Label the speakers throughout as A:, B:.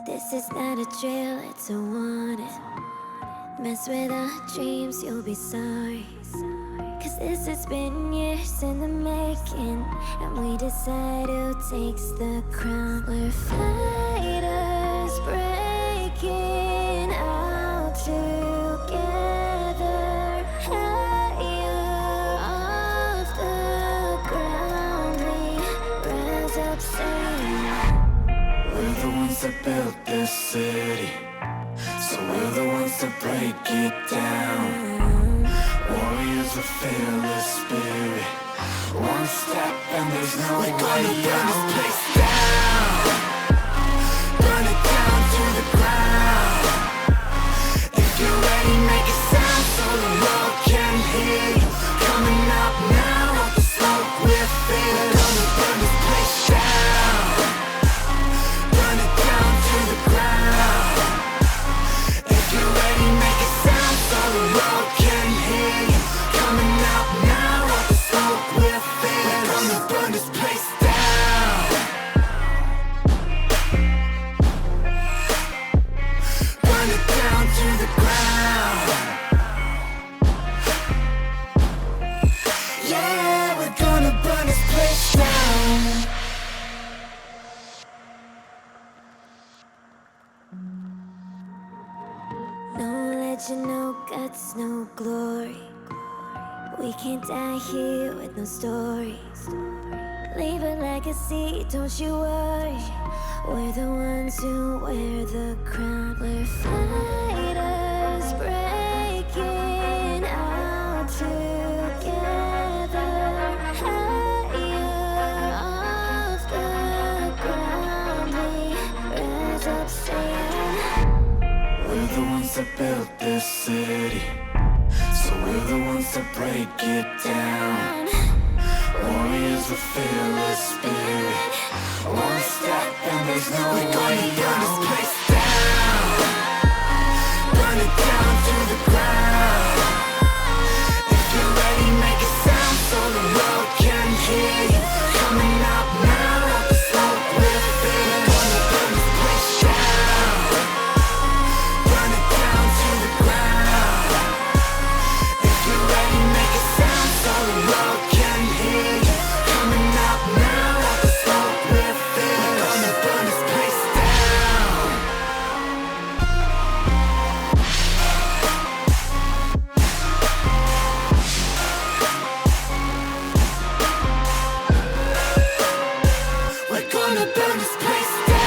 A: This is not a drill, it's a warning. Mess with our dreams, you'll be sorry. Cause this has been years in the making, and we decide who takes the crown. We're fighters breaking out together. Higher off the ground, we rise up singing.
B: We're the ones that built this city, so we're the ones that break it down. Warriors with fearless spirit. One step and there's no way down. We're gonna burn this place down. Burn it down to the ground. If you're ready, make a sound so the world can hear you. Coming up now, off the smoke we're feeling. We're gonna burn this place down. Burn it down to the ground. If you're ready, make a sound so the world can hear you. Coming up now, off the smoke we're feeling. We're gonna burn this place down. Burn it down to the ground. Yeah, we're gonna burn this place down.
A: No legend, no guts, no glory. We can't die here with no stories. Leave a legacy, don't you worry. We're the ones who wear the crown. We're fighters breaking out together. Higher off the ground, we rise up singing.
B: We're the ones that built this city, so we're the ones that break it down. Warriors with fearless spirit. One step and there's no way down. We're gonna burn this place down. Burn it down to the ground. If you're ready, make a sound so the world can hear you. Coming up now, off the smoke we're feeling. We're gonna burn this place down. Burn it down to the ground. If you're ready, make a sound so the world can hear you. Coming up now, off the smoke we're feeling. We're gonna burn this place down. We're gonna burn this place down.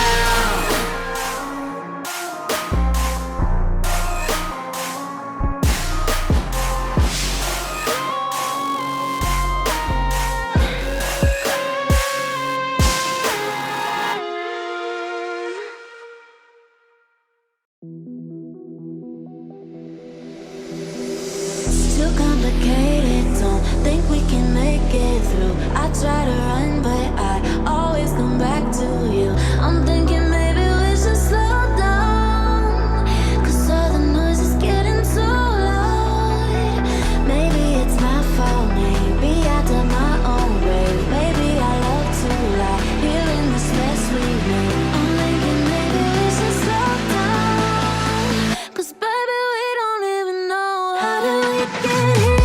A: Too complicated, don't think we can make it through. I try to run, but I always come back to you. I'm thinking maybe we should slow down, cause all the noise is getting too loud. Maybe it's my fault, maybe I did my own way. Maybe I love too loud, here in this mess we made. I'm thinking maybe we should slow down, cause baby we don't even know how did we get here.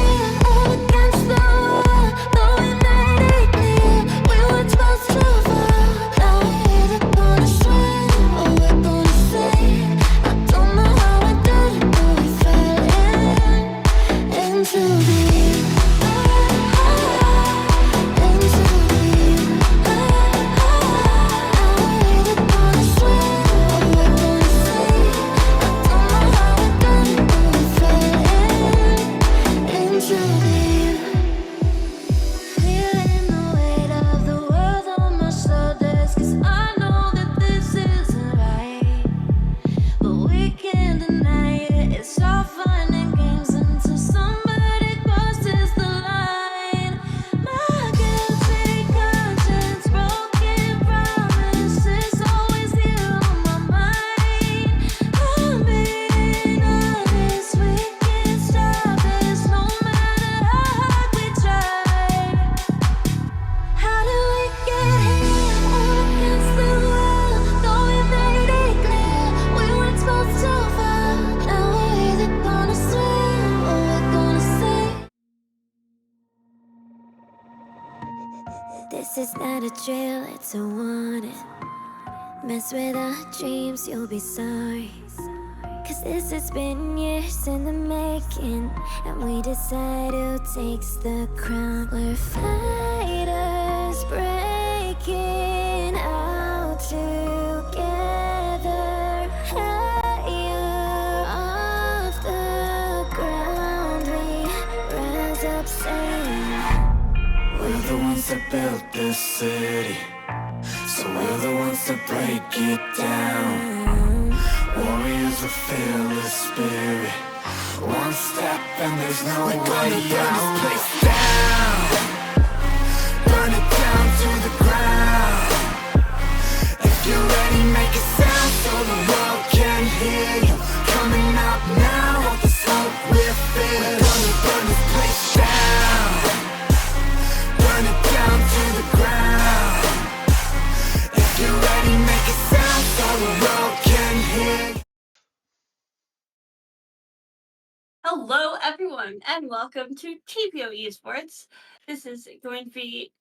A: Against the wall, though we made it clear. This is not a drill, it's a warning. Mess with our dreams, you'll be sorry. Cause this has been years in the making, and we decide who takes the crown. We're fighters breaking out together, higher off the ground. We rise up saying,
B: we're the ones that built this city, so we're the ones that break it down. Warriors with fearless spirit. One step and there's no way out. Burn this place down. Burn it down to the ground. If you're ready, make a sound so the world can hear you. Coming up now, all the smoke we're feeling. We're gonna burn this place down. Burn it down to the ground. If you're ready, make a sound so the world can hear you.
C: Hello, everyone, and welcome to TPO Esports. This is going to be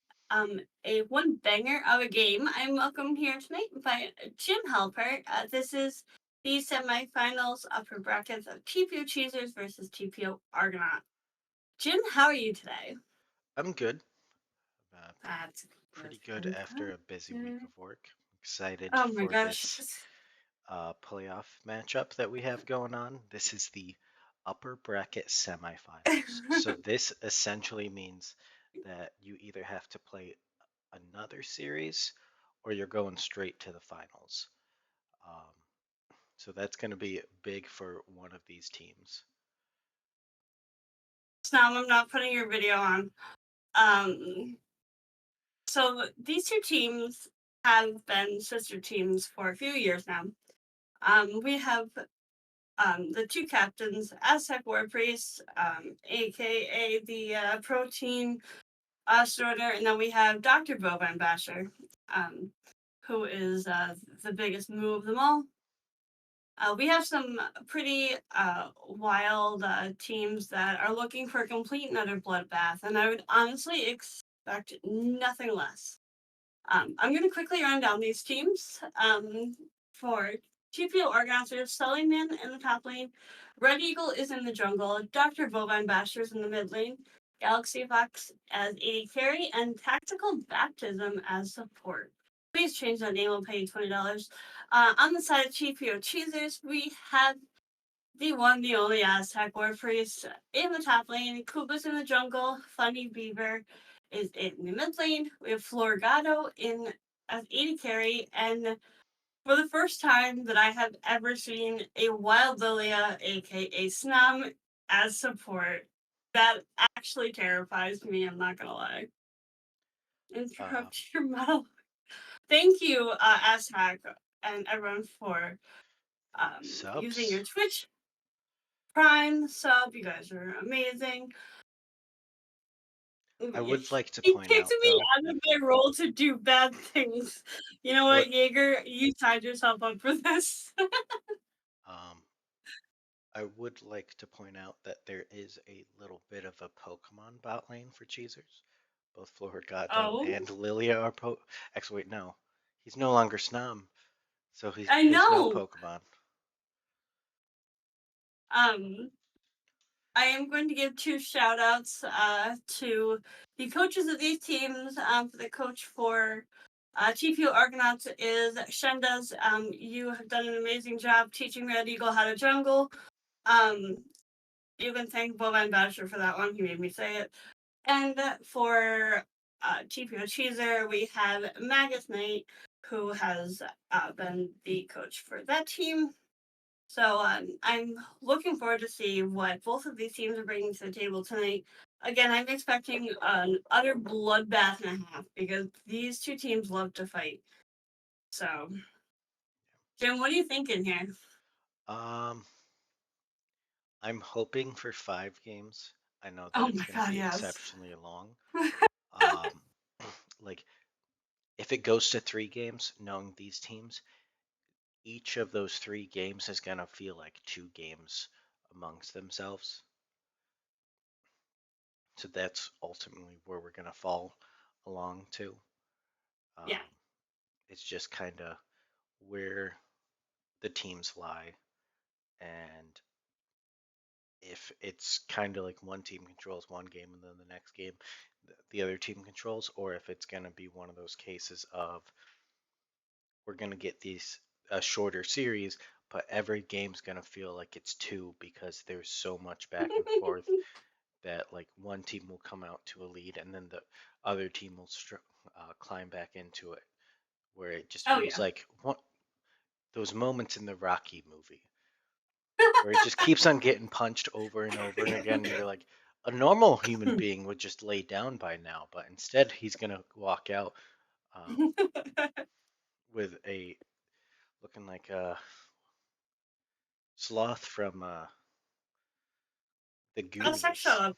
C: a one banger of a game. I'm welcomed here tonight by Jim Halpert. This is the semifinals upper brackets of TPO Cheezers versus TPO Argonauts. Jim, how are you today?
D: I'm good. Uh,
C: That's
D: Pretty good after a busy week of work. Excited
C: Oh my
D: for
C: gosh.
D: this playoff matchup that we have going on. This is the upper bracket semifinals. So this essentially means that you either have to play another series or you're going straight to the finals. Um, so that's going to be big for one of these teams.
C: Now I'm not putting your video on. So these two teams have been sister teams for a few years now. We have the two captains, Aztec War Priest, aka the protein starter, and then we have Dr. Bovine Basher, who is the biggest moo of them all. We have some pretty wild teams that are looking for a complete and utter bloodbath, and I would honestly expect nothing less. I'm going to quickly run down these teams. For TPO Argonauts, we have Sullyman in the top lane. Red Eagle is in the jungle. Dr. Bovine Basher is in the mid lane. Galaxy Fox as AD carry, and Tactical Baptism as support. Please change that name. I'll pay you $20. On the side of TPO Cheezers, we have the one, the only Aztec War Priest in the top lane. Kuba's in the jungle. Funny Beaver is in the mid lane. We have Florgado in as AD carry, and for the first time that I have ever seen a Wild Lilia, aka Snum, as support. That actually terrifies me, I'm not gonna lie. Interrupt your mouth. Thank you, Aztec and everyone for using your
D: Subs.
C: Twitch Prime sub. You guys are amazing.
D: I would like to
C: He
D: point
C: kicked
D: out,
C: me
D: though,
C: out of my role to do bad things. You know what,
D: what
C: Jaeger? You tied yourself up for this.
D: um, I would like to point out that there is a little bit of a Pokemon bot lane for Cheezers. Both Florigato
C: Oh,
D: and Lilia are Actually, wait, no. He's no longer Snom, so
C: I
D: there's no
C: know.
D: Pokemon.
C: Um, I am going to give two shout outs to the coaches of these teams. The coach for TPO Argonauts is Shendas. You have done an amazing job teaching Red Eagle how to jungle. Um, you can thank Bovine Badger for that one. He made me say it. And for TPO Cheezer, we have Magus Knight, who has been the coach for that team. So I'm looking forward to see what both of these teams are bringing to the table tonight. Again, I'm expecting an utter bloodbath and a half because these two teams love to fight. So, Jim, what are you thinking here?
D: Um, I'm hoping for 5 games. I know that
C: Oh
D: it's
C: my
D: going to
C: god,
D: be
C: yes.
D: exceptionally long. Um, like, if it goes to 3 games, knowing these teams, each of those 3 games is going to feel like 2 games amongst themselves. So that's ultimately where we're going to fall. along to.
C: Yeah.
D: Um, it's just kind of where the teams lie, and if it's kind of like one team controls one game and then the next game the other team controls, or if it's going to be one of those cases of we're going to get these a shorter series, but every game's going to feel like it's two because there's so much back and forth that like one team will come out to a lead and then the other team will climb back into it, where it just
C: Oh
D: feels
C: yeah.
D: like those moments in the Rocky movie where it just keeps on getting punched over and over and again. And you're like, a normal human being would just lay down by now, but instead he's gonna walk out um, with a looking like a sloth from the
C: Oh, sex shut
D: Goonies.
C: up.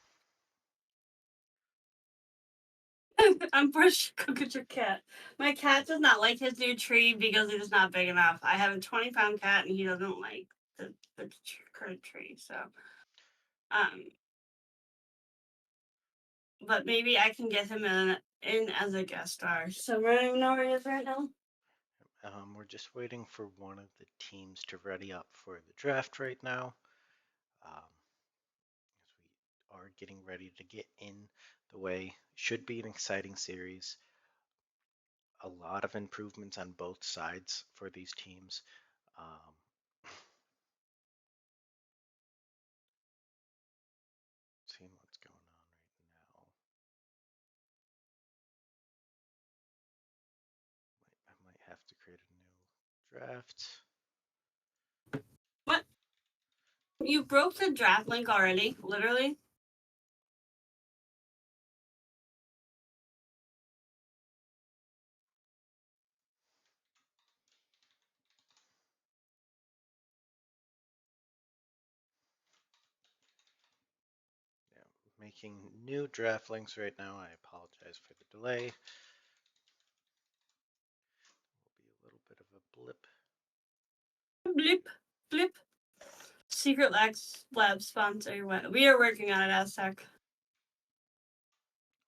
C: I'm British. Go get your cat. My cat does not like his new tree because it is not big enough. I have a 20-pound cat and he doesn't like the current tree. So, um, but maybe I can get him in as a guest star. So I don't even know where he is right now.
D: We're just waiting for one of the teams to ready up for the draft right now. As we are getting ready to get in the way. Should be an exciting series. A lot of improvements on both sides for these teams. Um, seeing what's going on right now. I might have to create a new draft.
C: What? You broke the draft link already? Literally?
D: Yeah, making new draft links right now. I apologize for the delay. Will be a little bit of a blip.
C: Blip, blip. Secret Lab sponsor. We are working on it, Aztec.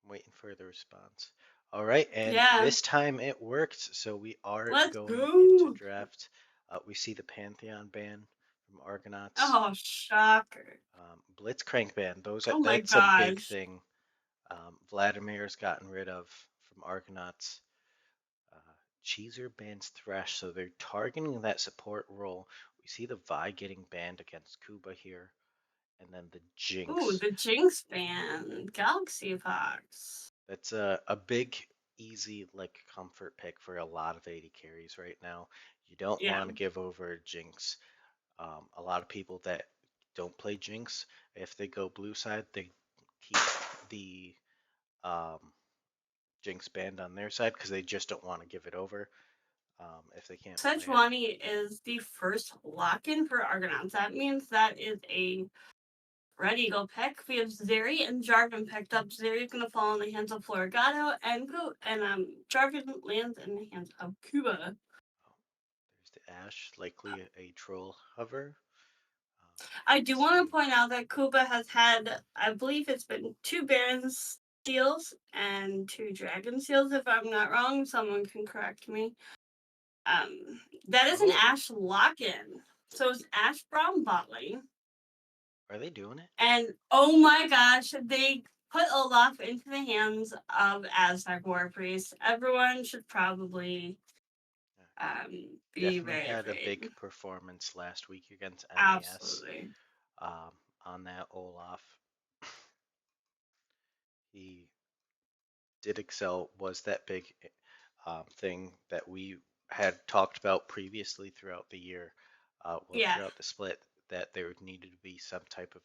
D: I'm waiting for the response. All right, and
C: Yeah.
D: this time it worked. So we are
C: Let's
D: going into
C: go.
D: draft. We see the Pantheon ban from Argonauts.
C: Oh, shocker.
D: Blitzcrank ban. Those
C: Oh my
D: that's a big
C: gosh.
D: thing. Vladimir's gotten rid of from Argonauts. Uh, Cheezer bans Thresh, so they're targeting that support role. We see the Vi getting banned against Kuba here, and then the
C: Ooh,
D: Jinx.
C: the Jinx band. Galaxy Fox.
D: That's a big, easy like comfort pick for a lot of AD carries right now. You don't
C: Yeah.
D: want to give over Jinx. A lot of people that don't play Jinx, if they go blue side, they keep the um, Jinx banned on their side because they just don't want to give it over if they can't play it.
C: Sejuani is the first lock-in for Argonauts. That means that is a Red Eagle pick. We have Zeri and Jarvan picked up. Zeri's gonna fall in the hands of Florigato, and Jarvan lands in the hands of Cuba.
D: Oh, there's the Ash, likely a troll hover.
C: I
D: Let's
C: do want to
D: see.
C: point out that Kuba has had, I believe it's been 2 Baron Seals and 2 Dragon Seals, if I'm not wrong. Someone can correct me. That is an
D: Oh,
C: Ash lock-in. So it's Ash Brown bot lane.
D: are they doing it?
C: And oh my gosh, they put Olaf into the hands of Aztec War Priest. Everyone should probably be
D: Definitely
C: very
D: had a
C: afraid.
D: big performance last week against MAS.
C: Absolutely.
D: On that Olaf, he did excel. Was that big thing that we had talked about previously throughout the year,
C: Yeah.
D: throughout the split, that there needed to be some type of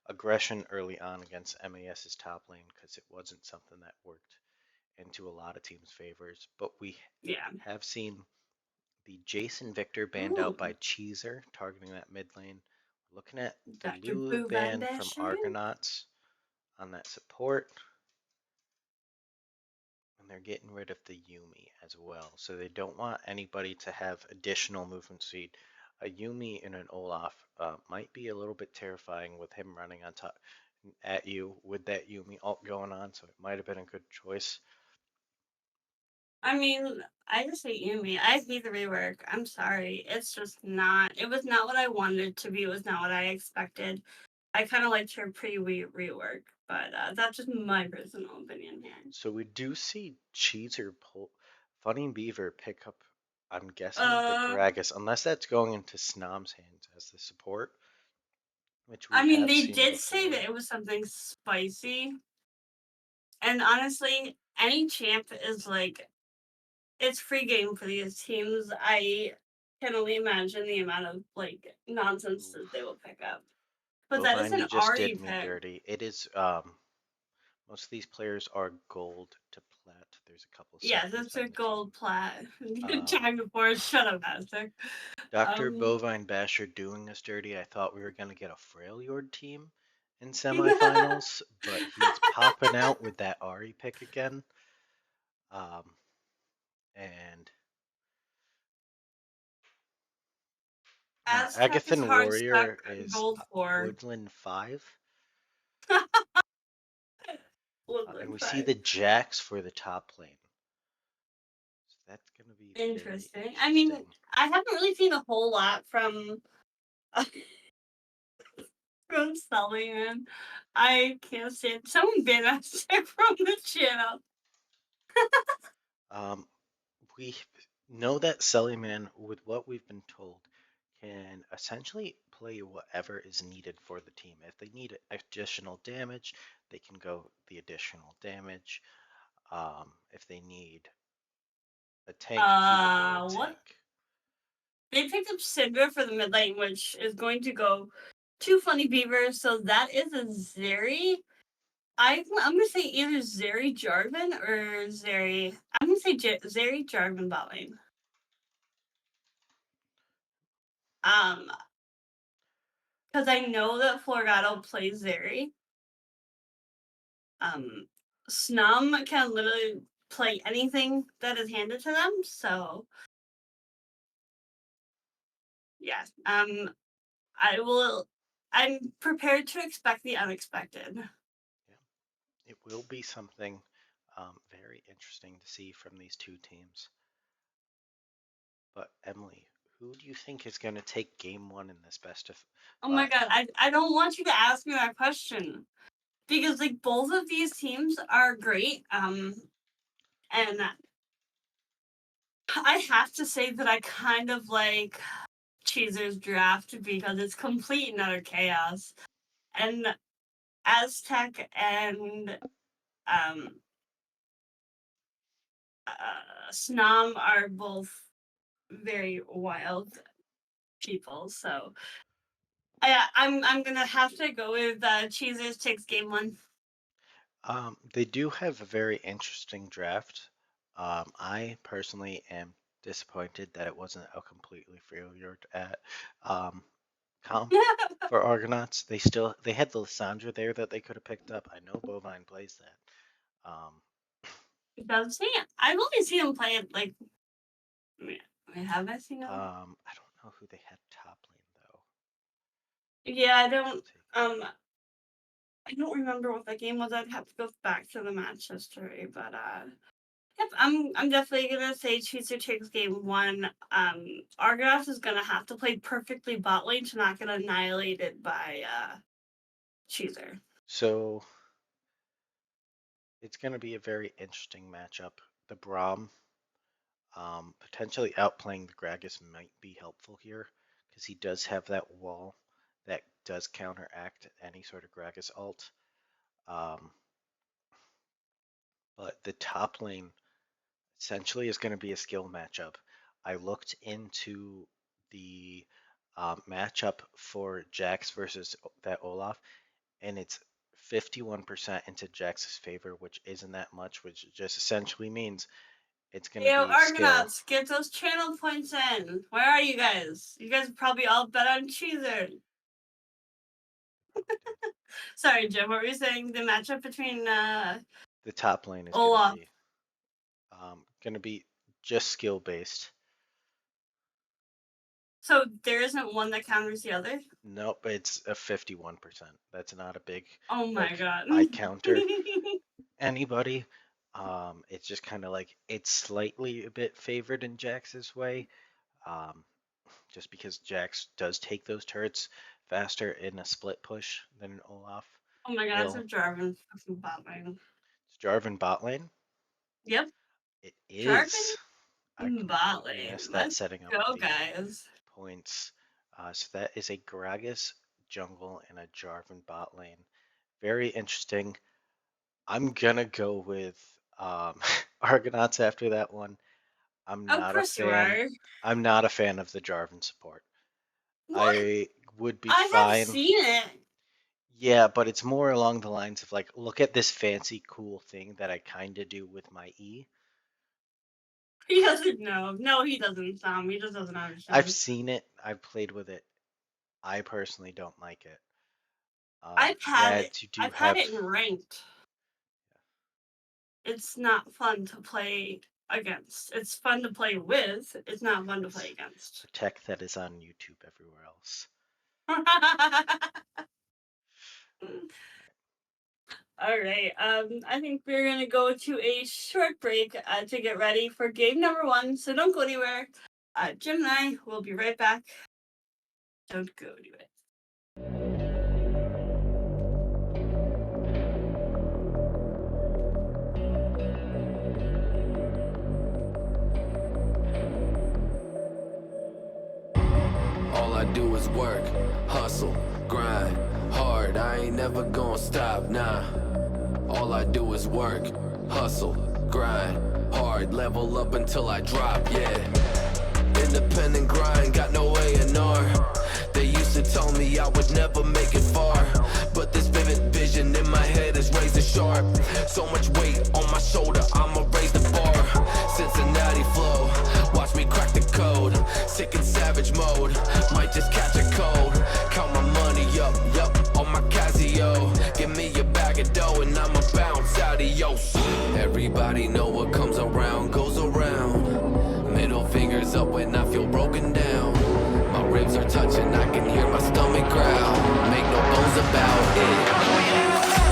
D: aggression early on against MAS's top lane because it wasn't something that worked into a lot of teams' favors. But we
C: Yeah.
D: have seen the Jason Victor banned out
C: Ooh.
D: by Cheezer, targeting that mid lane. Looking at the
C: Dr.
D: Lulu
C: Boo Van
D: ban from
C: Basher.
D: Argonauts on that support. And they're getting rid of the Yumi as well. So they don't want anybody to have additional movement speed. A Yumi and an Olaf might be a little bit terrifying with him running on top at you with that Yumi ult going on. So it might have been a good choice.
C: I mean, I just hate Yumi. I hate the rework. I'm sorry. It's just not. It was not what I wanted it to be. It was not what I expected. I kind of liked her rework, but that's just my personal opinion here.
D: So we do see Cheezer pull Funny Beaver pick up, I'm guessing, the
C: Uh,
D: Gragas, unless that's going into Snom's hands as the support, which we
C: I mean,
D: have
C: they
D: seen
C: did say
D: before.
C: that it was something spicy, and honestly, any champ is like it's free game for these teams. I can only imagine the amount of like nonsense that they will pick up. But that is
D: Bovine,
C: an
D: you just
C: Ari
D: did me
C: pick.
D: dirty. It is, most of these players are gold to plat. There's a couple
C: Yeah,
D: silvers
C: that's
D: on
C: a
D: the team.
C: gold plat.
D: Um,
C: Time before, shut up, Aztec.
D: Dr.
C: Um,
D: Bovine Basher doing us dirty. I thought we were going to get a Freljord team in semifinals, but he's popping out with that Ari pick again. Um, and no,
C: Aztec is
D: Agathan
C: hard stuck
D: Warrior is
C: gold for
D: Woodland 5. And
C: Woodland
D: we see
C: 5.
D: the Jacks for the top lane. So that's going to be very
C: Interesting. I
D: interesting.
C: mean, I haven't really seen a whole lot from from Sullivan. I can't stand someone ban Aztec from the channel.
D: Um, we know that Sellyman, with what we've been told, can essentially play whatever is needed for the team. If they need additional damage, they can go the additional damage. If they need a tank, he will go a
C: What?
D: tank.
C: They picked up Syndra for the mid lane, which is going to go to Funny Beaver, so that is a Zeri. I'm gonna say either Zeri Jarvan or Zeri. I'm gonna say Zeri Jarvan bot lane. Um, because I know that Florgato plays Zeri. Um, Snum can literally play anything that is handed to them. So yeah, I will. I'm prepared to expect the unexpected.
D: Yeah, it will be something very interesting to see from these two teams. But Emily, who do you think is going to take game one in this best of
C: Oh my
D: five?
C: god, I don't want you to ask me that question because like both of these teams are great. And I have to say that I kind of like Cheezer's draft because it's complete and utter chaos. And Aztec and um, Snom are both very wild people. So I'm gonna have to go with Cheezer's takes game one.
D: They do have a very interesting draft. I personally am disappointed that it wasn't a completely failure at um, comp for Argonauts. They had the Lissandra there that they could have picked up. I know Bovine plays that.
C: It does see it. I've only seen him play it like. Have I seen him?
D: I don't know who they had top lane though.
C: Yeah,
D: Let's take a look.
C: I don't remember what the game was. I'd have to go back to the match history, but yep, I'm definitely gonna say Cheezer takes game one. Argonauts is gonna have to play perfectly bot lane to not get annihilated by Cheezer.
D: So it's going to be a very interesting matchup. The Braum potentially outplaying the Gragas might be helpful here because he does have that wall that does counteract any sort of Gragas ult. Um, but the top lane essentially is going to be a skill matchup. I looked into the matchup for Jax versus that Olaf, and it's 51% into Jax's favor, which isn't that much, which just essentially means it's going to
C: Yo,
D: be skill.
C: Argonauts, get those channel points in. Where are you guys? You guys probably all bet on Cheezer. Sorry, Jim. What were you saying? The matchup between
D: The top lane is
C: Olaf.
D: going to be just skill based.
C: So there isn't one that counters the other.
D: Nope, it's a 51%. That's not a big
C: Oh my
D: like
C: god.
D: I counter anybody. It's just kind of like it's slightly a bit favored in Jax's way, um, just because Jax does take those turrets faster in a split push than an Olaf
C: Oh my god, it's a
D: will.
C: Jarvan fucking bot lane.
D: It's Jarvan bot lane.
C: Yep,
D: It
C: Jarvan
D: is. I
C: bot
D: completely
C: lane.
D: missed that
C: Let's
D: setting up
C: go,
D: the
C: guys.
D: points. So that is a Gragas jungle and a Jarvan bot lane. Very interesting. I'm gonna go with Argonauts after that one. I'm
C: Of
D: not a
C: course you
D: fan.
C: are.
D: I'm not a fan of the Jarvan support.
C: What?
D: I would be
C: I have
D: fine.
C: seen it.
D: Yeah, but it's more along the lines of like, look at this fancy, cool thing that I kind of do with my E.
C: He doesn't know. No, he doesn't. He just doesn't
D: I've
C: understand.
D: seen it. I've played with it. I personally don't like it.
C: I've had
D: Yeah,
C: it.
D: you do
C: I've had
D: have.
C: it in ranked. It's not fun to play against. It's fun to play with. It's not fun to play
D: It's
C: against.
D: a tech that is on YouTube everywhere else.
C: All right. I think we're gonna go to a short break to get ready for game number 1. So don't go anywhere. Jim and I will be right back. Don't go anywhere.
B: All I do is work, hustle, grind, hard. I ain't never gonna stop, nah. All I do is work, hustle, grind, hard. Level up until I drop, yeah. Independent grind, got no A&R. They used to tell me I would never make it far, but this vivid vision in my head is razor sharp. So much weight on my shoulder, I'ma raise the bar. Cincinnati flow, watch me crack the code. Sick and savage mode, might just catch a cold. Count my money up, yup, on my Casio. Give me a bag of dough and I'ma bounce, adios. Everybody know what comes around goes around. Middle fingers up when I feel broken down. My ribs are touching, I can hear my stomach growl. Make no bones about it.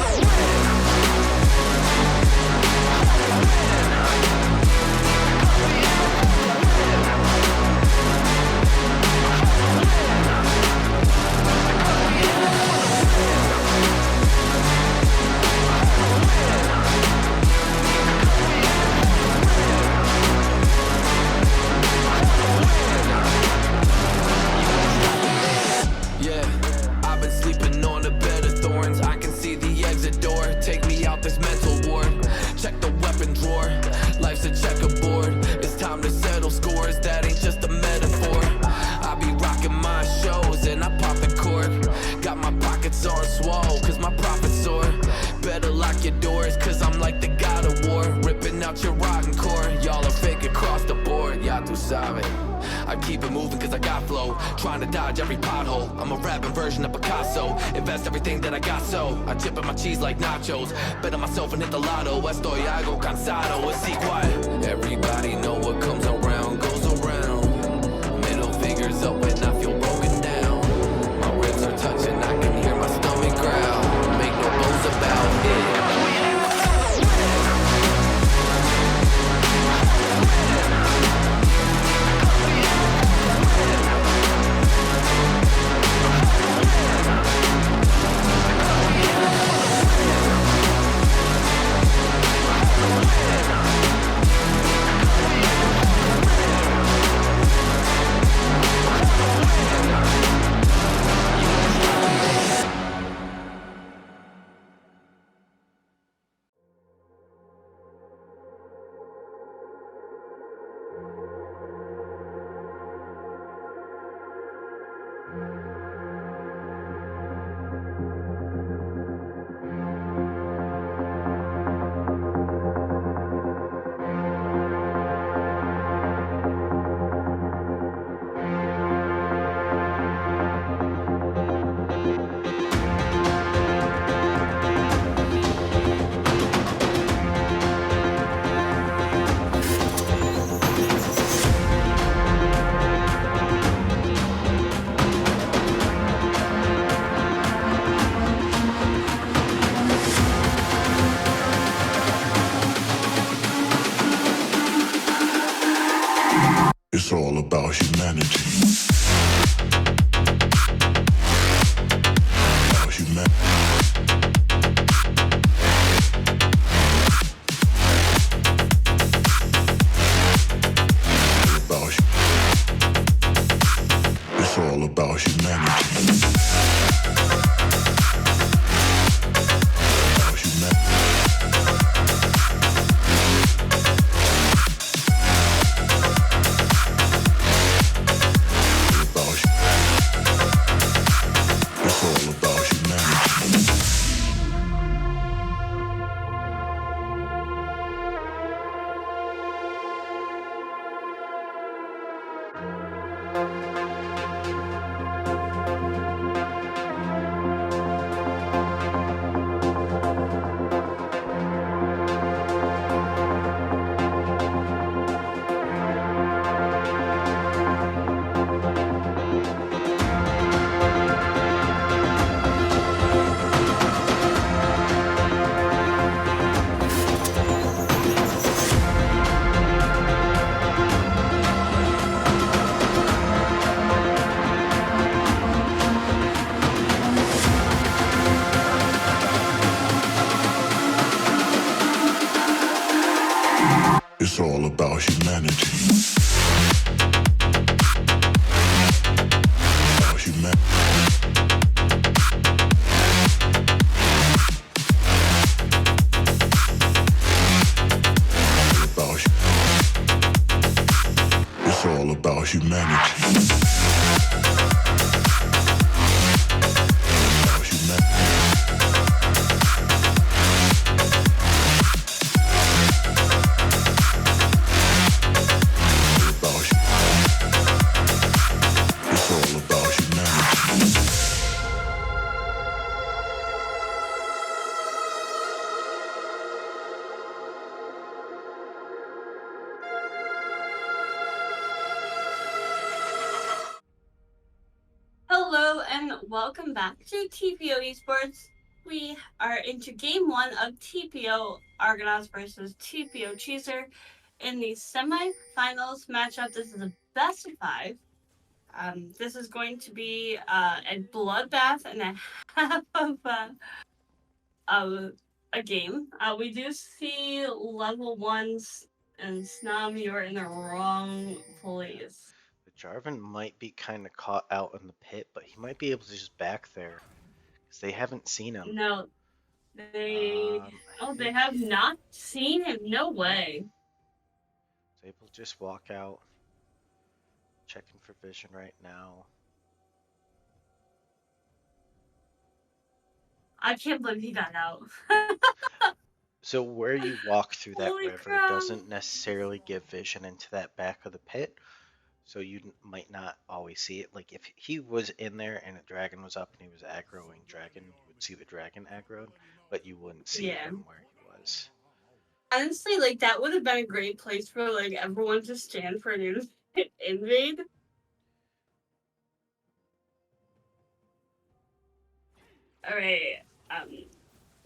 B: Yeah, I've been sleeping on a bed of thorns. I can see the exit door. Take me out this mental ward. Check the weapon drawer. Life's a checkerboard. It's time to settle scores. That ain't just a metaphor. I be rocking my shows and I pop the cork. Got my pockets on swole, cause my profits soar. Better lock your doors, cause I'm like the god of war. Ripping out your rotten core. Y'all are fake across the board. Y'all too savage. I keep it moving cause I got flow. Trying to dodge every pothole. I'm a rapping version of Picasso. Invest everything that I got, so I chip in my cheese like nachos. Bet on myself and hit the lotto. Estoy algo cansado, así cual. Everybody know what comes around goes around. Middle fingers up when I feel broken down. My ribs are touching, I can hear my stomach growl. Make no bones about it. It's all about humanity. About humanity. It's all about humanity. About humanity. It's all about humanity. It's all about humanity. About humanity. About it's all about humanity. About humanity. About it's all about humanity.
C: Hello and welcome back to TPO Esports. We are into game 1 of TPO Argonauts versus TPO Cheezer in the semi-finals matchup. This is a best of 5. This is going to be a bloodbath and a half of a game. We do see level 1s, and Snum, you're in the wrong place.
D: The Jarvan might be kind of caught out in the pit, but he might be able to just back there because they haven't seen him.
C: No, they
D: I
C: they
D: think
C: have not seen him. No way.
D: they will just walk out, checking for vision right now.
C: I can't believe he got out.
D: So where you walk through that
C: Holy
D: river
C: crap.
D: doesn't necessarily give vision into that back of the pit, so you might not always see it. Like if he was in there and a dragon was up and he was aggroing dragon, you would see the dragon aggroed, but you wouldn't see
C: Yeah.
D: him where he was.
C: Honestly, like that would have been a great place for like everyone to stand for an invade. All right.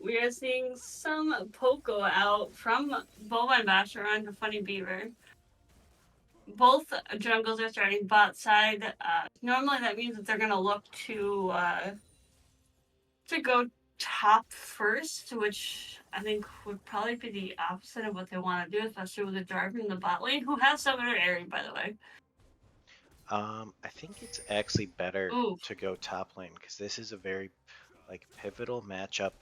C: We are seeing some Poco out from Bovine Basher onto Funny Beaver. Both jungles are starting bot side. Normally that means that they're gonna look to go top first, which I think would probably be the opposite of what they want to do, especially with the Jarvan in the bot lane, who has Summoner Airy, by the way.
D: I think it's actually better
C: Ooh.
D: to go top lane because this is a very like pivotal matchup.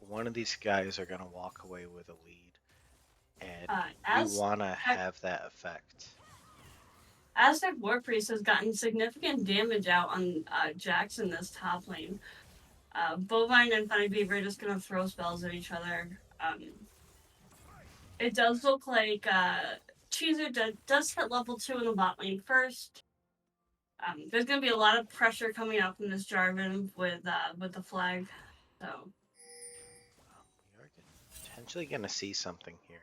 D: One of these guys are gonna walk away with a lead, and you wanna have that effect.
C: Aztec Warpriest has gotten significant damage out on Jackson this top lane. Bovine and Funny Beaver are just gonna throw spells at each other. It does look like Cheezer does hit level 2 in the bot lane first. There's gonna be a lot of pressure coming out from this Jarvan with the flag. So
D: We are potentially gonna see something here.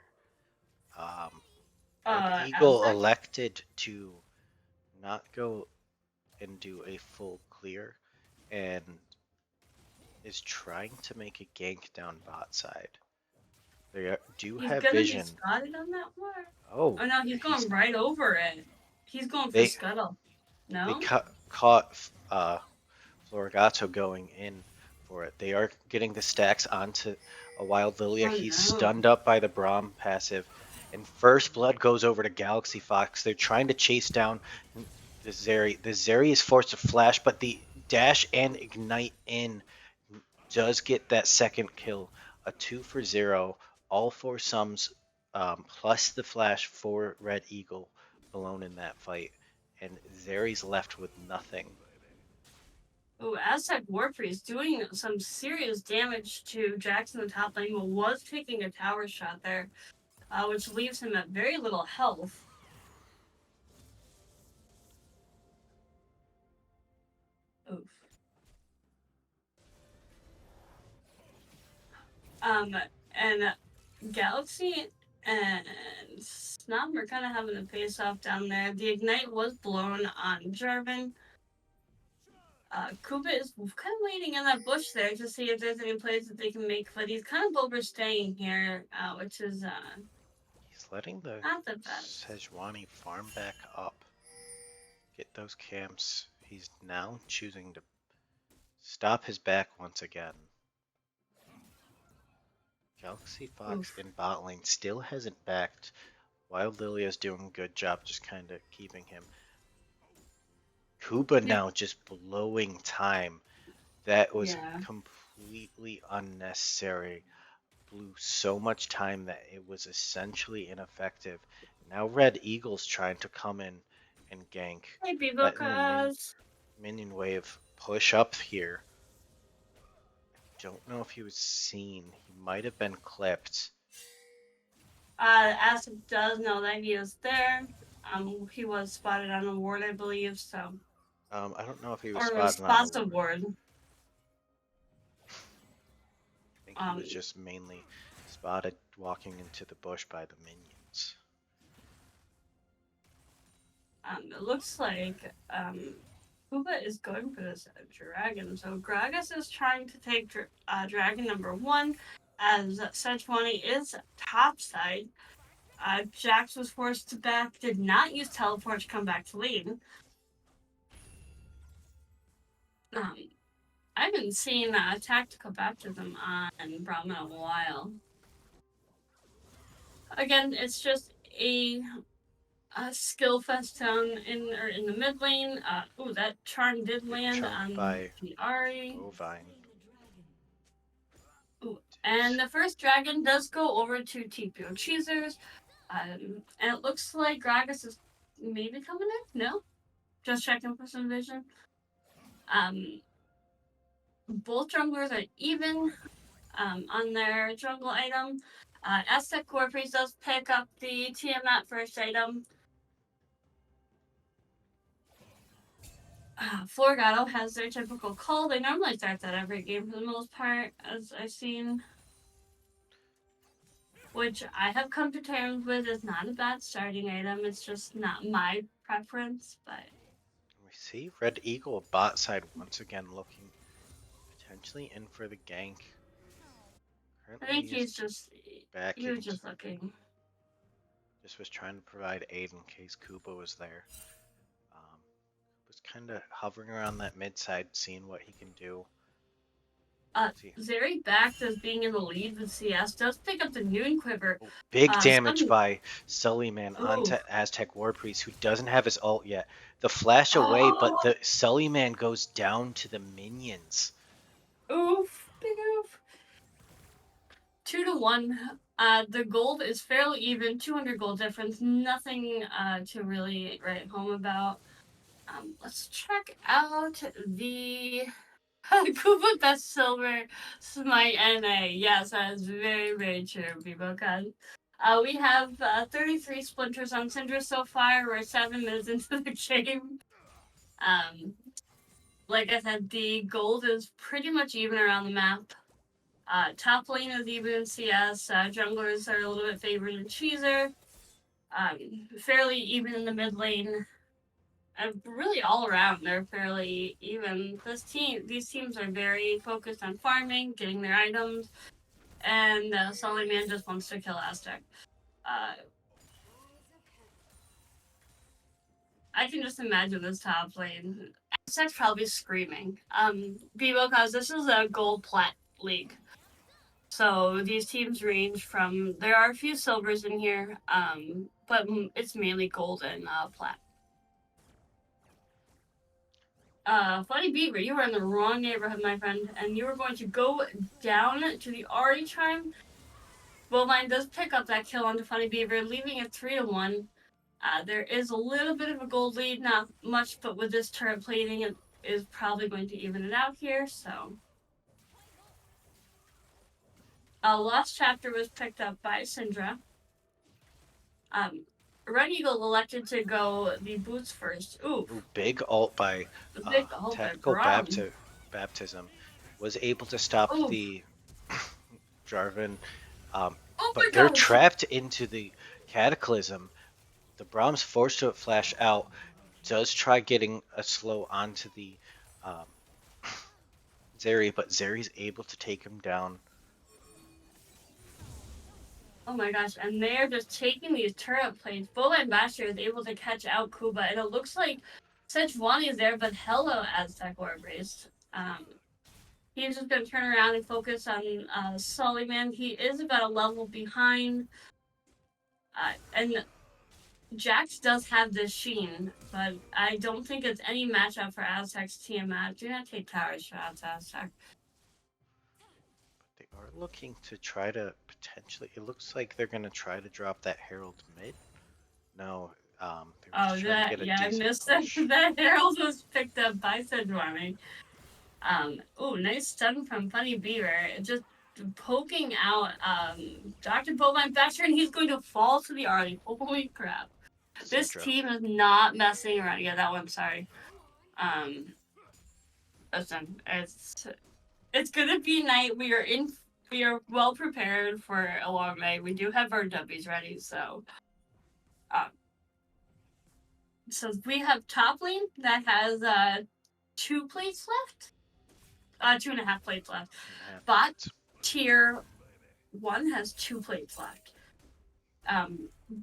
C: uh,
D: Eagle
C: Aztec?
D: elected to not go and do a full clear, and is trying to make a gank down bot side. do
C: He's
D: have
C: gonna be
D: vision.
C: spotted on that ward.
D: Oh,
C: Oh no, he's
D: he's
C: going right over it. He's going for
D: they
C: scuttle.
D: they
C: No?
D: caught Florigato going in for it. They are getting the stacks onto a Wild Lilia.
C: Oh
D: He's
C: no.
D: stunned up by the Braum passive, and First Blood goes over to Galaxy Fox. They're trying to chase down the Zeri. The Zeri is forced to flash, but the dash and ignite in does get that second kill. A 2 for 0, all four sums, plus the flash for Red Eagle alone in that fight. And Zeri's left with nothing.
C: Oh, Aztec Warpriest doing some serious damage to Jackson in the top lane, but was taking a tower shot there, which leaves him at very little health. Oof. And Galaxy and Snom are kind of having a face off down there. The ignite was blown on Jarvan. Kuba is kind of waiting in that bush there to see if there's any plays that they can make, but he's kind of overstaying here, which is
D: He's letting the
C: not the best.
D: Sejuani farm back up. Get those camps. He's now choosing to stop his back once again. Galaxy Fox
C: Oof.
D: in bot lane still hasn't backed. Wild Lilia's doing a good job just kind of keeping him. Kuba now just blowing time. That was
C: Yeah.
D: completely unnecessary. Blew so much time that it was essentially ineffective. Now Red Eagle's trying to come in and gank,
C: Maybe
D: letting the
C: because
D: minion wave push up here. Don't know if he was seen. He might have been clipped.
C: Acid does know that he is there. He was spotted on a ward, I believe, so
D: I don't know if he was
C: or
D: spotted on the
C: spots a
D: ward.
C: ward.
D: I think he was just mainly spotted walking into the bush by the minions.
C: It looks like Kuba is going for this dragon. So Gragas is trying to take dragon number 1 as Sejuani is topside. Jax was forced to back, did not use teleport to come back to lead. I haven't seen tactical baptism on Brahma in a while. Again, it's just a skill fest down in the mid lane. Ooh, that charm did
D: Good
C: land
D: chunk
C: on
D: by
C: the Ari.
D: Bovine.
C: Ooh, and the first dragon does go over to TPO Cheezers. And it looks like Gragas is maybe coming in. No, just checking for some vision. Both junglers are even on their jungle item. Aztec Corpus does pick up the Tiamat first item. Florigato has their typical call. They normally start that every game for the most part, as I've seen. Which I have come to terms with is not a bad starting item. It's just not my preference, but
D: We see Red Eagle bot side once again looking potentially in for the gank.
C: I
D: Currently
C: think
D: he's
C: he
D: backing.
C: was just looking.
D: Just was trying to provide aid in case Kuba was there. Was kind of hovering around that mid side, seeing what he can do.
C: Zeri backed as being in the lead with CS does pick up the Noon Quiver.
D: Big damage by Sullyman onto
C: Oof.
D: Aztec War Priest, who doesn't have his ult yet. The flash away, but the Sullyman goes down to the minions.
C: Oof, big oof. 2-1. The gold is fairly even, 200 gold difference. Nothing to really write home about. Let's check out the Kuba Best Silver Smite NA. Yes, that is very, very true, people. We have 33 splinters on Syndra so far. We're 7 minutes into the game. Like I said, the gold is pretty much even around the map. Top lane is even in CS. Junglers are a little bit favored in Cheezer. Fairly even in the mid lane. Really all around, they're fairly even. These teams are very focused on farming, getting their items. and Sully Man just wants to kill Aztec. I can just imagine this top lane. Aztec's probably screaming. because this is a gold plat league. So these teams range from, there are a few silvers in here, but it's mainly gold and plat. Funny Beaver, you were in the wrong neighborhood, my friend, and you were going to go down to the Ari Chime. Bovine does pick up that kill onto Funny Beaver, leaving it 3-1. There is a little bit of a gold lead, not much, but with this turret plating, it is probably going to even it out here, so. Lost Chapter was picked up by Syndra. Red Eagle elected to go the boots first. Ooh,
D: big ult by
C: big ult by
D: Tactical
C: Braum.
D: Baptism. Was able to stop
C: Ooh.
D: the Jarvan,
C: Oh
D: but
C: my
D: they're
C: gosh!
D: trapped into the Cataclysm. The Brahm's forced to flash out, does try getting a slow onto the Zeri, but Zeri's able to take him down.
C: Oh my gosh, and they're just taking these turret plates. Bowline Basher is able to catch out Kuba, and it looks like Sejuani is there, but hello, Aztec Warbrace. He's just going to turn around and focus on Sullivan. He is about a level behind. And Jax does have this Sheen, but I don't think it's any matchup for Aztec's Tiamat. Do not take towers for Aztec.
D: They are looking to try to potentially. It looks like they're going to try to drop that Herald mid. No, they were just trying to get a
C: I
D: decent
C: missed
D: push.
C: that. That Herald was picked up by Sejuani. Nice stun from Funny Beaver. Just poking out Dr. Bovine Thatcher, and he's going to fall to the Arlie. Holy crap. This
D: Syndra.
C: team is not messing around. Yeah, that one, sorry. Listen, it's gonna be night. We are well prepared for a long May. We do have our W's ready, so so we have top lane that has 2 plates left. 2.5 plates left. Bot tier 1 has 2 plates left.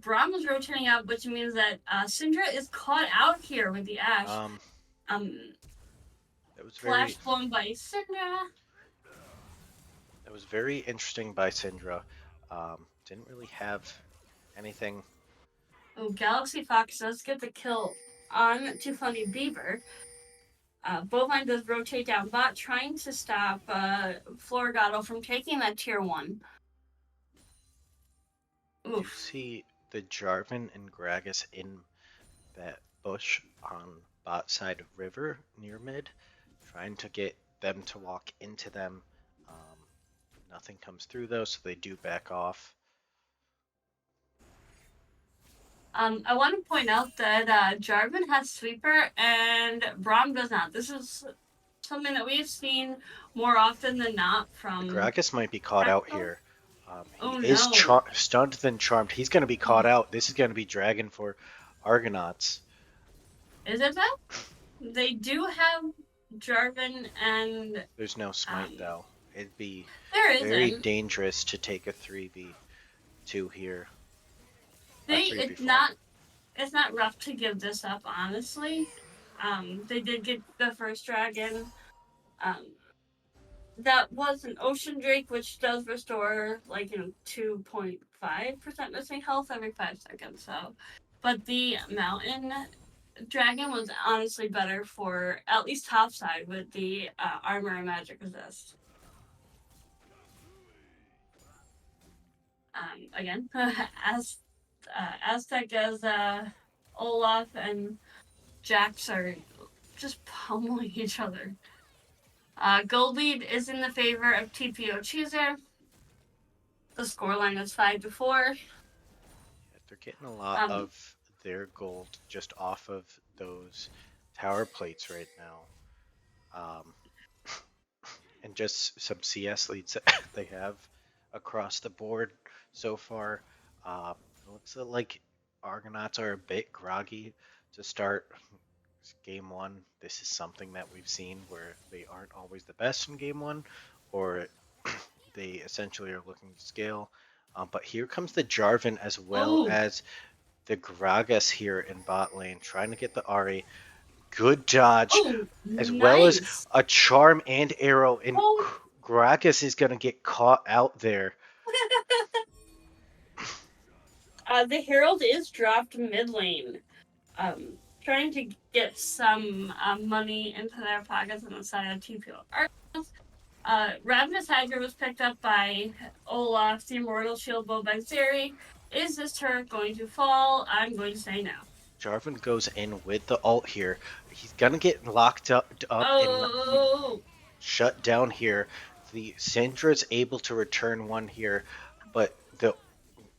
C: Braum is rotating out, which means that Syndra is caught out here with the Ashe.
D: That was
C: Flash blown by Syndra.
D: That was very interesting by Syndra. Didn't really have anything.
C: Oh, Galaxy Fox does get the kill on to Funny Beaver. Bovine does rotate down bot, trying to stop Florigato from taking that tier 1.
D: You see the Jarvan and Gragas in that bush on bot side of river near mid, trying to get them to walk into them. Nothing comes through though, so they do back off.
C: I want to point out that Jarvan has sweeper and Braum does not. This is something that we've seen more often than not from.
D: Gragas might be caught out here. He is
C: no.
D: stunned then charmed. He's going to be caught out. This is going to be Dragon for Argonauts.
C: Is it that? They do have Jarvan and.
D: There's no smite though. It'd be
C: very
D: dangerous to take a 3v2 here.
C: It's not rough to give this up, honestly. They did get the first dragon. That was an Ocean Drake, which does restore 2.5% missing health every 5 seconds. So, but the Mountain Dragon was honestly better for at least top side with the armor and magic resist. Again, Aztec as Olaf and Jax are just pummeling each other. Gold lead is in the favor of TPO Cheezer. The scoreline is 5-4.
D: They're getting a lot of their gold just off of those tower plates right now. And just some CS leads that they have across the board so far. It looks like Argonauts are a bit groggy to start game 1. This is something that we've seen where they aren't always the best in game 1, or they essentially are looking to scale. But here comes the Jarvan as well
C: Oh,
D: as the Gragas here in bot lane, trying to get the Ahri. Good dodge,
C: oh,
D: as well as
C: nice.
D: a charm and arrow, and
C: Oh,
D: Gragas is going to get caught out there.
C: the Herald is dropped mid lane, trying to get some money into their pockets on the side of TPO Argonauts. Ravenous Hydra was picked up by Olaf, the Immortal Shield bow by Zeri. Is this turret going to fall? I'm going to say no.
D: Jarvan goes in with the ult here. He's going to get locked up and
C: Oh,
D: shut down here. The Syndra's able to return one here, but the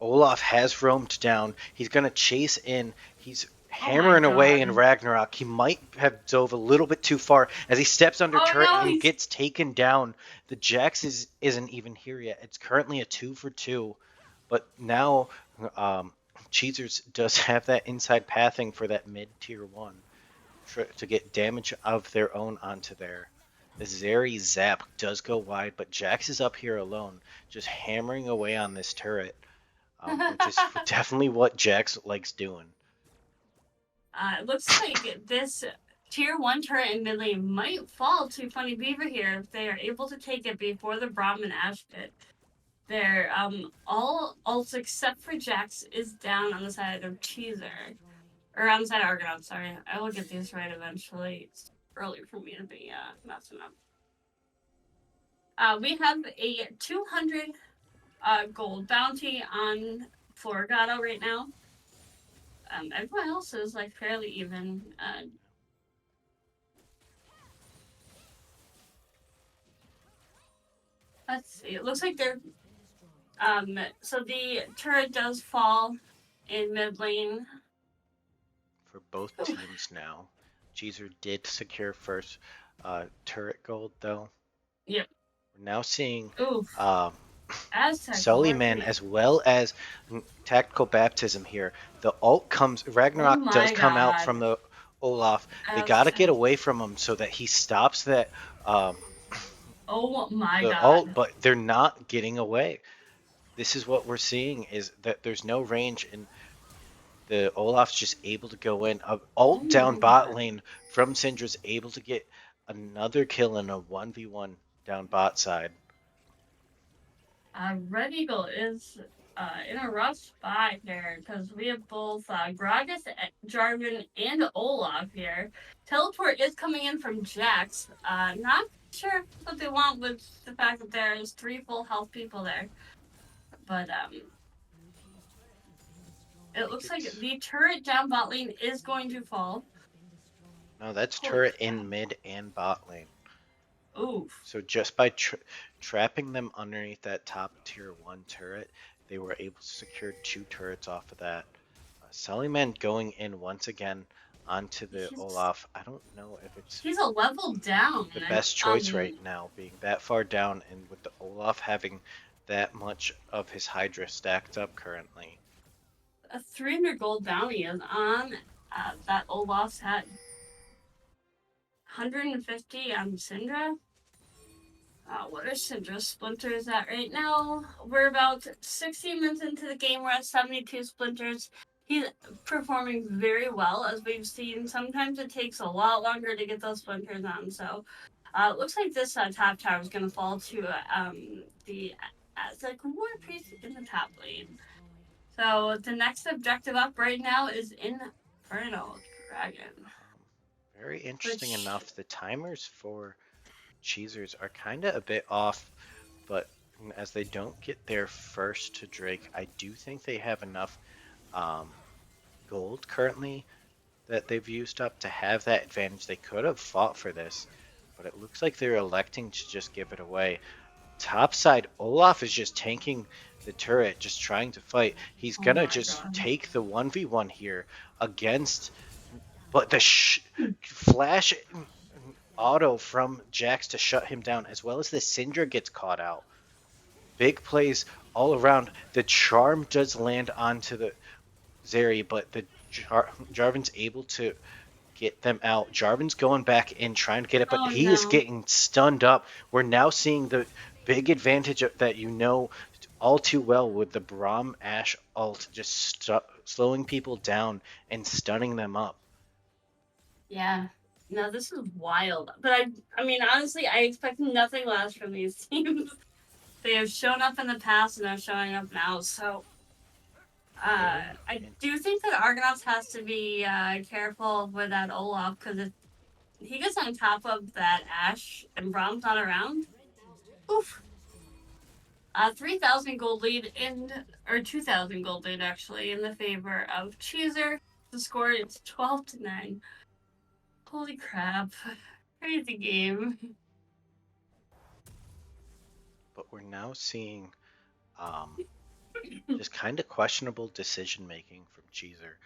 D: Olaf has roamed down. He's going to chase in. He's
C: oh my
D: hammering away in
C: god.
D: Ragnarok. He might have dove a little bit too far as he steps under
C: Oh
D: turret
C: no,
D: and
C: he's.
D: gets taken down. The Jax isn't even here yet. It's currently a 2-for-2, but now Cheezers does have that inside pathing for that mid tier 1 to get damage of their own onto there. The Zeri Zap does go wide, but Jax is up here alone, just hammering away on this turret, which is definitely what Jax likes doing.
C: It looks like this tier 1 turret in mid lane might fall to Funny Beaver here if they are able to take it before the Brahmin Ash pit. They're all ults except for Jax is down on the side of Cheezer. Or on the side of Argonaut, sorry. I will get these right eventually. It's early for me to be messing up. We have a 200 gold bounty on Florgato right now. Everyone else is like fairly even. Let's see. It looks like they're. So the turret does fall in mid lane.
D: For both teams now, Cheezer did secure first turret gold though.
C: Yep.
D: We're now seeing
C: Aztec
D: Sullyman as well as Tactical Baptism here. The ult comes, Ragnarok does come out from the Olaf. They got to get away from him so that he stops that
C: oh my
D: the
C: god.
D: ult, but they're not getting away. This is what we're seeing is that there's no range and the Olaf's just able to go in. Ult down bot lane from Syndra's able to get another kill in a 1v1 down bot side.
C: Red Eagle is in a rough spot here because we have both Gragas, Jarvan, and Olaf here. Teleport is coming in from Jax. Not sure what they want with the fact that there's 3 full health people there. But it looks like the turret down bot lane is going to fall.
D: No, that's turret in mid and bot lane.
C: Oof.
D: So just by trapping them underneath that top tier 1 turret, they were able to secure 2 turrets off of that. Sullyman going in once again onto the Olaf. I don't know if it's
C: he's a level down.
D: The best choice right now, being that far down and with the Olaf having that much of his Hydra stacked up currently.
C: A 300 gold bounty is on that Olaf's head. 150 on Syndra. What are Syndra's splinters at right now? We're about 60 minutes into the game. We're at 72 splinters. He's performing very well, as we've seen. Sometimes it takes a lot longer to get those splinters on. So, it looks like this top tower is going to fall to the Aztec War Priest in the top lane. So the next objective up right now is Infernal Dragon.
D: Very interesting enough, the timers for Cheezers are kind of a bit off, but as they don't get there first to Drake, I do think they have enough gold currently that they've used up to have that advantage. They could have fought for this, but it looks like they're electing to just give it away. Top side, Olaf is just tanking the turret, just trying to fight. He's gonna take the 1v1 here against, but the flash auto from Jax to shut him down, as well as the Syndra gets caught out. Big plays all around. The charm does land onto the Zeri, but the Jarvan's able to get them out. Jarvan's going back in trying to get it, but he is getting stunned up. We're now seeing the big advantage that you know all too well with the Braum Ash ult just slowing people down and stunning them up.
C: Yeah. No, this is wild. But I mean, honestly, I expect nothing less from these teams. They have shown up in the past and are showing up now. So
D: Very
C: I do think that Argonauts has to be careful with that Olaf because if he gets on top of that Ash and Brom's not around, oof. 3,000 gold lead or 2,000 gold lead actually in the favor of Cheezer. The score is 12-9. Holy crap. Crazy game.
D: but we're now seeing um, just kind of questionable decision making from Cheezer.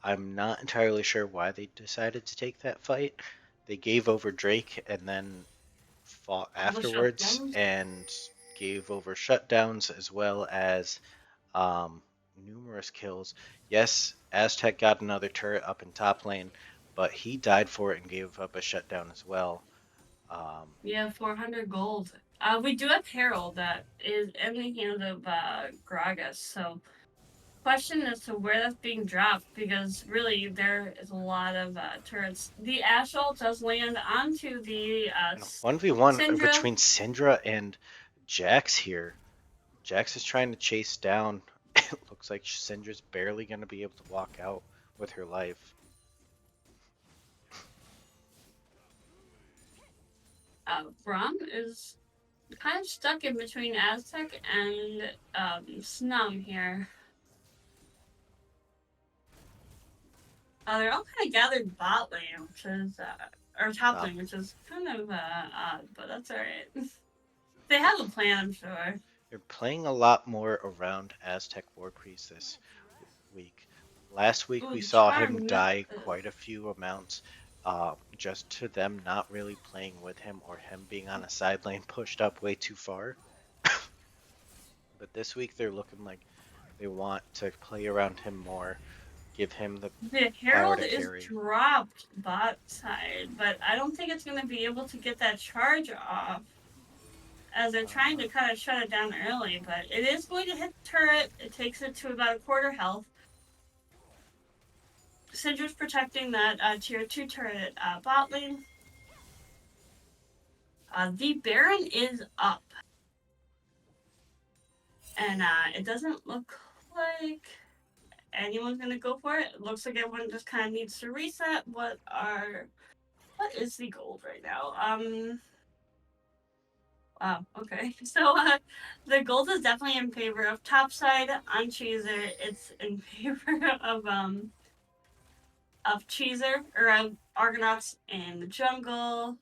D: I'm not entirely sure why they decided to take that fight. They gave over Drake and then fought
C: All the
D: afterwards
C: shutdowns.
D: and gave over shutdowns as well as um, numerous kills. Yes, Aztec got another turret up in top lane, but he died for it and gave up a shutdown as well. Um,
C: Yeah, 400 gold. We do have Harold that is in the hands of Gragas, so question as to where that's being dropped because really there is a lot of turrets. The Ash ult does land onto the
D: and 1v1
C: Syndra.
D: between Syndra and Jax here. Jax is trying to chase down. It looks like Syndra's barely going to be able to walk out with her life.
C: Braum is kind of stuck in between Aztec and Snum here. They're all kind of gathered bot lane, which is or top lane, which is kind of odd, but that's alright. They have a plan, I'm sure.
D: They're playing a lot more around Aztec War Priest this week. Last week
C: Ooh,
D: we
C: the
D: saw him
C: charm.
D: die quite a few amounts, just to them not really playing with him or him being on a side lane pushed up way too far. But this week they're looking like they want to play around him more, give him the
C: The
D: power
C: Herald
D: to
C: is
D: carry.
C: dropped bot side, but I don't think it's going to be able to get that charge off as they're trying to kind of shut it down early. But it is going to hit the turret. It takes it to about a quarter health. Syndra's protecting that tier 2 turret bot lane. The Baron is up. And it doesn't look like anyone's going to go for it. It looks like everyone just kind of needs to reset. What is the gold right now? Wow, okay. So the gold is definitely in favor of topside on Cheezer. It's in favor of Cheezer or Argonauts in the jungle.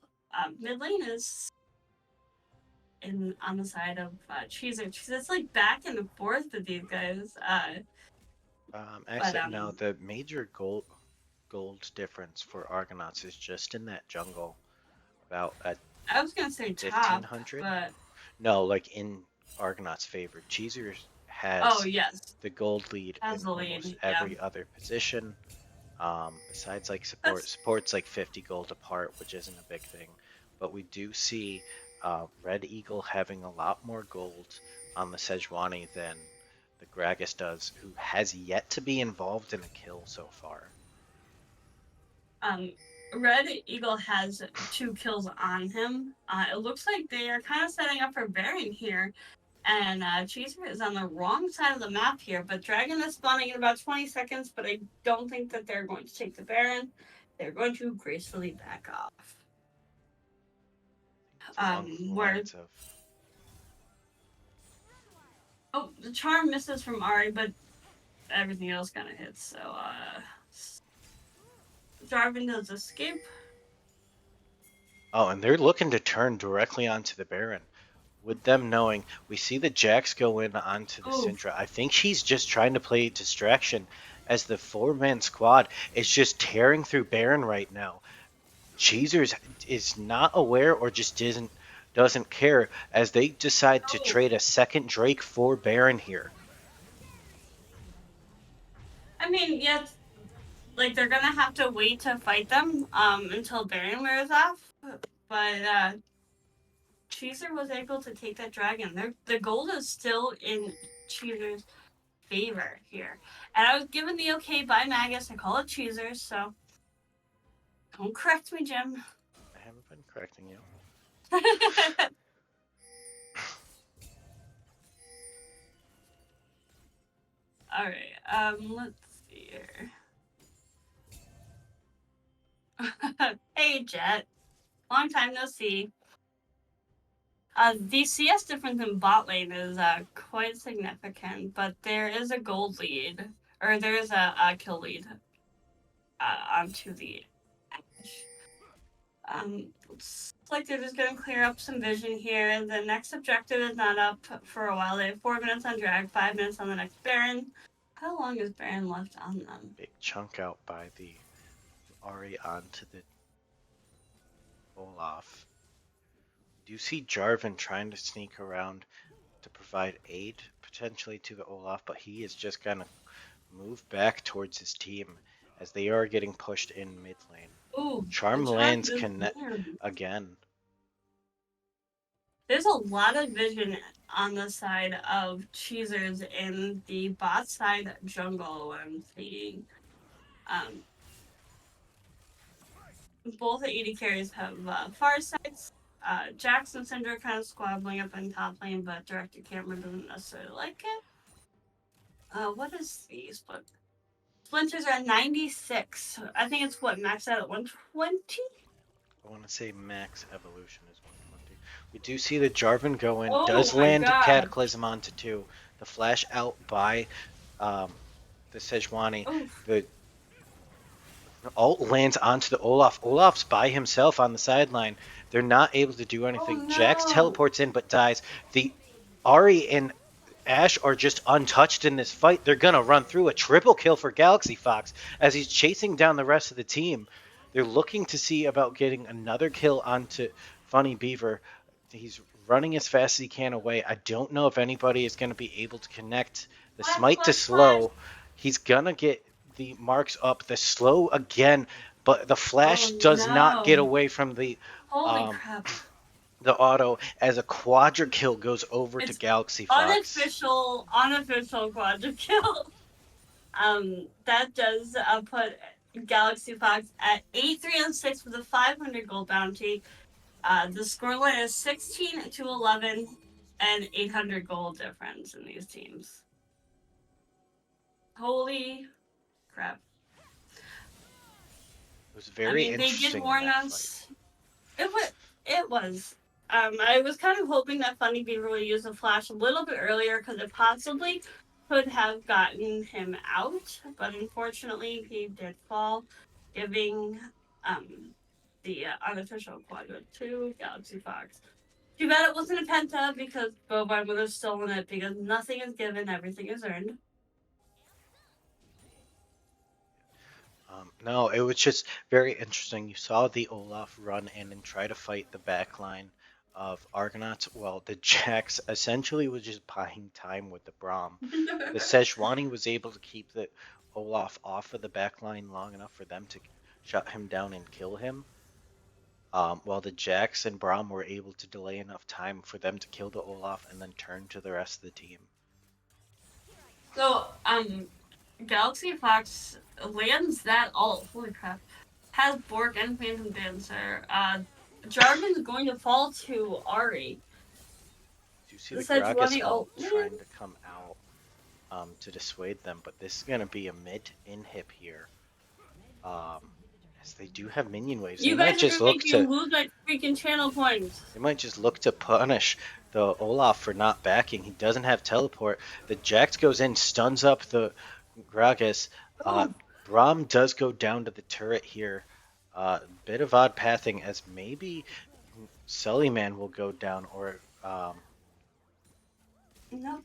C: Mid lane is on the side of Cheezer. It's like back and forth with these guys. But
D: Actually, no, the major gold difference for Argonauts is just in that jungle, about at
C: I was gonna say top,
D: 1500.
C: but
D: No, like in Argonauts' favor. Cheezer
C: oh
D: has
C: yes,
D: the gold lead
C: has
D: in
C: the
D: almost
C: lead. Yeah,
D: every other position. Besides like support,
C: that's
D: support's like 50 gold apart, which isn't a big thing. But we do see Red Eagle having a lot more gold on the Sejuani than the Gragas does, who has yet to be involved in a kill so far.
C: um. Red Eagle has 2 kills on him. It looks like they are kind of setting up for Baron here. And Cheezer is on the wrong side of the map here, but Dragon is spawning in about 20 seconds, but I don't think that they're going to take the Baron. They're going to gracefully back off.
D: It's along the
C: Where
D: lines of
C: oh, the charm misses from Ari, but everything else kind of hits. So Jarvan does escape.
D: oh, and they're looking to turn directly onto the Baron. With them knowing, we see the Jax go in onto the
C: Oh,
D: Syndra. I think he's just trying to play distraction as the 4-man squad is just tearing through Baron right now. Cheezers is not aware or just doesn't care as they decide to trade a second Drake for Baron here.
C: I mean, yeah, like they're gonna have to wait to fight them until Baron wears off. But Cheezer was able to take that dragon. The gold is still in Cheezer's favor here. And I was given the okay by Magus. I call it Cheezer, so don't correct me, Jim.
D: I haven't been correcting you.
C: All right. Let's see here. Hey, Jet. Long time no see. The CS difference in bot lane is quite significant, but there is a gold lead, or there is a kill lead onto the Ash. Looks like they're just gonna clear up some vision here. The next objective is not up for a while. They have 4 minutes on drag, 5 minutes on the next Baron. How long is Baron left on them?
D: Big chunk out by the Ahri onto the Olaf. Do you see Jarvan trying to sneak around to provide aid potentially to the Olaf, but he is just gonna move back towards his team as they are getting pushed in mid lane.
C: Ooh,
D: Charm
C: the
D: lands
C: is
D: connect
C: there.
D: again.
C: There's a lot of vision on the side of Cheezers in the bot side jungle, what I'm seeing. Both the AD carries have far sights. Jax and Syndra kind of squabbling up in top lane, but director camera doesn't necessarily like it. What is the split? Splinters are at 96. I think it's what, maxed out at 120?
D: I want to say max evolution is 120. We do see the Jarvan go in,
C: Oh
D: does
C: my
D: land
C: God.
D: Cataclysm onto 2. The flash out by the Sejuani.
C: Oof.
D: The ult lands onto the Olaf. Olaf's by himself on the sideline. They're not able to do anything.
C: Oh,
D: Jax
C: no.
D: teleports in but dies. The Ahri and Ashe are just untouched in this fight. They're gonna run through a triple kill for Galaxy Fox as he's chasing down the rest of the team. They're looking to see about getting another kill onto Funny Beaver. He's running as fast as he can away. I don't know if anybody is going to be able to connect the smite to slow. He's going to get the marks up. The slow again, but the flash does not get away from the
C: Holy crap.
D: the auto as a quadra kill goes over to Galaxy Fox.
C: Unofficial quadra kill. That does put Galaxy Fox at 8-3-6 with a 500 gold bounty. The scoreline is 16-11 and 800 gold difference in these teams. Holy crap.
D: It was very interesting.
C: They did warn us. It was. I was kind of hoping that Funny Beaver would use the flash a little bit earlier because it possibly could have gotten him out, but unfortunately he did fall, giving the unofficial quadra to Galaxy Fox. Too bad it wasn't a penta because Bovine would have stolen it because nothing is given, everything is earned.
D: No, it was just very interesting. You saw the Olaf run in and try to fight the backline of Argonauts. Well, the Jax essentially was just buying time with the Braum. The Sejuani was able to keep the Olaf off of the backline long enough for them to shut him down and kill him. While the Jax and Braum were able to delay enough time for them to kill the Olaf and then turn to the rest of the team.
C: So, Galaxy Fox lands that ult. Holy crap. Has Bork and Phantom Dancer. Jarvan's going to fall to Ahri.
D: You see the Gragas ult trying to come out to dissuade them, but this is going to be a mid-inhib here. As they do have minion waves.
C: You guys are going to make me lose my freaking channel points.
D: They might just look to punish the Olaf for not backing. He doesn't have teleport. The Jax goes in, stuns up the Gragas. Braum does go down to the turret here. Bit of odd pathing as maybe Sullyman will go down or
C: no,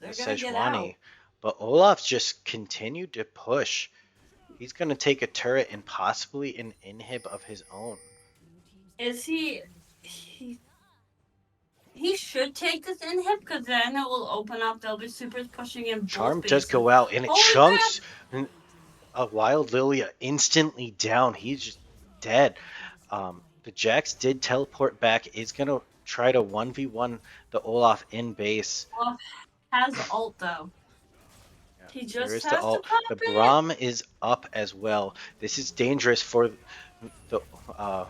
C: they're gonna get out.
D: But Olaf's just continued to push. He's going to take a turret and possibly an inhib of his own.
C: Is he should take this inhib because then it will open up. They'll be supers pushing in.
D: Charm does go out and it chunks a Wild Lilia instantly down. He's just dead. The Jax did teleport back. Is going to try to 1v1 the Olaf in base.
C: Olaf has ult though.
D: Yeah,
C: He
D: there
C: just
D: is the
C: has to
D: ult.
C: pop
D: The
C: it.
D: Braum is up as well. This is dangerous for the uh,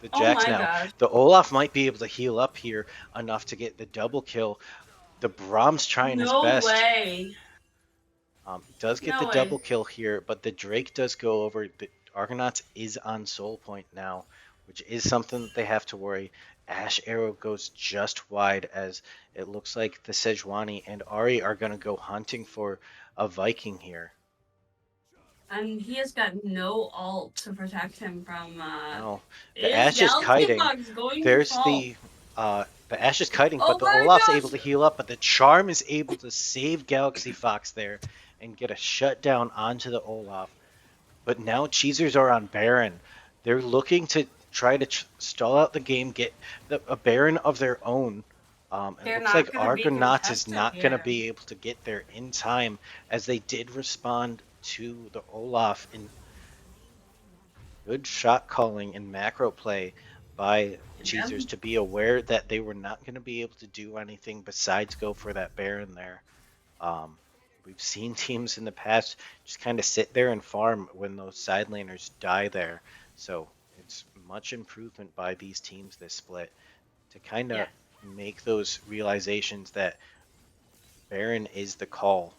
D: the
C: Oh
D: Jax
C: my
D: now.
C: gosh.
D: The Olaf might be able to heal up here enough to get the double kill. The Braum's trying his
C: No
D: best.
C: way.
D: Does get the
C: No way.
D: double kill here, but the Drake does go over. The Argonauts is on soul point now, which is something that they have to worry. Ash Arrow goes just wide as it looks like the Sejuani and Ari are going to go hunting for a Viking here.
C: And he has got no ult to protect him from
D: No, the
C: is
D: Ash is
C: Galaxy
D: kiting.
C: Fox going to
D: There's
C: fall?
D: the Ash is kiting,
C: Oh
D: but the
C: my
D: Olaf's able
C: gosh.
D: to heal up, but the Charm is able to save Galaxy Fox there and get a shutdown onto the Olaf. But now Cheezers are on Baron. They're looking to try to stall out the game, get a Baron of their own. It
C: They're
D: looks like
C: not gonna be
D: Argonauts is
C: contested
D: not going to
C: here.
D: be able to get there in time, as they did respond to the Olaf in good shot calling and macro play by
C: Yep.
D: Cheezers to be aware that they were not going to be able to do anything besides go for that Baron there. Um, we've seen teams in the past just kind of sit there and farm when those side laners die there. So it's much improvement by these teams this split to kind of
C: Yes.
D: make those realizations that Baron is the call.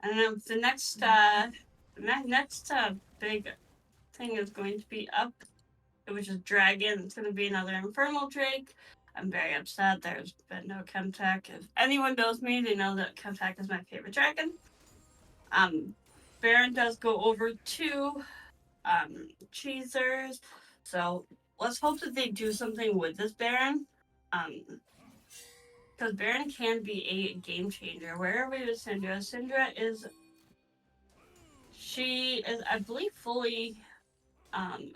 C: And then the next big thing is going to be up, which is Dragon. It's going to be another Infernal Drake. I'm very upset. There's been no Chemtech. If anyone knows me, they know that Chemtech is my favorite dragon. Baron does go over to Cheezers, so let's hope that they do something with this Baron. Because Baron can be a game changer. Where are we with Syndra? Syndra is, I believe, fully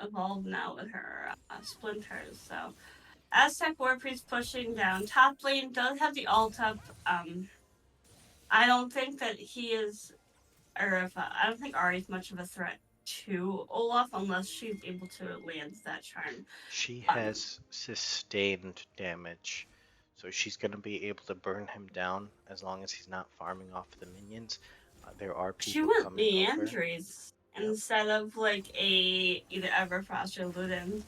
C: evolved now with her splinters. So Aztec Warpriest pushing down top lane, does have the ult up. I don't think that he is, or if I don't think Ari's much of a threat to Olaf unless she's able to land that charm.
D: She has sustained damage, so she's going to be able to burn him down as long as he's not farming off the minions. There are
C: She
D: people
C: went
D: coming over.
C: Leandries instead of like a either Everfrost or Ludens.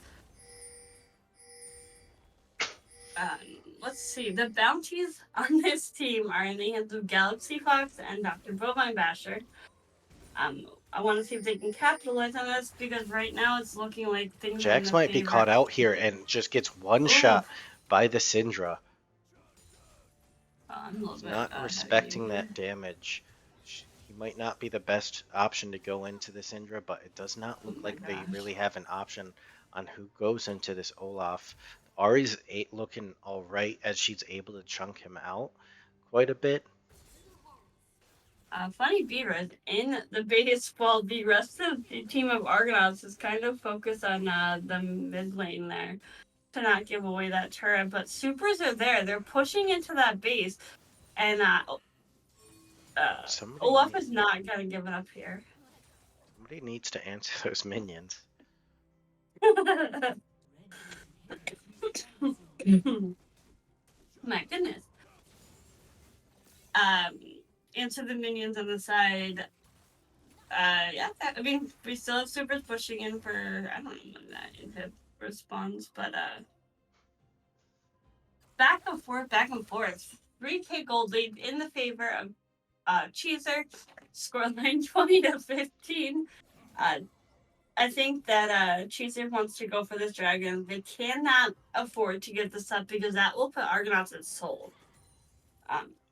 C: Let's see. The bounties on this team are in the hands of Galaxy Fox and Dr. Bovine Basher. I want to see if they can capitalize on this because right now it's looking like things are in
D: Jax
C: the
D: might be
C: favor.
D: caught out here and just gets one
C: Ooh.
D: shot by the Syndra.
C: He's
D: not respecting that damage. He might not be the best option to go into this Syndra, but it does not look like they really have an option on who goes into this Olaf. Ari's looking alright as she's able to chunk him out quite a bit.
C: Funny Beaver in the base while the rest of the team of Argonauts is kind of focused on the mid lane there to not give away that turret, but supers are there. They're pushing into that base, and Olaf is not gonna give it up here.
D: Somebody needs to answer those minions.
C: My goodness. Answer the minions on the side. Yeah, I mean, we still have supers pushing in for, I don't know when that inhib responds, but back and forth. 3K gold lead in the favor of Cheezer. Scoreline 20-15. I think that Cheezer wants to go for this dragon. They cannot afford to give this up because that will put Argonauts at soul.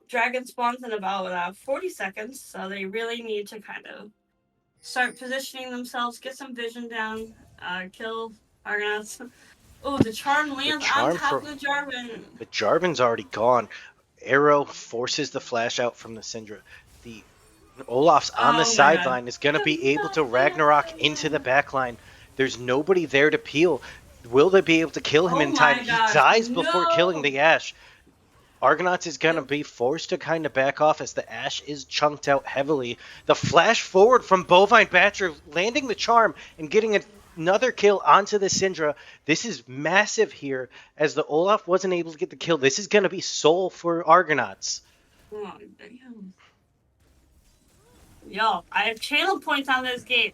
C: Dragon spawns in about 40 seconds, so they really need to kind of start positioning themselves, get some vision down, kill Argonauts. Oh, the charm lands on top of the Jarvan.
D: The Jarvan's already gone. Arrow forces the flash out from the Syndra. The Olaf's on the sideline is going to be able to Ragnarok into the backline. There's nobody there to peel. Will they be able to kill him in time? He dies before killing the Ashe. Argonauts is going to be forced to kind of back off as the Ashe is chunked out heavily. The flash forward from Bovine Batcher landing the charm and getting another kill onto the Syndra. This is massive here as the Olaf wasn't able to get the kill. This is going to be soul for Argonauts.
C: Oh, damn. Yo, I have channel points on this game.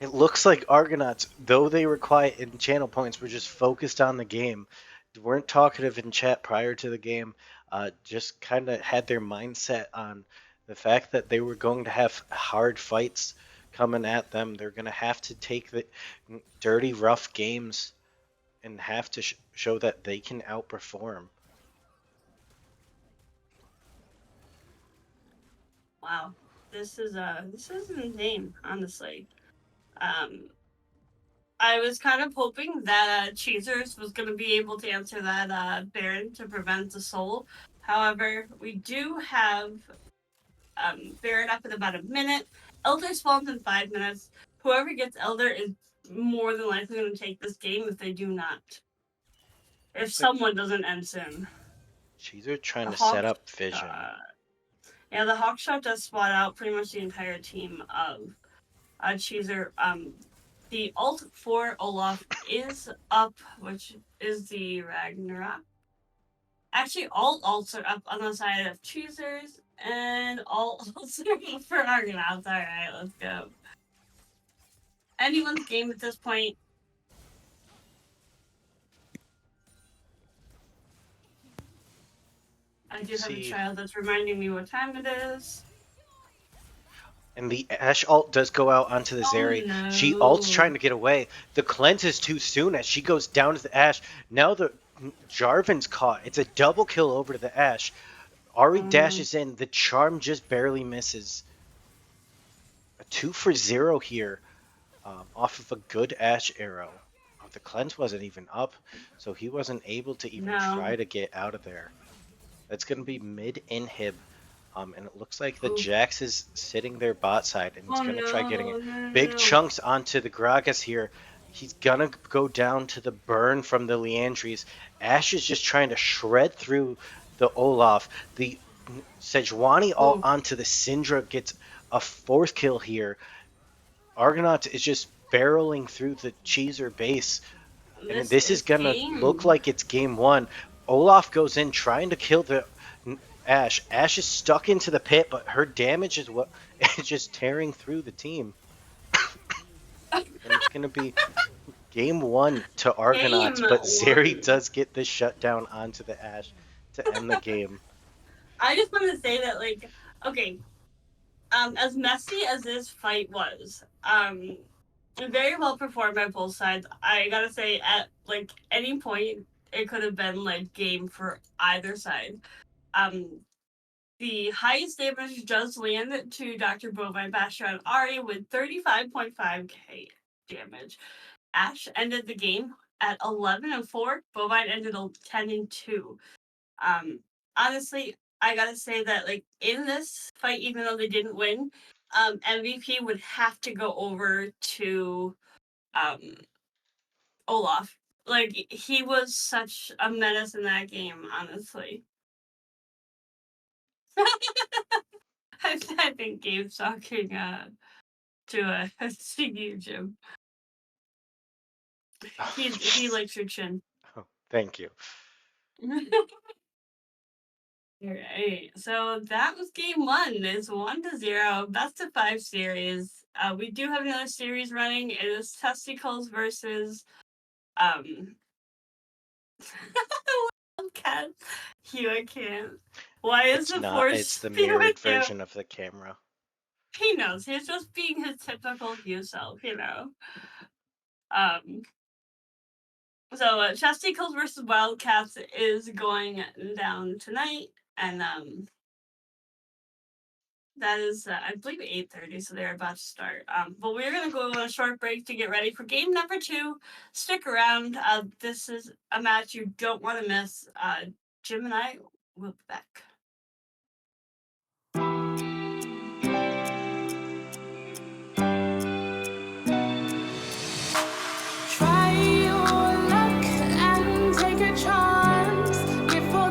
D: It looks like Argonauts, though they were quiet in channel points, were just focused on the game. Weren't talkative in chat prior to the game. Just kind of had their mindset on the fact that they were going to have hard fights coming at them. They're going to have to take the dirty, rough games and have to show that they can outperform.
C: Wow, this is insane, honestly. I was kind of hoping that Cheezers was going to be able to answer that Baron to prevent the soul. However, we do have Baron up in about a minute. Elder spawns in 5 minutes. Whoever gets Elder is more than likely going to take this game if they do not. If someone doesn't end soon.
D: Cheezer trying to set up vision.
C: Yeah, the Hawk Shot does spot out pretty much the entire team of Cheezer. The ult for Olaf is up, which is the Ragnarok. Actually, all ults are up on the side of Cheezers, and all ults are up for Argonauts. Alright, let's go. Anyone's game at this point. I do have a child that's reminding me what time it is.
D: And the Ashe ult does go out onto the Zeri.
C: No.
D: She ults trying to get away. The cleanse is too soon as she goes down to the Ashe. Now the Jarvan's caught. It's a double kill over to the Ashe. Ahri dashes in. The charm just barely misses. A 2 for 0 here off of a good Ashe arrow. Oh, the cleanse wasn't even up, so he wasn't able to even try to get out of there. That's going to be mid-inhib. And it looks like the Jax is sitting there bot side, and he's going to try getting it. Big chunks onto the Gragas here. He's going to go down to the burn from the Liandry's. Ashe is just trying to shred through the Olaf. The Sejuani all onto the Syndra gets a 4th kill here. Argonauts is just barreling through the Cheezer base. And this is going to look like it's game 1. Olaf goes in trying to kill the Ashe. Ashe is stuck into the pit, but her damage is what is just tearing through the team. And it's going to be game 1 to Argonauts, but Zeri does get the shutdown onto the Ashe to end the game.
C: I just want to say that, like, okay, as messy as this fight was, very well performed by both sides. I gotta say, at, like, any point, it could have been, like, game for either side. The highest damage does land to Dr. Bovine Basher and Ahri with 35.5k damage. Ashe ended the game at 11-4. Bovine ended 10-2. Honestly, I gotta say that, like, in this fight, even though they didn't win, MVP would have to go over to Olaf. Like, he was such a menace in that game, honestly. I think Gabe's talking to a CU Jim. He likes your chin.
D: Oh, thank you.
C: Alright, so that was game 1. It's 1-0, best of 5 series. We do have another series running. It is Testicles versus Cat. Hugh, I can't. Why is
D: It's
C: the
D: not.
C: force?
D: It's the mirrored version of the camera.
C: He knows. He's just being his typical Hugh self, you know. So Testicles versus Wildcats is going down tonight, and that is I believe 8:30, so they're about to start. But we're gonna go on a short break to get ready for game number 2. Stick around. This is a match you don't want to miss. Jim and I will be back.
A: Try your luck and take a chance. Give for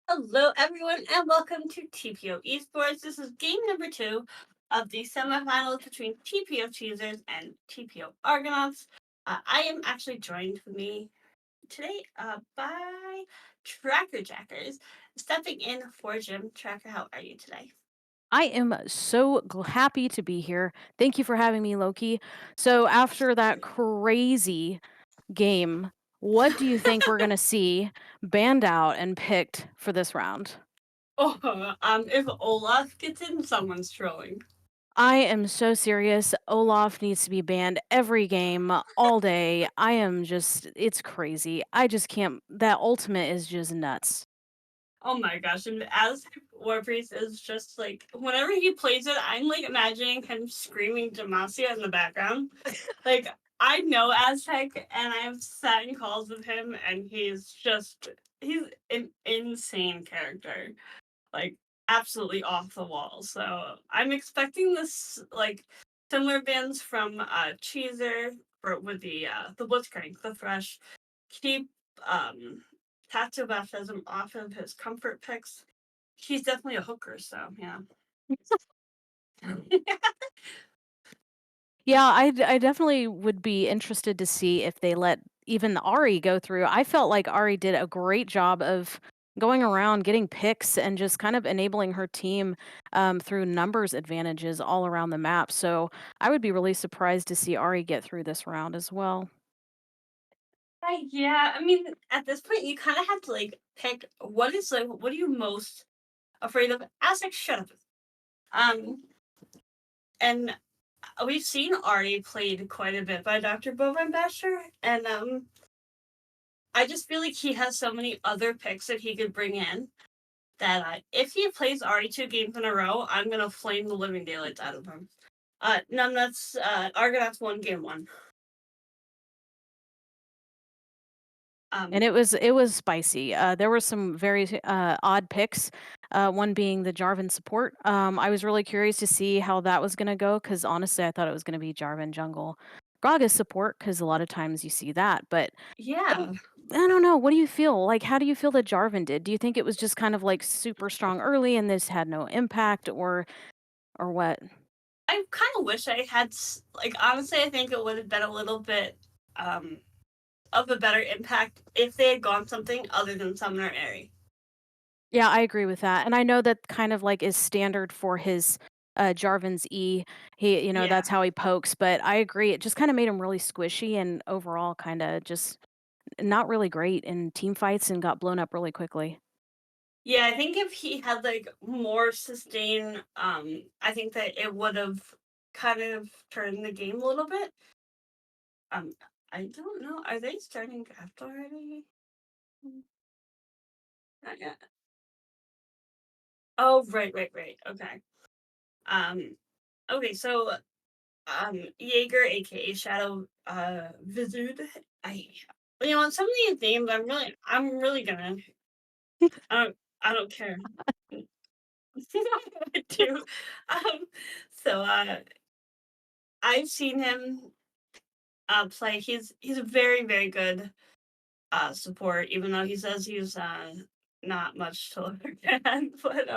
C: Hello, everyone, and welcome to TPO Esports. This is game number two of the semifinals between TPO Cheezers and TPO Argonauts. I am actually joined with me today by Tracker Jackers, stepping in for Jim. Tracker, how are you today?
E: I am so happy to be here. Thank you for having me, Loki. So, after that crazy game, what do you think we're going to see banned out and picked for this round?
C: If Olaf gets in, someone's trolling.
E: I am so serious. Olaf needs to be banned every game, all day. It's crazy. I just can't. That ultimate is just nuts.
C: Oh my gosh, and as War Priest is just like whenever he plays it, I'm like imagining him screaming Demacia in the background. Like I know Aztec and I've sat in calls with him and he's an insane character. Like absolutely off the wall. So I'm expecting this like similar bands from Cheezer for with the Blitzcrank, the Thresh, keep Tattoo Baptism off of his comfort picks. He's definitely a hooker, so yeah.
E: Yeah, I definitely would be interested to see if they let even Ari go through. I felt like Ari did a great job of going around, getting picks, and just kind of enabling her team through numbers advantages all around the map. So I would be really surprised to see Ari get through this round as well.
C: Yeah, I mean, at this point, you kind of have to like pick what are you most afraid of? Aztec, shut up. And we've seen Ari played quite a bit by Dr. Bovine Basher, and I just feel like he has so many other picks that he could bring in that if he plays Ari 2 games in a row, I'm gonna flame the living daylights out of him. Numbnuts, Argonauts won game one.
E: And
C: Um,
E: it was spicy. There were some very odd picks. One being the Jarvan support. I was really curious to see how that was going to go because honestly, I thought it was going to be Jarvan jungle, Gragas support because a lot of times you see that. But
C: yeah,
E: I don't know. What do you feel like? How do you feel that Jarvan did? Do you think it was just kind of like super strong early and this had no impact, or what?
C: I kind of wish I had like honestly, I think it would have been a little bit um of a better impact if they had gone something other than Summoner Airy.
E: Yeah, I agree with that, and I know that kind of, like, is standard for his, Jarvan's E.
C: Yeah.
E: That's how he pokes, but I agree, it just kinda made him really squishy and overall kinda just not really great in team fights and got blown up really quickly.
C: Yeah, I think if he had like more sustain, I think that it would have kind of turned the game a little bit. Um, I don't know. Are they starting draft already? Not yet. Oh, right. Okay. Um, okay. So, Jaeger, aka Shadow, Vizud. I, some of these names, I'm really gonna. I don't, I don't care. I do. Um, so, I've seen him play. He's a very good support, even though he says he's not much to look at. But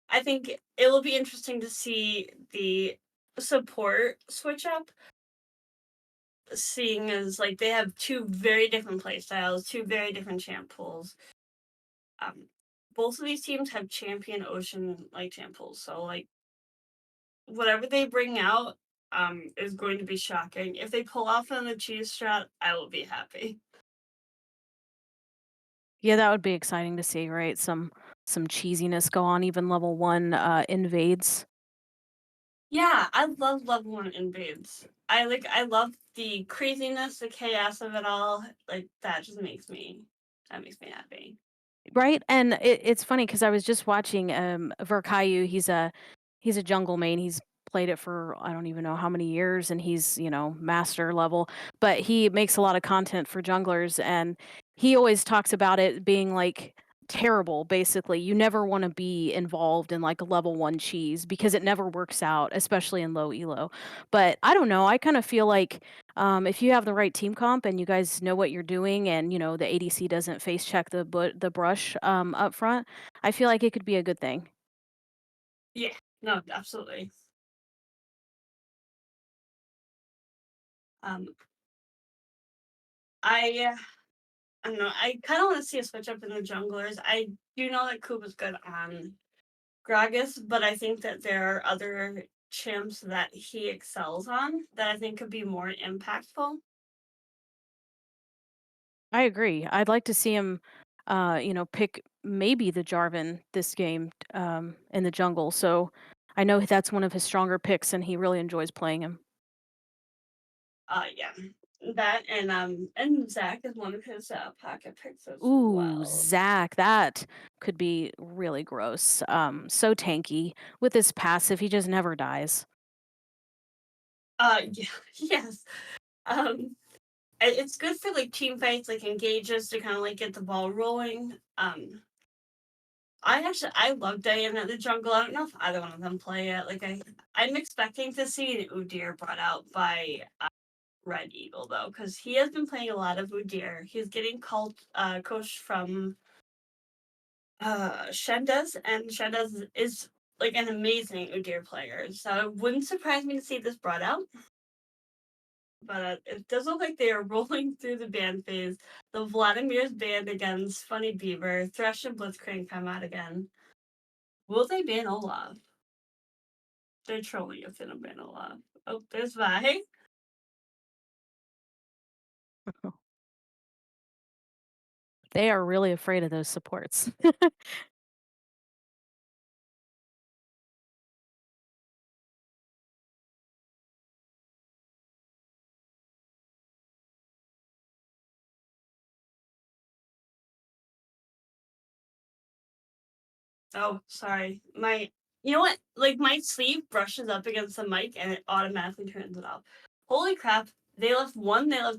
C: I think it will be interesting to see the support switch up, seeing as like they have two very different play styles, two very different champ pools. Um, both of these teams have champion ocean like champ pools, so like whatever they bring out is going to be shocking. If they pull off on the cheese strat, I will be happy.
E: Yeah, that would be exciting to see, right? Some cheesiness go on, even level 1, invades.
C: Yeah, I love level one invades. I love the craziness, the chaos of it all. Like that makes me happy.
E: Right, and it's funny because I was just watching, Verkayu, he's a jungle main, he's played it for I don't even know how many years, and he's, master level, but he makes a lot of content for junglers, and he always talks about it being like terrible, basically. You never wanna be involved in, like, a level 1 cheese because it never works out, especially in low elo. But I don't know, I kinda feel like, if you have the right team comp and you guys know what you're doing and, the ADC doesn't face check the brush, up front, I feel like it could be a good thing.
C: Yeah, no, absolutely. Um, I I don't know. I kind of want to see a switch up in the junglers. I do know that Koopa's good on Gragas, but I think that there are other champs that he excels on that I think could be more impactful.
E: I agree. I'd like to see him, pick maybe the Jarvan this game, in the jungle, so I know that's one of his stronger picks, and he really enjoys playing him.
C: Yeah, that and Zach is one of his pocket picks as
E: Ooh,
C: well.
E: Zach, that could be really gross. So tanky. With his passive, he just never dies.
C: Yeah, yes. Um, it's good for like team fights, like engages to kind of like get the ball rolling. I love Diana the jungle. I don't know if either one of them play it. I'm expecting to see an Udyr brought out by Red Eagle though, because he has been playing a lot of Udyr. He's getting coached from Shendes, and Shendes is like an amazing Udyr player. So it wouldn't surprise me to see this brought out. But it does look like they are rolling through the ban phase. The Vladimir's banned against Funny Beaver. Thresh and Blitzcrank come out again. Will they ban Olaf? They're trolling if they don't ban Olaf. Oh, there's Vi.
E: They are really afraid of those supports.
C: Oh, sorry. You know what? Like my sleeve brushes up against the mic and it automatically turns it off. Holy crap! They left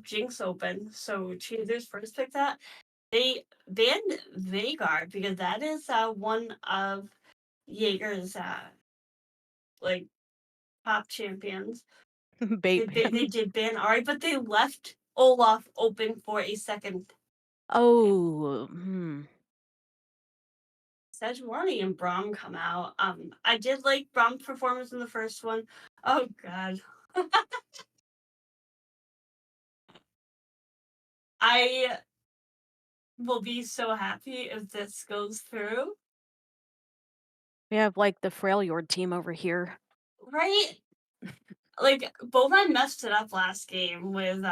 C: Jinx open, so Cheezer's first pick that. They banned Veigar because that is one of Jaeger's like top champions.
E: Bait
C: They
E: ban.
C: did ban Ari, but they left Olaf open for a second.
E: Oh,
C: Sejuani and Braum come out. I did like Braum's performance in the first one. Oh god. I will be so happy if this goes through.
E: we have, like, the Freljord team over here.
C: Right? Like Bovine messed it up last game with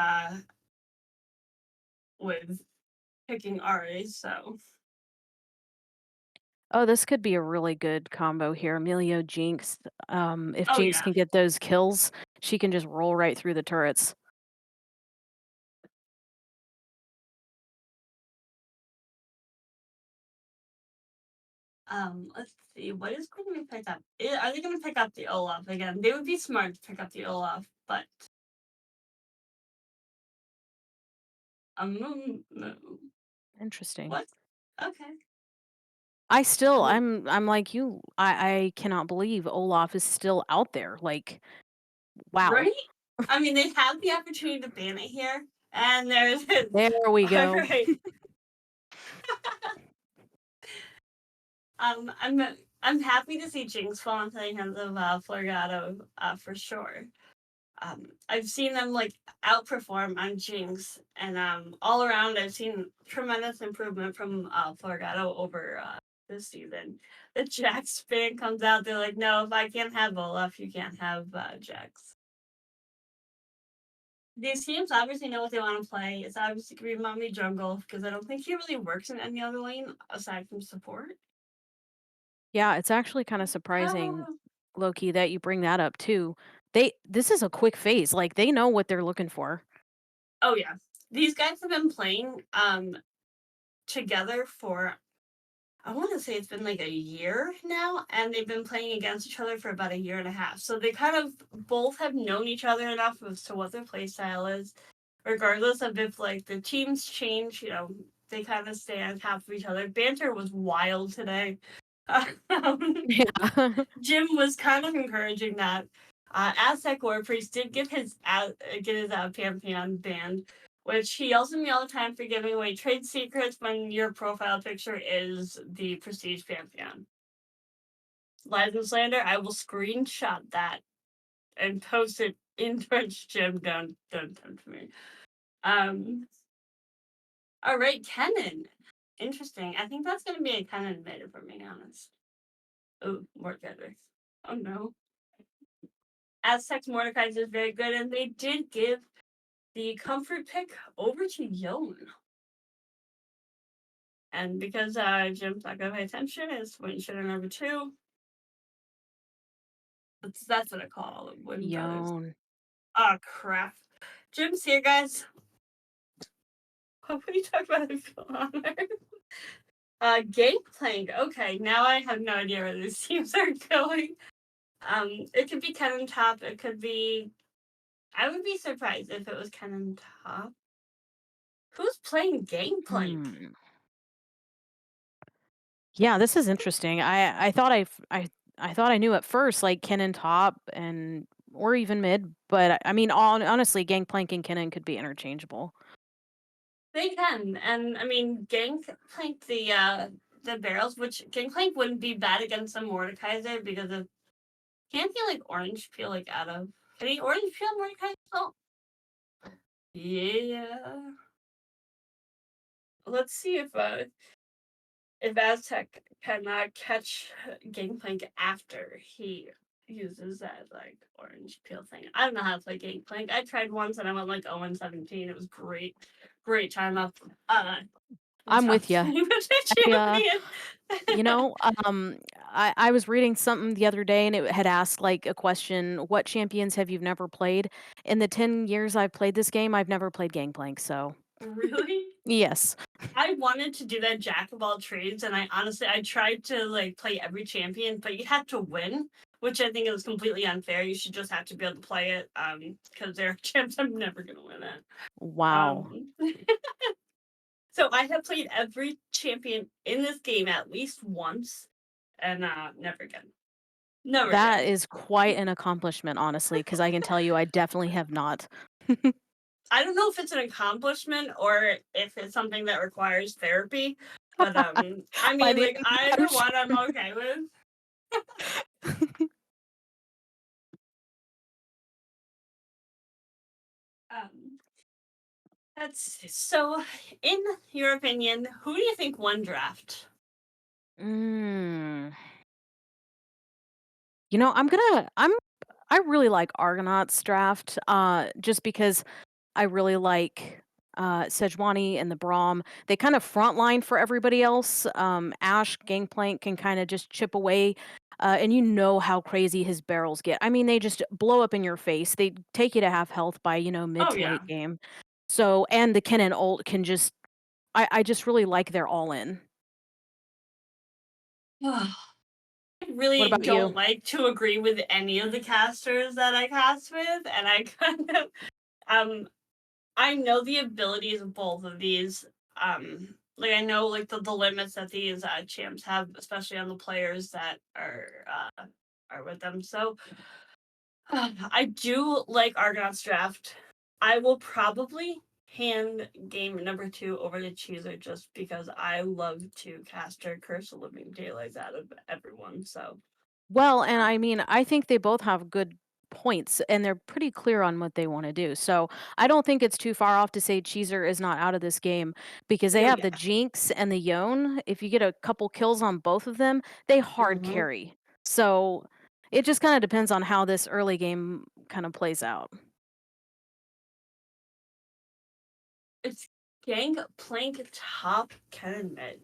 C: picking Ari, so
E: Oh, this could be a really good combo here. Emilio Jinx. If
C: oh
E: Jinx
C: yeah.
E: can get those kills, she can just roll right through the turrets.
C: Let's see. What is going to be picked up? Are they going to pick up the Olaf again? They would be smart to pick up the Olaf, but no.
E: Interesting.
C: What? Okay.
E: I still,
C: I mean,
E: I'm like you. I cannot believe Olaf is still out there. Like, wow.
C: right? I mean, they have the opportunity to ban it here, and there it is.
E: There we
C: All
E: go.
C: right. I'm happy to see Jinx fall into the hands of Florgato for sure. I've seen them like outperform on Jinx, and all around I've seen tremendous improvement from Florgato over this season. The Jax fan comes out, they're like, no, if I can't have Olaf, you can't have Jax. These teams obviously know what they want to play. It's obviously going to be Mommy Jungle because I don't think he really works in any other lane aside from support.
E: Yeah, it's actually kind of surprising,
C: Oh,
E: Loki, that you bring that up too. This is a quick phase. Like they know what they're looking for.
C: oh yeah. These guys have been playing together for I want to say it's been like a year now, and they've been playing against each other for about a year and a half. So they kind of both have known each other enough as to what their play style is, regardless of if like the teams change. they kind of stay on top of each other. Banter was wild today.
E: Yeah.
C: Jim was kind of encouraging that. Aztec War Priest did get his Pantheon banned, which he yells at me all the time for giving away trade secrets when your profile picture is the Prestige Pantheon. Lies and slander, I will screenshot that and post it in Twitch. Jim, don't tempt me. All right, Kennen. Interesting. I think that's gonna be a Kennen meta for me, honest. Oh, Mordekaiser. Oh no. Aztecs Mordekaiser is very good, and they did give the comfort pick over to Yon. And because Jim's not gonna pay attention, it's Win Shitter number 2. That's what I call it. Win Brothers.
E: Yon.
C: Oh crap. Jim's here, guys. What are you talking about? I feel honored. Gangplank. Okay, now I have no idea where these teams are going. It could be Kennen top. It could be. I would be surprised if it was Kennen top. Who's playing Gangplank?
E: Yeah, this is interesting. I thought I thought I knew at first like Kennen top and or even mid, but I mean, honestly, Gangplank and Kennen could be interchangeable.
C: They can, and I mean, Gangplank the barrels, which Gangplank wouldn't be bad against a Mordekaiser because of can't he like orange peel like out of can he orange peel Mordekaiser? Oh, yeah. Let's see if Aztec can catch Gangplank after he uses that like orange peel thing. I don't know how to play Gangplank. I tried once and I went like 0-17. It was great, great time up.
E: I'm with you.
C: Champion.
E: You know, I was reading something the other day and it had asked like a question, what champions have you never played? In the 10 years I've played this game, I've never played Gangplank, so
C: Really?
E: yes.
C: I wanted to do that jack of all trades, and I tried to like play every champion, but you had to win, which I think is completely unfair. You should just have to be able to play it, because there are champs I'm never gonna win at.
E: Wow.
C: So I have played every champion in this game at least once, and never again. Never
E: That
C: again.
E: is quite an accomplishment, honestly, because I can tell you I definitely have not.
C: I don't know if it's an accomplishment or if it's something that requires therapy, but I
E: By
C: mean,
E: the
C: like
E: end of
C: either
E: the
C: one I'm okay with. Um, that's so. In your opinion, who do you think won draft?
E: Mm. You know, I really like Argonauts draft, just because I really like Sejuani and the Braum. They kind of frontline for everybody else. Ash Gangplank can kind of just chip away, and you know how crazy his barrels get. I mean, they just blow up in your face. They take you to half health by mid
C: Oh
E: to
C: yeah.
E: late game. So, and the Ken and ult can just I just really like their all in.
C: I
E: What
C: really
E: about
C: don't
E: you?
C: like to agree with any of the casters that I cast with, and I kind of I know the abilities of both of these. Like I know like the limits that these champs have, especially on the players that are with them. So I do like Argonauts draft. I will probably hand game number 2 over to Cheezer just because I love to cast her Curse of Living Daylights out of everyone. So
E: Well, and I
C: um,
E: mean, I think they both have good points and they're pretty clear on what they want to do. So I don't think it's too far off to say Cheezer is not out of this game because they
C: oh
E: have
C: yeah.
E: the Jinx and the Yone. If you get a couple kills on both of them, they hard
C: Mm-hmm.
E: carry. So it just kind of depends on how this early game kind of plays out.
C: It's Gangplank top Kennen mid.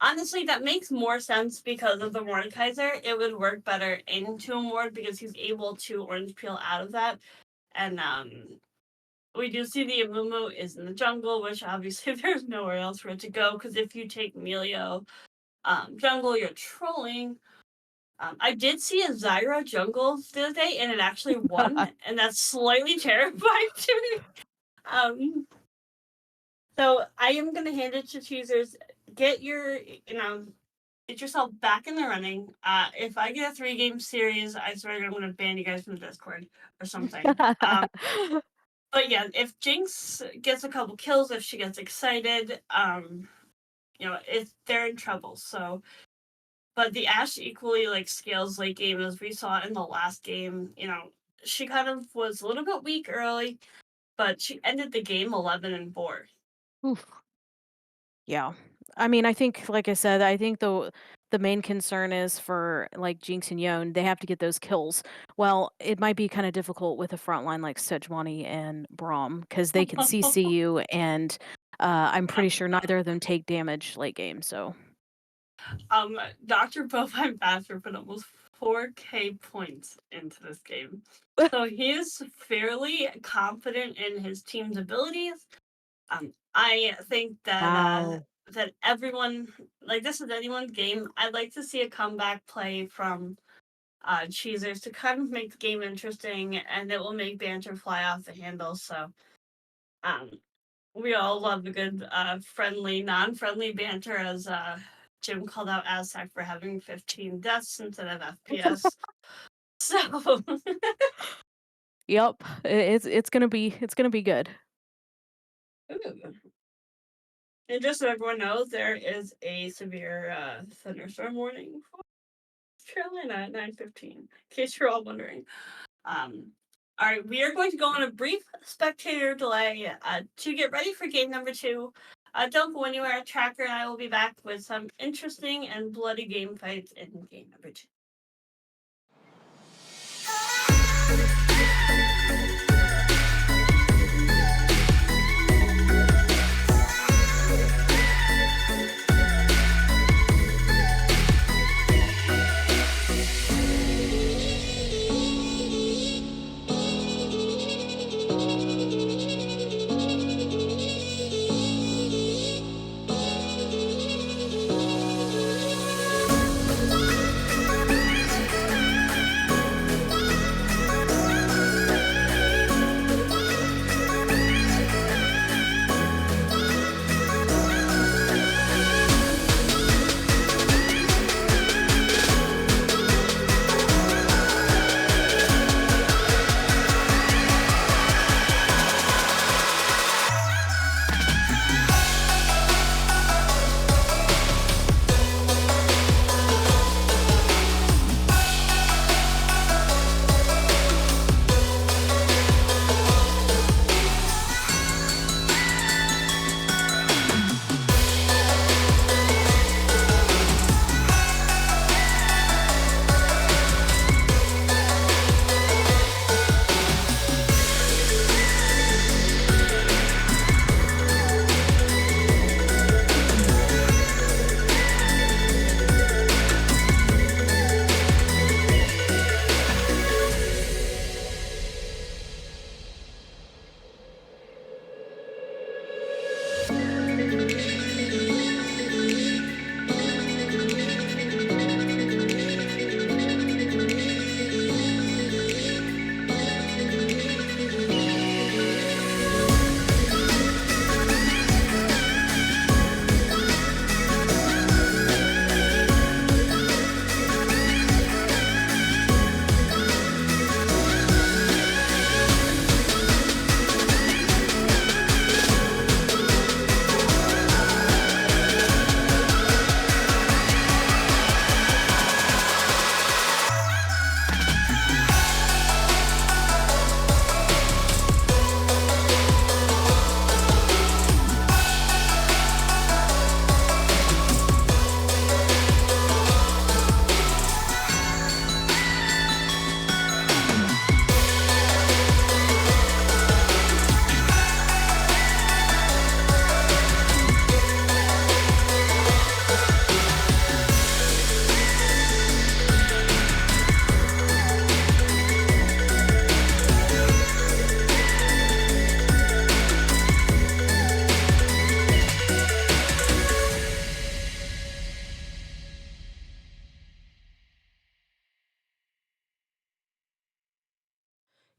C: Honestly, that makes more sense because of the Mordekaiser. It would work better into a Mord because he's able to orange peel out of that. And we do see the Amumu is in the jungle, which obviously there's nowhere else for it to go because if you take Melio jungle, you're trolling. I did see a Zyra jungle the other day and it actually won, and that's slightly terrifying to me. Um, So I am gonna hand it to Cheezers. Get your, get yourself back in the running. If I get a 3-game series, I swear I'm gonna ban you guys from the Discord or something. But yeah, if Jinx gets a couple kills, if she gets excited, they're in trouble. So, but the Ashe equally like scales late game as we saw in the last game. She kind of was a little bit weak early, but she ended the game 11-4.
E: Oof. Yeah. I mean, I think, like I said, I think the main concern is for like Jinx and Yone, they have to get those kills. Well, it might be kind of difficult with a front line like Sejuani and Braum because they can CC you, and I'm pretty sure neither of them take damage late game. So
C: Dr. Bovine Bastard put almost 4K points into this game. So he is fairly confident in his team's abilities. I think
E: wow.
C: that everyone, like, this is anyone's game. I'd like to see a comeback play from Cheezers to kind of make the game interesting, and it will make banter fly off the handle. So um, we all love a good friendly, non-friendly banter, as Jim called out Aztec for having 15 deaths instead of FPS. So
E: Yep, it's gonna be good.
C: and just so everyone knows, there is a severe thunderstorm warning for Carolina at 9:15. In case you're all wondering. All right, we are going to go on a brief spectator delay to get ready for game number 2. Don't go anywhere. Tracker and I will be back with some interesting and bloody game fights in game number 2.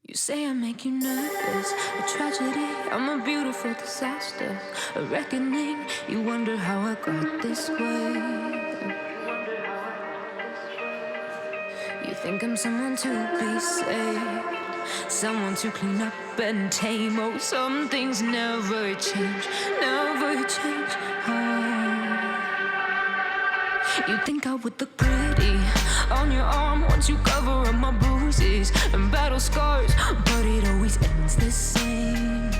A: You say I make you nervous, a tragedy, I'm a beautiful disaster, a reckoning. You wonder how I got this way. You think I'm someone to be saved, someone to clean up and tame. Oh, some things never change, never change. Oh. You think I would look pretty on your arm once you cover up my bruises and battle scars, but it always ends the same.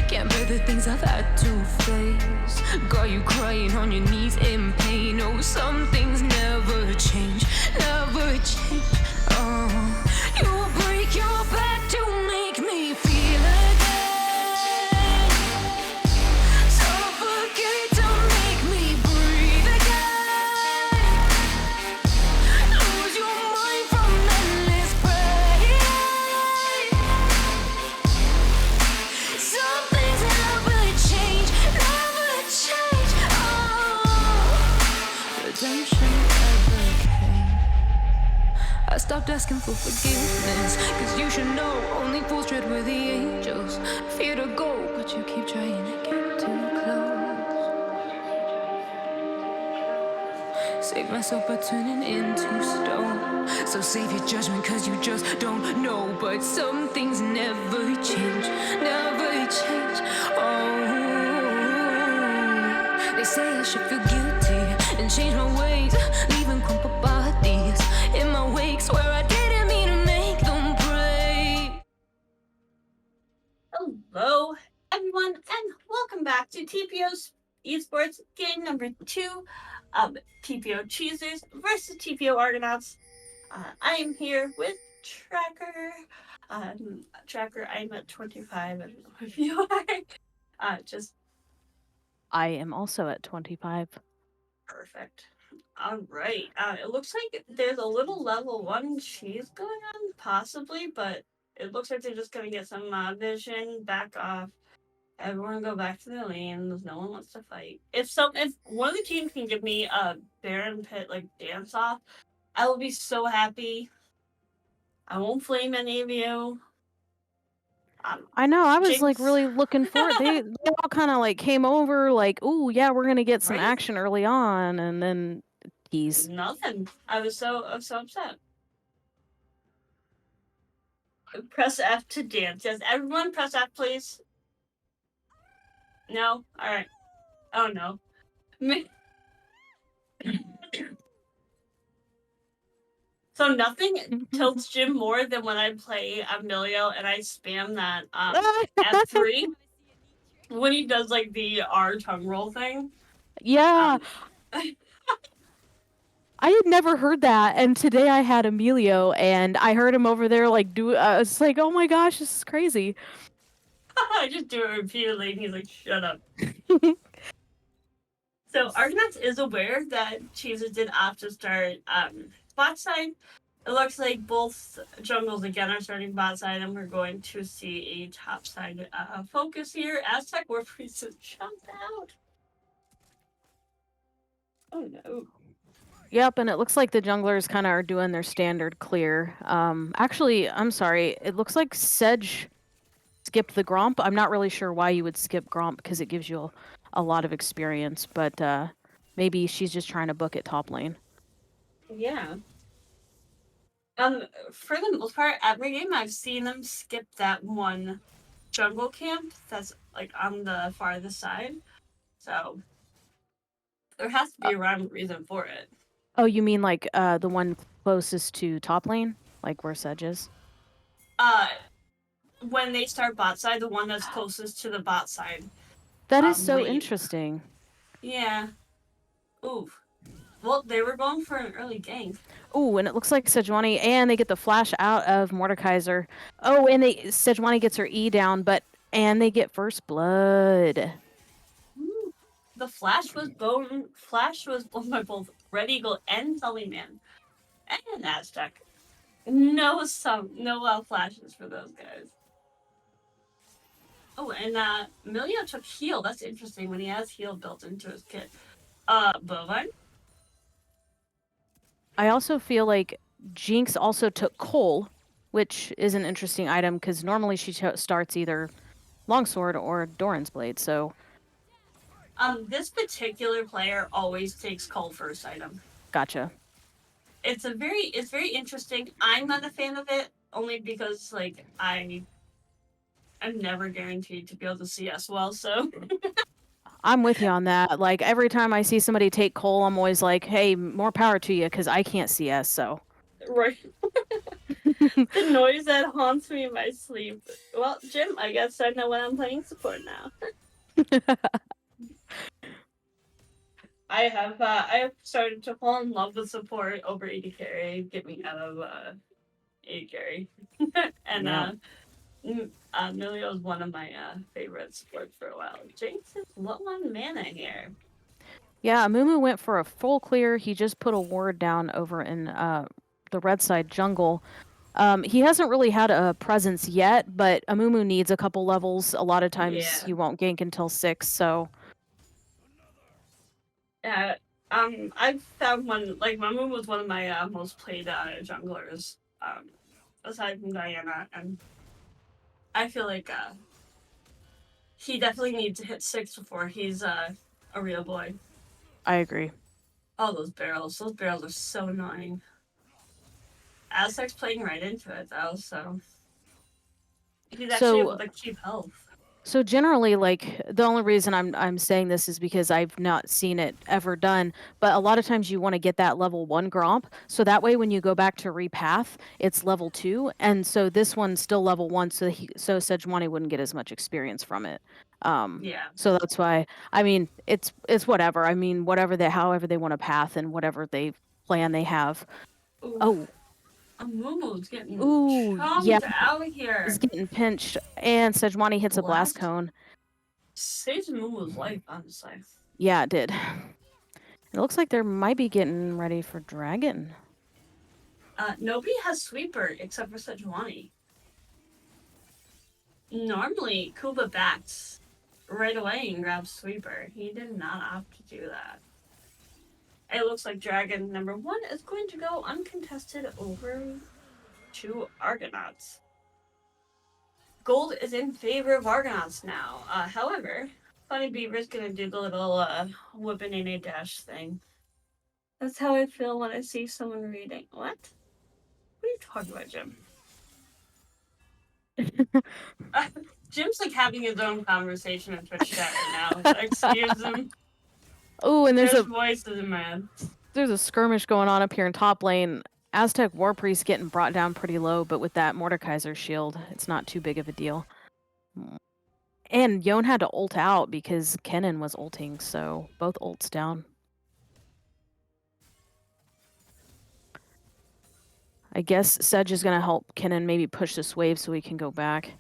A: Can't bear the things I've had to face. Got you crying on your knees in pain. Oh, some things never change, never change. Oh, you will break your back to make me feel again. Suffocate to make me breathe again. Lose your mind from endless pain. Some things never change, never change. Oh, redemption never came. I stopped asking for forgiveness, cause you should know only fools tread with the angels. Fear to go, but you keep trying to get too close. Save myself by turning into stone. So save your judgment cause you just don't know. But some things never change, never change. Oh, they say I should feel guilty and change my ways, leaving crumpled bodies in my wake. Swear I didn't mean to make them pray.
C: Hello, everyone, and welcome back to TPO's Esports game number 2 of TPO Cheezers versus TPO Argonauts. I am here with Tracker. Tracker, I'm at 25. I don't know if you are. Just
E: I am also at 25.
C: perfect. All right. It looks like there's a little level 1 cheese going on, possibly, but it looks like they're just going to get some vision back off. Everyone go back to their lanes. No one wants to fight. If one of the teams can give me a Baron Pit like dance off, I will be so happy. I won't flame any of you.
E: I know. I was like
C: Jinx.
E: really looking forward. They all kind of like came over, like, "Ooh, yeah, we're gonna get some
C: Right?
E: action early on," and then tease.
C: Nothing. I was so upset. Press F to dance. Yes, everyone press F, please. No? Alright. Oh no. So nothing tilts Jim more than when I play Emilio and I spam that F3 when he does like the R tongue roll thing.
E: Yeah. I had never heard that, and today I had Emilio, and I heard him over there like do. I was like, "Oh my gosh, this is crazy."
C: I just do it repeatedly, and he's like, "Shut up." So Argonauts is aware that Cheezer did opt to start bot side. It looks like both jungles again are starting bot side, and we're going to see a top side focus here. Aztec Warpriest has jumped out. Oh no.
E: Yep, and it looks like the junglers kind of are doing their standard clear. Actually, I'm sorry. It looks like Sedge skipped the Gromp. I'm not really sure why you would skip Gromp because it gives you a lot of experience, but maybe she's just trying to book it top lane.
C: Yeah. For the most part, every game I've seen them skip that one jungle camp that's like on the farthest side. So there has to be a rhyme or reason for it.
E: Oh, you mean like the one closest to top lane, like where Sedge is?
C: When they start bot side, the one that's closest to the bot side.
E: That is so
C: lane.
E: interesting.
C: Yeah. Oof. Well, they were going for an early gank.
E: Ooh, and it looks like Sejuani, and they get the flash out of Mordekaiser. Oh, and Sejuani gets her E down, and they get first blood.
C: Ooh. The flash was blown by both Red Eagle and Sullyman. And Aztec. No flashes for those guys. Oh, and Emilio took heal. That's interesting when he has heal built into his kit. Bovine?
E: I also feel like Jinx also took Cole, which is an interesting item because normally she starts either longsword or Doran's blade. So
C: This particular player always takes Cole first item.
E: gotcha.
C: It's very interesting. I'm not a fan of it only because like I'm never guaranteed to be able to CS well. So
E: I'm with you on that. Like every time I see somebody take Cole, I'm always like, "Hey, more power to you," because I can't CS. So
C: right, the noise that haunts me in my sleep. Well, Jim, I guess I know when I'm playing support now. I have started to fall in love with support over AD carry. Get me out of AD carry, and
E: yeah.
C: Milio is one of my favorite supports for a while. Jinx is low on mana here.
E: Yeah, Mumu went for a full clear. He just put a ward down over in the red side jungle. He hasn't really had a presence yet, but Amumu needs a couple levels. A lot of times
C: Yeah.
E: he won't gank until 6, so
C: Yeah. I've found one like Mamu was one of my most played junglers. Aside from Diana, and I feel like he definitely needs to hit 6 before he's a real boy.
E: I agree.
C: Oh, those barrels are so annoying. Aztec's playing right into it though, so he's actually able
E: So
C: to keep health.
E: So generally, like the only reason I'm saying this is because I've not seen it ever done. But a lot of times you want to get that level 1 Gromp, so that way when you go back to repath, it's level 2, and so this one's still level 1, so Sejuani wouldn't get as much experience from it.
C: Yeah.
E: So that's why I mean it's whatever. I mean whatever they however they want to path and whatever they plan they have.
C: Oof.
E: Oh,
C: Amumu's getting
E: ooh, yeah,
C: chomped out here.
E: is getting pinched, and Sejuani hits a blast
C: Blast
E: cone.
C: saves Amumu's life, honestly.
E: Yeah, it did. It looks like they might be getting ready for Dragon.
C: Nobody has sweeper except for Sejuani. Normally, Kuba backs right away and grabs sweeper. He did not opt to do that. It looks like Dragon number 1 is going to go uncontested over to Argonauts. Gold is in favor of Argonauts now. However, Funny Beaver's gonna do the little whipping in a dash thing. That's how I feel when I see someone reading. What? What are you talking about, Jim? Jim's like having his own conversation in Twitch chat right now. Excuse him.
E: Oh, and
C: There's voices in my head.
E: there's a skirmish going on up here in top lane. Aztec War Priest getting brought down pretty low, but with that Mordekaiser shield, it's not too big of a deal. And Yon had to ult out because Kennen was ulting, so both ults down. I guess Sedge is going to help Kennen maybe push this wave so he can go back.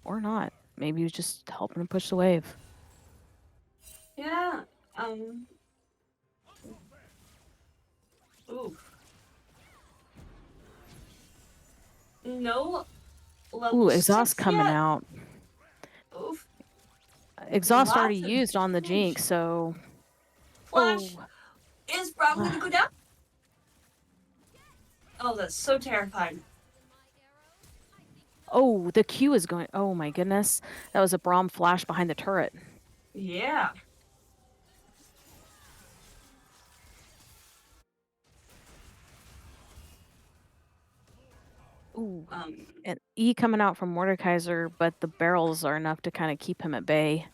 E: Or not. Maybe he's just helping him push the wave.
C: Yeah. Ooh. No level
E: Ooh, exhaust
C: 6
E: coming
C: yet.
E: out.
C: Oof.
E: Exhaust
C: Lots
E: already
C: of
E: used on the
C: damage.
E: Jinx, so...
C: Flash.
E: Oh.
C: Is Brown gonna go down? Oh, that's so terrifying.
E: Oh, the Q is going... Oh my goodness. That was a Braum flash behind the turret.
C: Yeah.
E: Ooh. And E coming out from Mordekaiser, but the barrels are enough to kind of keep him at bay.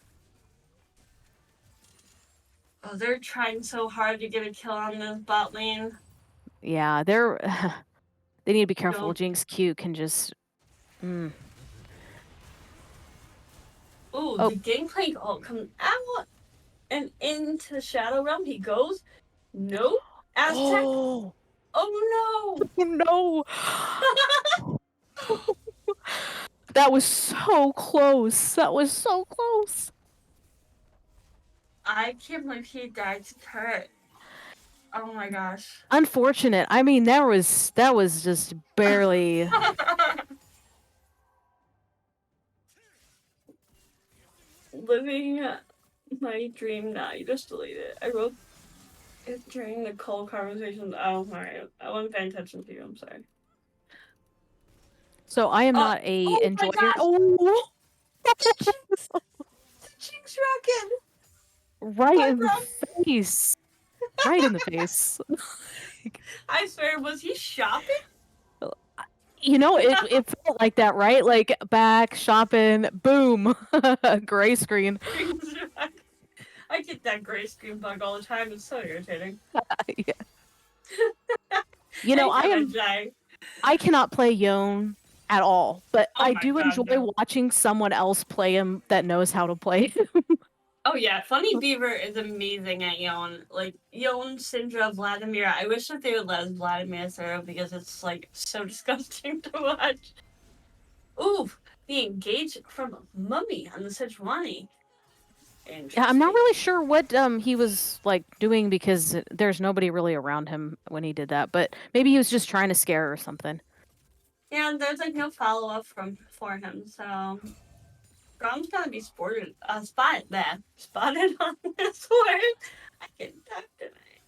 C: Oh, they're trying so hard to get a kill on this bot lane.
E: Yeah, they're... they need to be careful.
C: Don't.
E: Jinx Q can just...
C: Ooh,
E: Oh.
C: the Gangplank ult comes out and into the Shadow Realm he goes. No. Aztec.
E: Oh,
C: Oh
E: no! That was so close. That was so close.
C: I can't believe he died to turret. Oh my gosh.
E: Unfortunate. I mean, that was just barely...
C: Living my dream now. You just delete it. I wrote During the cold conversations. Oh, alright. I wasn't paying attention to you. I'm sorry.
E: So I am
C: Oh,
E: not a
C: oh my
E: enjoyer.
C: gosh!
E: Oh,
C: The Jinx! The Jinx rocket!
E: right
C: By
E: in the
C: Brom!
E: face. Right in the face.
C: I swear, was he shopping?
E: You know, it felt like that, right? Like back shopping, boom, gray screen.
C: Jinx rocket. I get that gray screen bug all the time. It's so irritating.
E: Yeah. You know,
C: Anytime I
E: I cannot play Yone at all, but
C: Oh
E: I
C: my
E: do
C: god,
E: enjoy
C: no.
E: watching someone else play him that knows how to play him.
C: Oh yeah, Funny Beaver is amazing at Yon. Like Yon, Syndra, Vladimir. I wish that they would let us Vladimir Zero because it's like so disgusting to watch. Ooh, the engage from Mummy on the Sejuani.
E: Yeah, I'm not
C: Interesting.
E: really sure what he was like doing because there's nobody really around him when he did that, but maybe he was just trying to scare her or something.
C: Yeah, and there's like no follow up for him, so Grom's gonna be spotted on this one. I can talk tonight.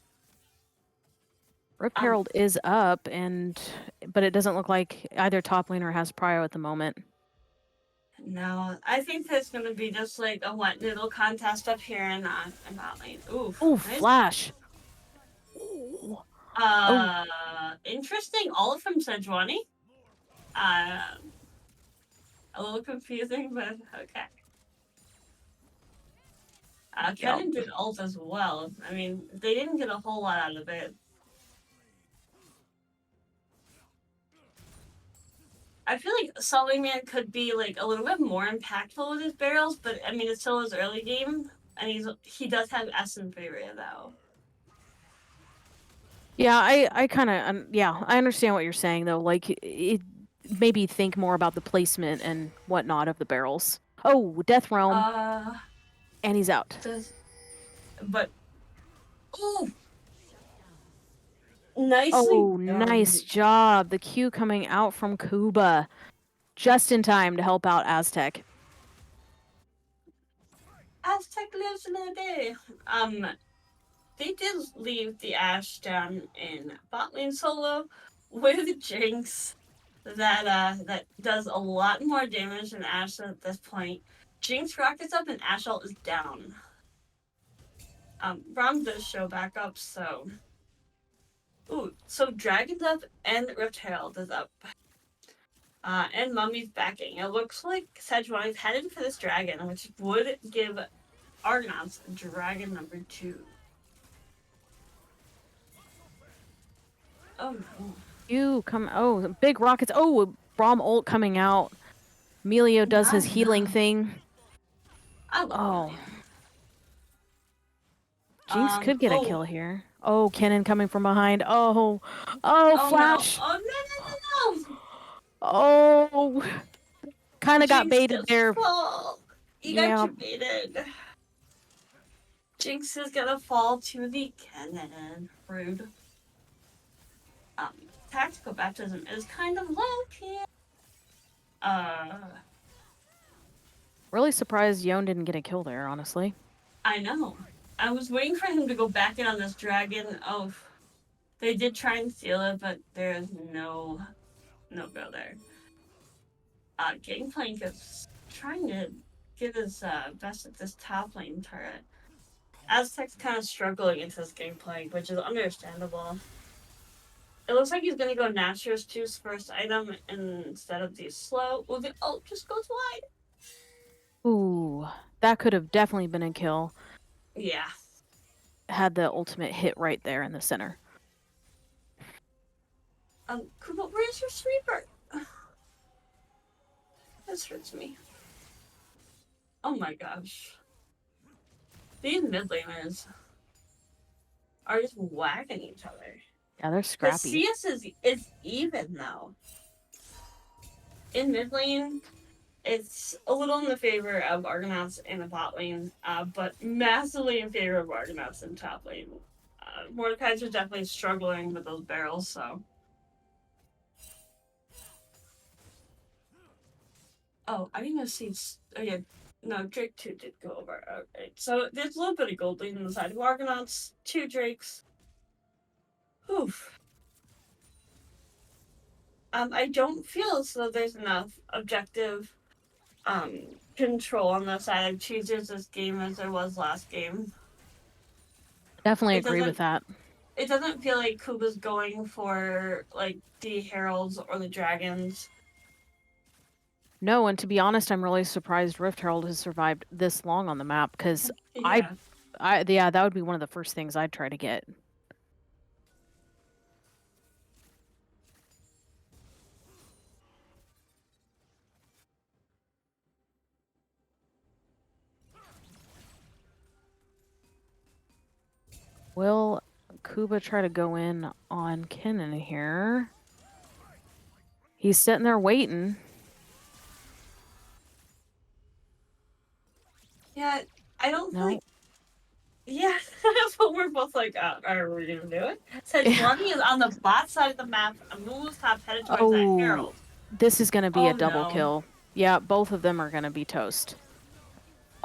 E: Rift Herald is up, but it doesn't look like either top laner has prio at the moment.
C: No, I think there's gonna be just like a wet noodle contest up here in bot lane. Oof,
E: Oh,
C: nice.
E: flash! Ooh. Oh,
C: Interesting. All from Sejuani. A little confusing, but okay. Kennen did ult as well. I mean, they didn't get a whole lot out of it. I feel like Sully Man could be like a little bit more impactful with his barrels, but I mean it's still his early game, and he does have Essence Barrier though.
E: yeah, I kind of yeah, I understand what you're saying though. Like it maybe think more about the placement and whatnot of the barrels. Oh, Death Realm, and he's out.
C: But ooh, nicely
E: Oh,
C: done.
E: nice job. The Q coming out from Kuba. Just in time to help out Aztec.
C: Aztec lives in a day. They did leave the Ashe down in bot lane solo with Jinx that does a lot more damage than Ashe at this point. Jinx rockets up and Ashe ult is down. Rom does show back up, so ooh, so Dragon's up and Rift Herald is up. And Mummy's backing. It looks like Sejuani's headed for this dragon, which would give Argonauts dragon number 2. Oh no.
E: You come. Oh, big rockets. Oh, Braum ult coming out. Melio does his healing thing.
C: I love
E: Oh. Jinx could get a kill here. Oh, Kennen coming from behind. Oh. Oh, flash.
C: No. Oh, no.
E: Oh. Kind of got baited there.
C: Fall.
E: Yeah.
C: Got baited. Jinx is gonna fall to the cannon. Rude. Tactical baptism is kind of low key.
E: Really surprised Yone didn't get a kill there, honestly.
C: I know. I was waiting for him to go back in on this dragon. Oh, they did try and steal it, but there's no go there. Gangplank is trying to get his best at this top lane turret. Aztec's kind of struggling into this Gangplank, which is understandable. It looks like he's gonna go Natur's 2's first item instead of the slow. Well, the ult just goes wide.
E: Ooh, that could have definitely been a kill.
C: Yeah.
E: Had the ultimate hit right there in the center.
C: Kuba, where's your sweeper? This hurts me. Oh my gosh. These mid laners are just whacking each other.
E: Yeah, they're scrappy.
C: The CS is even though. In mid lane, it's a little in the favor of Argonauts in the bot lane, but massively in favor of Argonauts in top lane. Mordekaiser's definitely struggling with those barrels, so. Oh, I didn't even see. Oh yeah, No, Drake 2 did go over. Okay. So there's a little bit of gold lead on the side of Argonauts. 2 Drakes. Oof. I don't feel as though there's enough objective control on the side of Cheezers this game as there was last game.
E: Definitely
C: It
E: agree with
C: doesn't
E: that.
C: it doesn't feel like Kuba's going for like the heralds or the dragons.
E: No, and to be honest, I'm really surprised Rift Herald has survived this long on the map because
C: Yeah.
E: yeah, that would be one of the first things I'd try to get. Will Kuba try to go in on Kennen here? He's sitting there waiting.
C: Yeah, I don't
E: No.
C: think. Yeah, that's what we're both like. Are we gonna do it? Sejuani is on the bot side of the map. Amulu's top headed towards that
E: Oh,
C: herald.
E: this is going to be
C: Oh
E: a double
C: no.
E: kill. Yeah, both of them are going to be toast.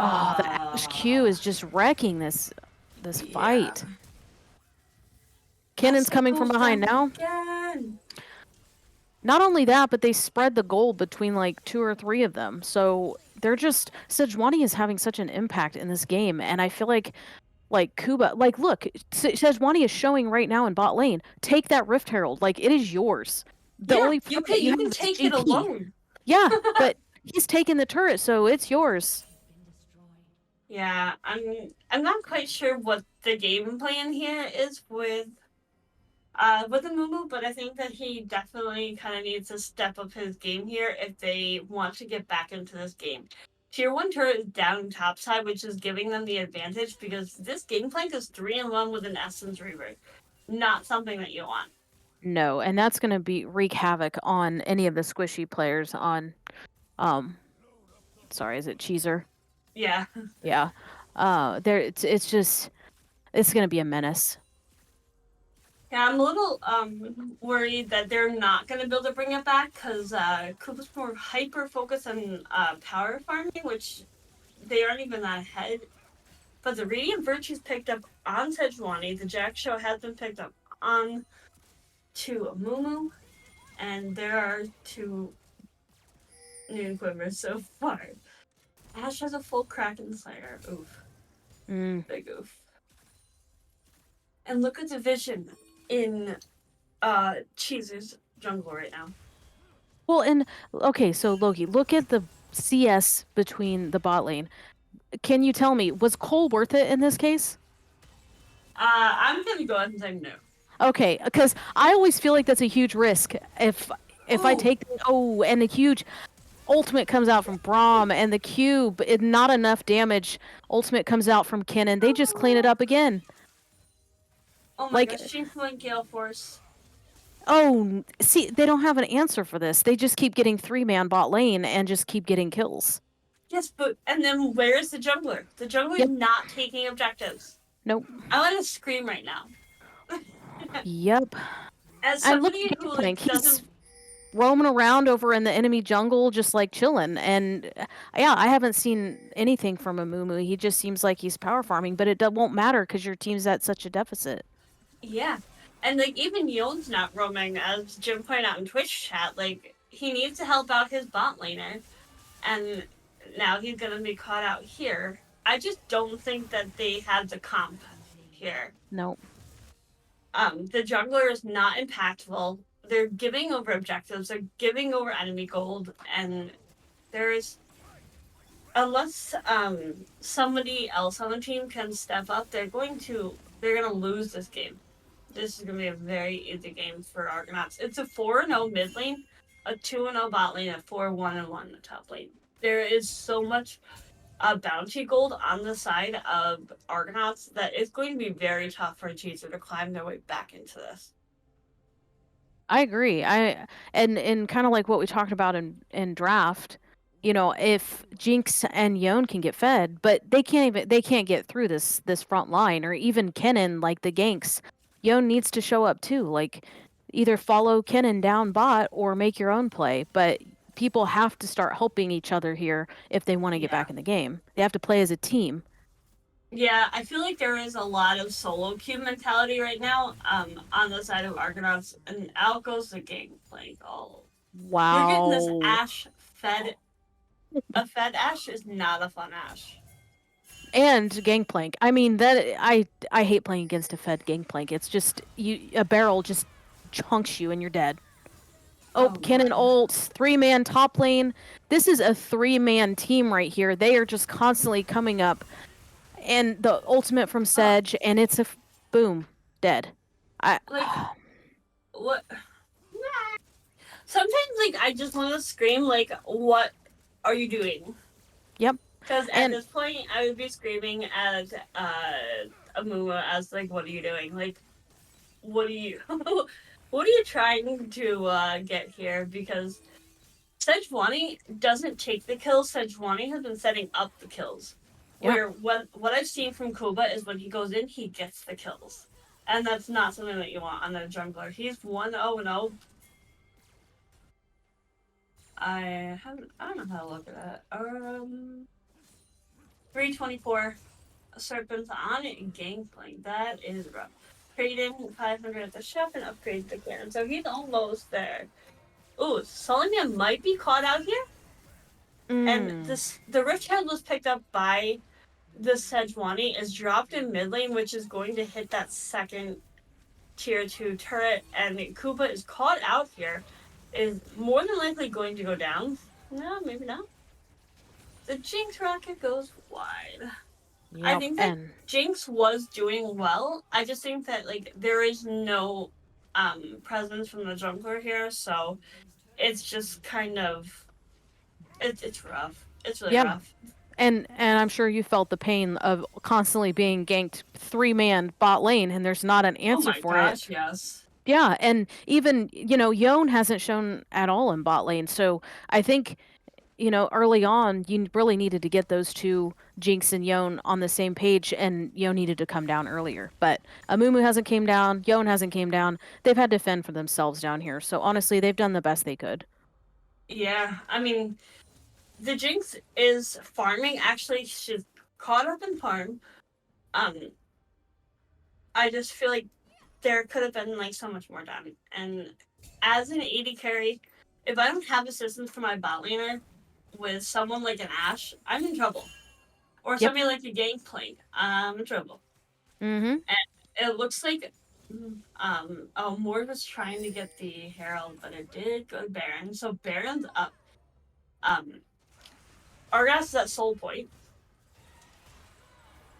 E: Oh, the Ash Q is just wrecking this fight. Kennen's coming from behind now.
C: Again.
E: Not only that, but they spread the gold between like 2 or 3 of them. So they're just Sejuani is having such an impact in this game, and I feel like Kuba, like look, Sejuani is showing right now in bot lane. Take that Rift Herald, like it is yours. The
C: Yeah,
E: only
C: you
E: threat that
C: can
E: have is
C: take it
E: GP.
C: alone.
E: Yeah, but he's taking the turret, so it's yours.
C: Yeah, I'm not quite sure what the game plan here is with the Mumu, but I think that he definitely kind of needs to step up his game here if they want to get back into this game. Tier 1 turret is down topside, which is giving them the advantage because this game plank is 3-1 with an Essence Reaver. Not something that you want.
E: No, and that's going to wreak havoc on any of the squishy players on sorry, is it Cheezer?
C: Yeah.
E: Yeah. It's just it's going to be a menace.
C: Yeah, I'm a little worried that they're not going to be able to bring it back because Koopa's more hyper focused on power farming, which they aren't even that ahead. But the Radiant Virtue's picked up on Sejuani. The Jack Show has been picked up on to Mumu. And there are 2 new quivers so far. Ash has a full Kraken Slayer. Oof. Big oof. And look at the vision in Cheezer's jungle right now.
E: Well, and okay, so Loki, look at the CS between the bot lane. Can you tell me, was Cole worth it in this case?
C: I'm gonna go ahead and say no.
E: Okay, because I always feel like that's a huge risk. If I take and a huge ultimate comes out from Braum and the cube, not enough damage. Ultimate comes out from Kennen. They just clean it up again.
C: Oh my gosh, Jinx went Gale Force.
E: Oh, see, they don't have an answer for this. They just keep getting 3-man bot lane and just keep getting kills.
C: Yes, but and then where is the jungler? The jungler's not taking objectives.
E: Nope.
C: I want to scream right now.
E: Yep.
C: As somebody who like,
E: he's roaming around over in the enemy jungle, just like chilling. And yeah, I haven't seen anything from Amumu. He just seems like he's power farming, but it won't matter because your team's at such a deficit.
C: Yeah, and like even Yon's not roaming, as Jim pointed out in Twitch chat. Like he needs to help out his bot laner, and now he's gonna be caught out here. I just don't think that they had the comp here.
E: Nope.
C: The jungler is not impactful. They're giving over objectives. They're giving over enemy gold, and there's unless somebody else on the team can step up, they're gonna lose this game. This is gonna be a very easy game for Argonauts. It's a 4-0 mid lane, a 2-0 bot lane, a 4-1-1 in the top lane. There is so much bounty gold on the side of Argonauts that it's going to be very tough for Cheezer to climb their way back into this.
E: I agree. And kind of like what we talked about in draft, you know, if Jinx and Yon can get fed, but they can't get through this front line, or even Kennen, like the ganks. Yon needs to show up too. Like either follow Kennen down bot or make your own play. But people have to start helping each other here if they want to get
C: Yeah.
E: back in the game. They have to play as a team.
C: Yeah, I feel like there is a lot of solo queue mentality right now, on the side of Argonauts, and out goes the Gangplank. Oh, you're getting this
E: Wow.
C: Ash fed. A fed Ash is not a fun Ash.
E: And Gangplank. I mean that I hate playing against a fed Gangplank. It's just a barrel just chunks you and you're dead. Oh,
C: Oh
E: Cannon
C: my.
E: ults, 3-man top lane. This is a 3-man team right here. They are just constantly coming up. And the ultimate from
C: Oh,
E: Sedge, and it's a boom, dead. I
C: like what? Sometimes, like, I just want to scream, like, what are you doing?
E: Yep.
C: Because at
E: And
C: this point, I would be screaming at Amuma as, like, what are you doing? Like, what are you, what are you trying to get here? Because Sejuani doesn't take the kills. Sejuani has been setting up the kills.
E: yep.
C: Where what I've seen from Kuba is when he goes in, he gets the kills. And that's not something that you want on a jungler. He's 1-0-0. I don't know how to look at that. 324 serpents on Gangplank. That is rough. Traded 500 at the shop and upgrade the clan. So he's almost there. Ooh, Solomia might be caught out here. And the Rift Child was picked up by the Sejuani, is dropped in mid lane, which is going to hit that second tier 2 turret, and Koopa is caught out here, is more than likely going to go down. No, maybe not. The Jinx rocket goes wide.
E: Yep.
C: I think that
E: and
C: Jinx was doing well. I just think that, like, there is no presence from the jungler here, so it's just kind of it's rough. It's really
E: yeah.
C: rough.
E: And I'm sure you felt the pain of constantly being ganked 3-man bot lane and there's not an
C: Oh
E: answer
C: my
E: for it.
C: gosh, yes.
E: Yeah, and even, Yone hasn't shown at all in bot lane. So I think, early on, you really needed to get those two, Jinx and Yone, on the same page, and Yone needed to come down earlier. But Amumu hasn't came down, Yone hasn't came down. They've had to fend for themselves down here. So honestly, they've done the best they could.
C: Yeah, I mean, the Jinx is farming. Actually, she's caught up in farm. I just feel like there could have been, like, so much more done. And as an AD carry, if I don't have assistance from my bot laner with someone like an Ashe, I'm in trouble. Or
E: Yep.
C: somebody like a Gangplank, I'm in trouble.
E: Mm-hmm.
C: And it looks like Mord was trying to get the Herald, but it did go to Baron. So Baron's up. Argas is at Soul Point.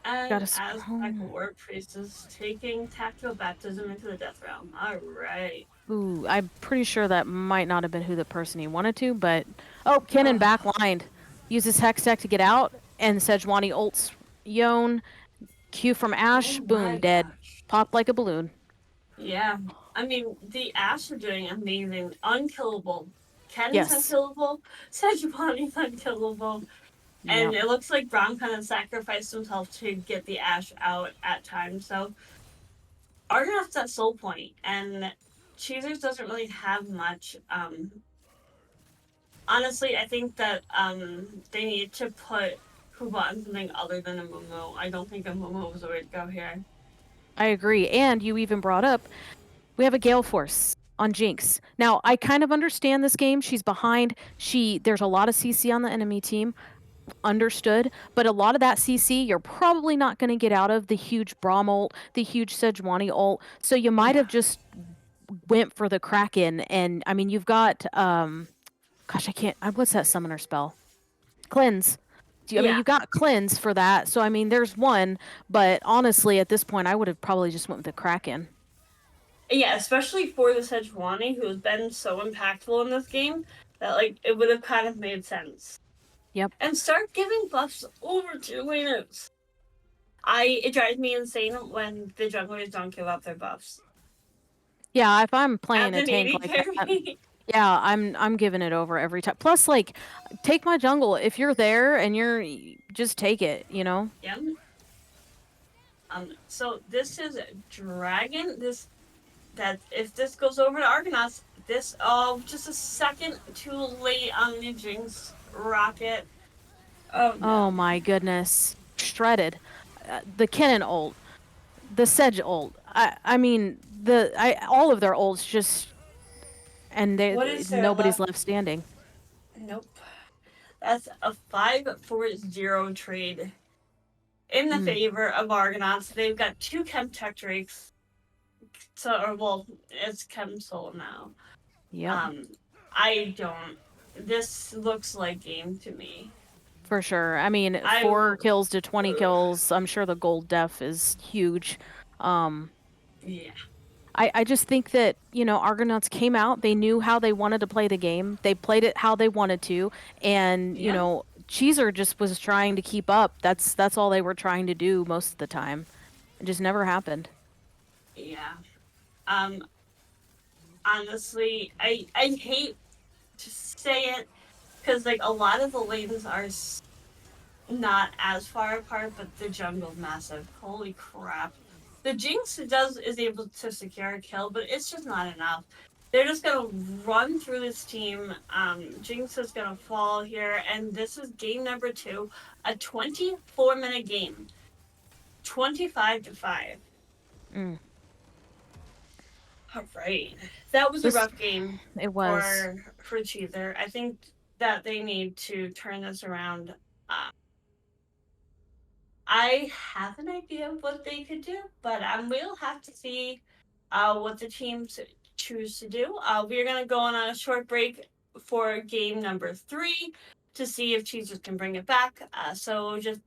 C: And as Black War Priest is taking tactical baptism into the Death Realm. Alright.
E: Ooh, I'm pretty sure that might not have been who the person he wanted to, but... Oh, Kennen backlined. Uses Hextech to get out, and Sejuani ults Yone. Q from Ashe, boom, dead.
C: Gosh.
E: Popped like a balloon.
C: Yeah. I mean, the Ashe are doing amazing. Unkillable. Ken's
E: Yes.
C: unkillable. Sejuani's unkillable. And
E: Yep.
C: it looks like Braum kind of sacrificed himself to get the Ashe out at times. So Argonauts at Soul Point, and Cheezers doesn't really have much. Honestly, I think that they need to put Kuba on something other than a Momo. I don't think a Momo was the way to go here.
E: I agree. And you even brought up, we have a Gale Force on Jinx. Now, I kind of understand this game. She's behind. There's a lot of CC on the enemy team. Understood. But a lot of that CC, you're probably not going to get out of the huge Braum ult, the huge Sejuani ult. So you might have just went for the Kraken. And, I mean, you've got, gosh, I can't, what's that summoner spell? Cleanse. I mean, you got cleanse for that. So, I mean, there's one. But honestly, at this point, I would have probably just went with the Kraken.
C: Yeah, especially for the Sejuani, who has been so impactful in this game, that, like, it would have kind of made sense.
E: Yep.
C: And start giving buffs over to laners. It drives me insane when the junglers don't give up their buffs.
E: Yeah, if I'm playing
C: As
E: a
C: an
E: tank
C: AD
E: like
C: carry.
E: that, yeah, I'm giving it over every time. Plus, like, take my jungle. If you're there and just take it,
C: Yeah. So this is Dragon. If this goes over to Argonauts, This just a second too late on the Jinx rocket. Oh
E: Oh
C: no.
E: my goodness. Shredded. The Kennen ult, the Sedge ult. I mean, all of their ults just and
C: What is there
E: nobody's
C: left?
E: left standing.
C: Nope. That's a 5-4-0 trade in the
E: Mm,
C: favor of Argonauts. They've got 2 Chemtech Drakes. So, or well, it's Chem Soul now.
E: yep,
C: Um, I don't. This looks like game to me.
E: for sure. I mean,
C: I
E: 4 kills to 20 kills. I'm sure the gold def is huge. Um,
C: yeah,
E: I just think that, Argonauts came out, they knew how they wanted to play the game. They played it how they wanted to, and,
C: yeah,
E: Cheezer just was trying to keep up. That's all they were trying to do most of the time. It just never happened.
C: yeah. Um, honestly, I hate to say it because like a lot of the lanes are not as far apart, but the jungle's massive. Holy crap! The Jinx is able to secure a kill, but it's just not enough. They're just gonna run through this team. Jinx is gonna fall here, and this is game number 2, a 24-minute game, 25-5.
E: Mm.
C: All right, that was a
E: This
C: rough game
E: it was.
C: for Cheezer. I think that they need to turn this around. Uh, I have an idea of what they could do, but we'll have to see what the teams choose to do. We're going to go on a short break for game number 3 to see if Cheezers can bring it back. So just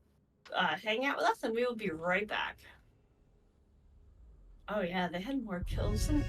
C: hang out with us and we will be right back. Oh, yeah, they had more kills than.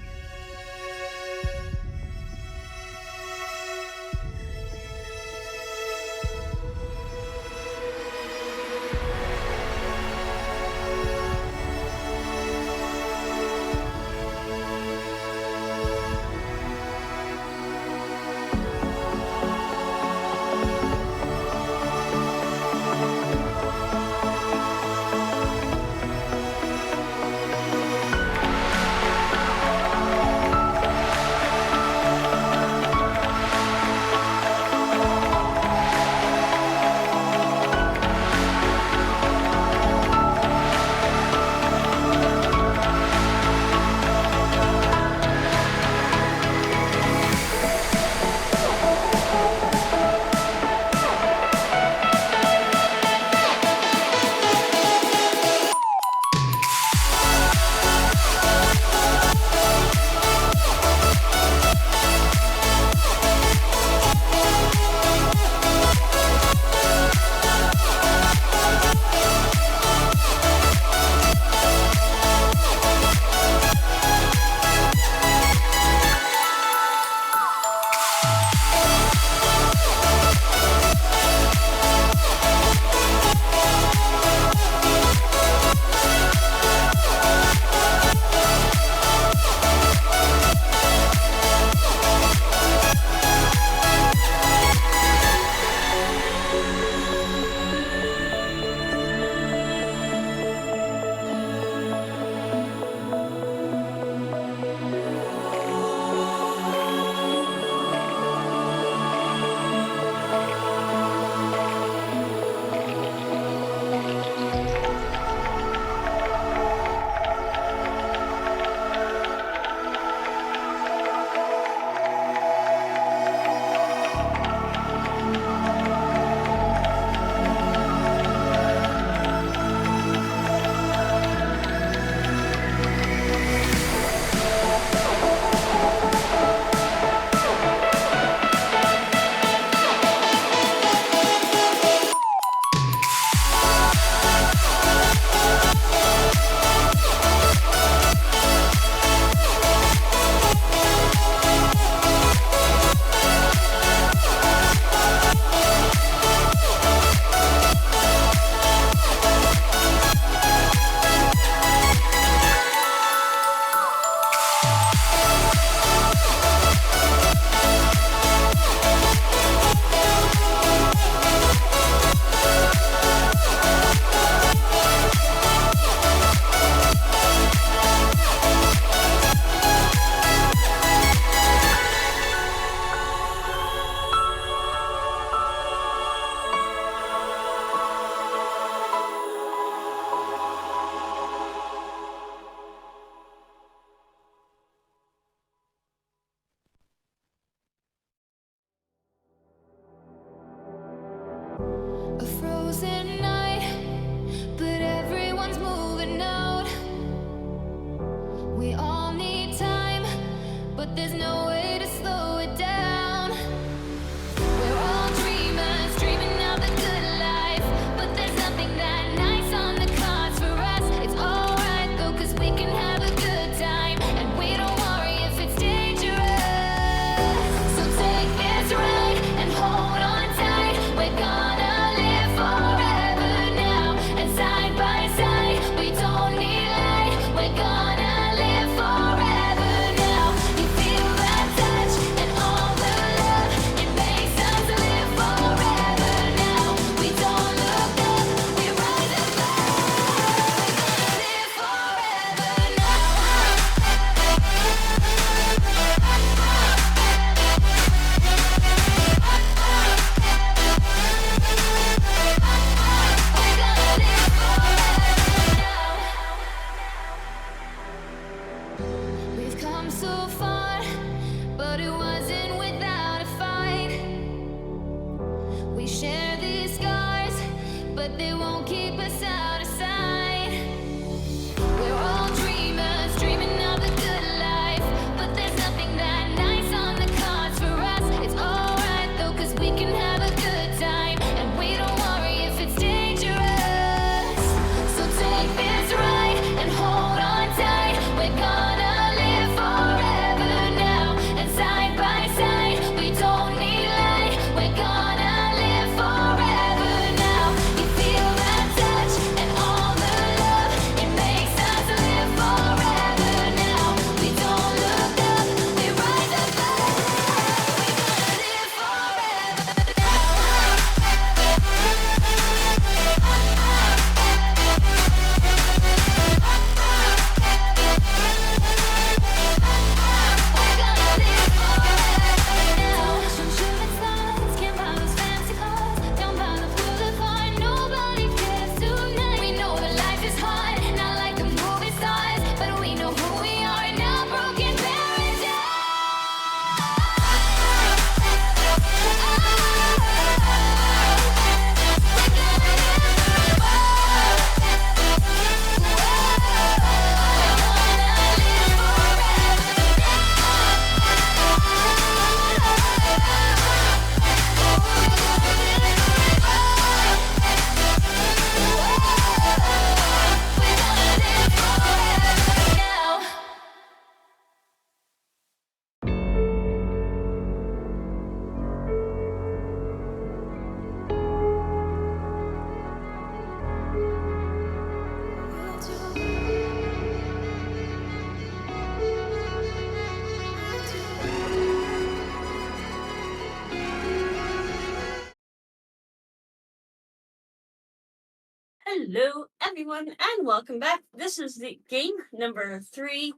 C: Hello, everyone, and welcome back. This is the game number 3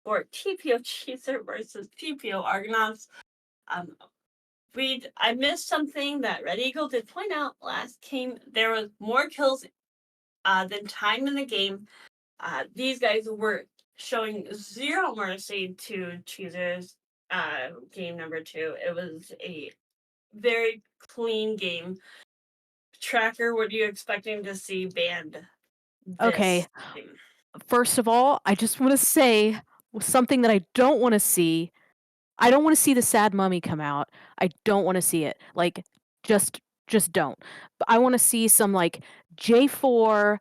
C: for TPO Cheezer versus TPO Argonauts. Um, I missed something that Red Eagle did point out last game. There was more kills than time in the game. These guys were showing zero mercy to Cheezer's game number 2. It was a very clean game. Tracker, what are you expecting to see banned
E: Okay,
C: this game?
E: first of all, I just wanna say something that I don't wanna see. I don't wanna see the sad mummy come out. I don't wanna see it. Like, just don't. But I wanna see some, like, J4,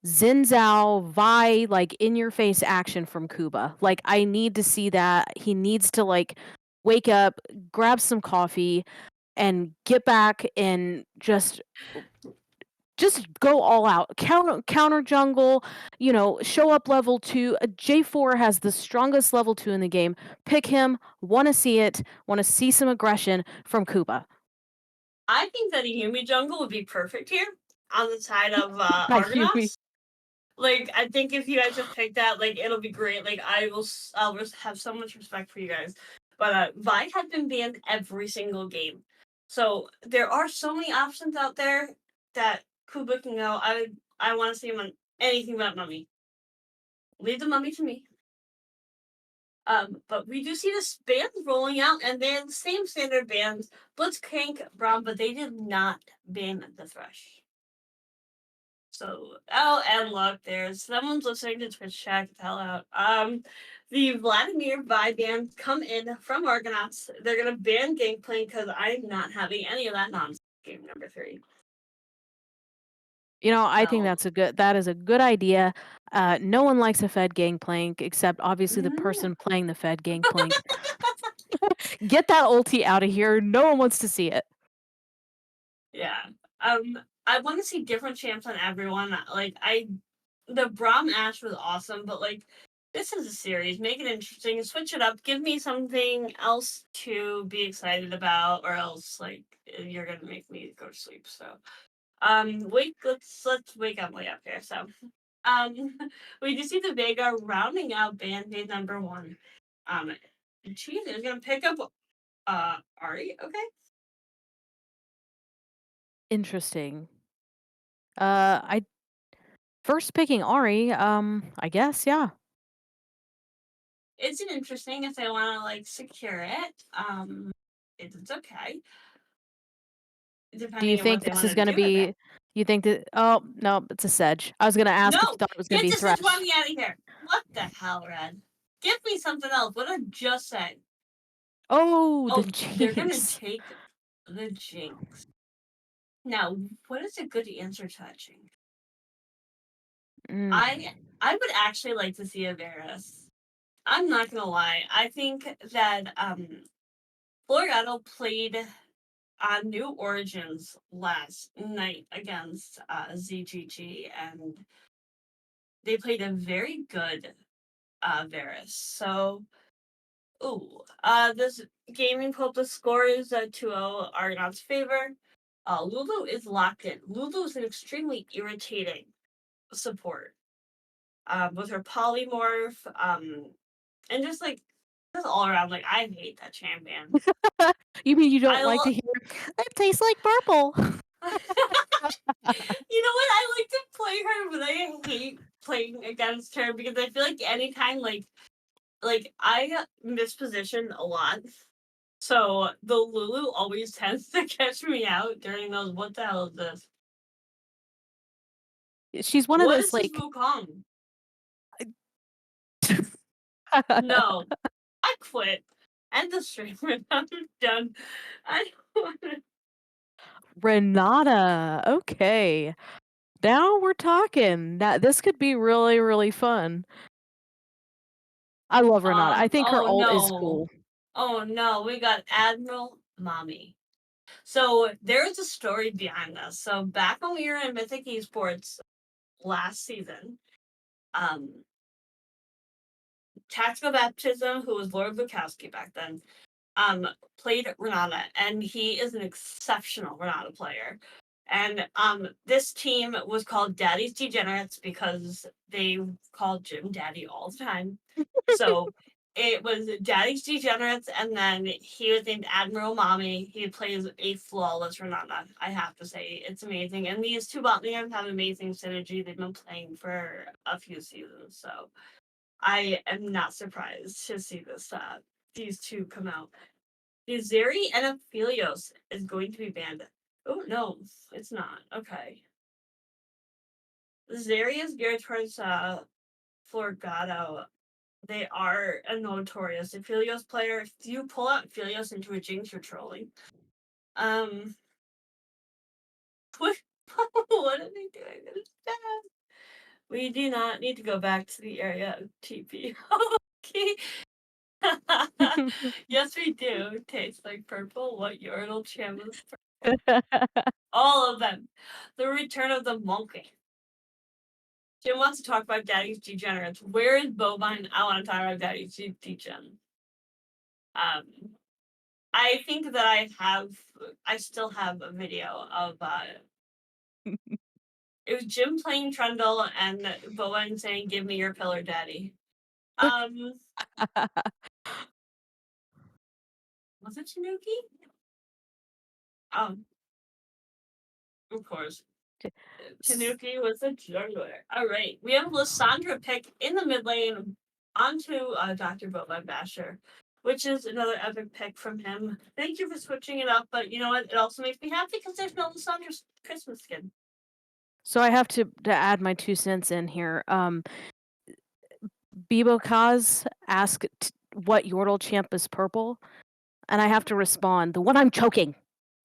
E: Xin Zhao, Vi, like, in your face action from Kuba. Like, I need to see that. He needs to, like, wake up, grab some coffee, and get back and just go all out. Counter jungle, show up level 2. J4 has the strongest level 2 in the game. Pick him. Wanna see it. Wanna see some aggression from Kuba.
C: I think that a Yumi jungle would be perfect here on the side of
E: Not Yumi.
C: Argonauts. Like, I think if you guys just pick that, like, it'll be great. Like, I'll just have so much respect for you guys. But Vi had been banned every single game, so there are so many options out there that Kuba can go. I want to see him on anything but Mummy. Leave the Mummy to me. But we do see the bands rolling out, and they're the same standard bands, Blitzcrank, Braum, but they did not ban the Thresh. So, oh, and look, there's someone's listening to Twitch chat. Get the hell out. The Vladimir Vi band come in from Argonauts. They're gonna ban Gangplank because I'm not having any of that nonsense. Game number 3.
E: I think
C: So,
E: that is a good idea. No one likes a Fed Gangplank except obviously the
C: mm,
E: person playing the Fed Gangplank. Get that ulti out of here. No one wants to see it.
C: yeah. I want to see different champs on everyone. Like, the Braum Ash was awesome, but like, this is a series. Make it interesting. Switch it up. Give me something else to be excited about, or else like you're gonna make me go to sleep. So, wait. Let's wake up here. So, um, we do see the Vega rounding out Band-Aid number 1. Cheese is gonna pick up Ari. Okay.
E: Interesting. I first picking Ari, I guess, yeah.
C: It's an interesting if they want to like secure it. It's okay.
E: Do you
C: Depending on what
E: think
C: they
E: this
C: want
E: is
C: to
E: gonna
C: do with it.
E: be you think that oh, no, it's a Sedge. I was gonna ask if you
C: No!
E: thought it was gonna
C: Get
E: be
C: this Switch
E: Thresh.
C: Mommy out of here! What the hell, Red? Give me something else. What did I just say?
E: Oh, the
C: Oh, they're gonna
E: Jinx.
C: take the Jinx. Now, what is a good answer to that Jinx?
E: Mm.
C: I would actually like to see a Varus. I'm not gonna lie. I think that Florado played on New Origins last night against ZGG, and they played a very good Varus. So, this gaming public score is 2-0 Argonaut's favor. Lulu is locked in. Lulu is an extremely irritating support. With her polymorph, and just all around, like, I hate that champion.
E: You mean you don't
C: I
E: like to
C: love.
E: hear, "It tastes like purple."
C: You know what? I like to play her, but I hate playing against her because I feel like anytime, like I misposition a lot. So the Lulu always tends to catch me out during those. What the hell is this?
E: She's one of
C: What
E: those,
C: is this
E: like
C: Wukong? No, I quit. End the stream. I'm done. I don't wanna.
E: Renata, okay. Now we're talking. This could be really, really fun. I love Renata. I think her
C: Oh
E: ult is
C: no.
E: cool.
C: Oh no. We got Admiral Mommy. So there's a story behind this. So back when we were in Mythic Esports last season, um, Tactical Baptism, who was Lord Lukowski back then, played Renata, and he is an exceptional Renata player. And this team was called Daddy's Degenerates because they called Jim Daddy all the time. So it was Daddy's Degenerates, and then he was named Admiral Mommy. He plays a flawless Renata. I have to say, it's amazing. And these two botanians have amazing synergy. They've been playing for a few seasons, so I am not surprised to see this these two come out. The Zeri and Aphelios is going to be banned. Oh no, it's not. Okay. Zeri is geared towards Florgato. They are a notorious Aphelios player. If you pull out Aphelios into a Jinx, you're trolling. Um what what are they doing? It's bad. We do not need to go back to the area of TP. Okay. Yes, we do. Tastes like purple. What Yordle champ is all of them. The return of the monkey. Jim wants to talk about Daddy's Degenerates. Where is Bovine? I want to talk about Daddy's Degen. I think that I still have a video of it was Jim playing Trundle and Bovine saying, "Give me your pillar, Daddy." Was it Tanuki? Um, of course. Tanuki was a jungler. All right, we have Lysandra pick in the mid lane onto Dr. Bovine Basher, which is another epic pick from him. Thank you for switching it up, but you know what? It also makes me happy because there's no Lysandra's Christmas skin.
E: So I have to add my 2 cents in here. Bibo Kaz asked what Yordle champ is purple, and I have to respond, the one I'm choking.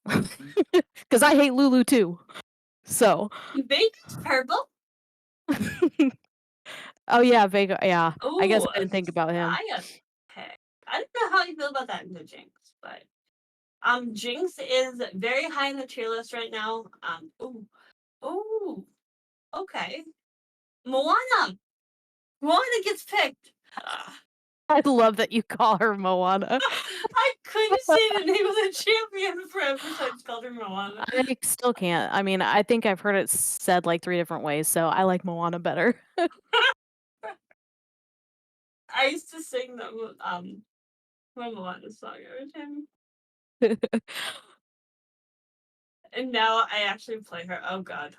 E: Because I hate Lulu too. So.
C: Vega's purple.
E: Oh yeah, Vega. Yeah, I guess
C: Oh,
E: I didn't think about him.
C: okay. I don't know how you feel about that in the Jinx, but Jinx is very high in the tier list right now. Okay. Moana gets picked.
E: I love that you call her Moana.
C: I couldn't say the name of the champion forever, so I just called her Moana.
E: I still can't. I mean, I think I've heard it said like 3 different ways, so I like Moana better.
C: I used to sing the Moana song every time, and now I actually play her. Oh God.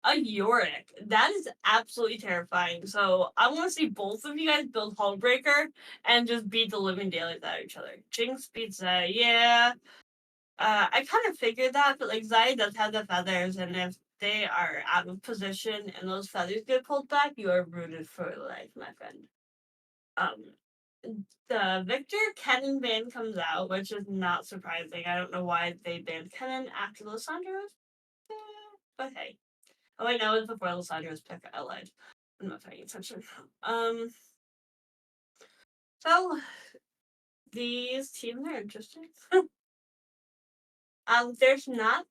C: A Yorick. That is absolutely terrifying. So I want to see both of you guys build Hullbreaker and just beat the living daylights out of each other. Jinx beats yeah. I kind of figured that, but like Zai does have the feathers, and if they are out of position and those feathers get pulled back, you are rooted for life, my friend. The Victor Kennen ban comes out, which is not surprising. I don't know why they banned Kennen after Lysandro's, but hey. Oh, I know it's before Lysandra's pick. I lied. I'm not paying attention. So these teams are interesting. There's not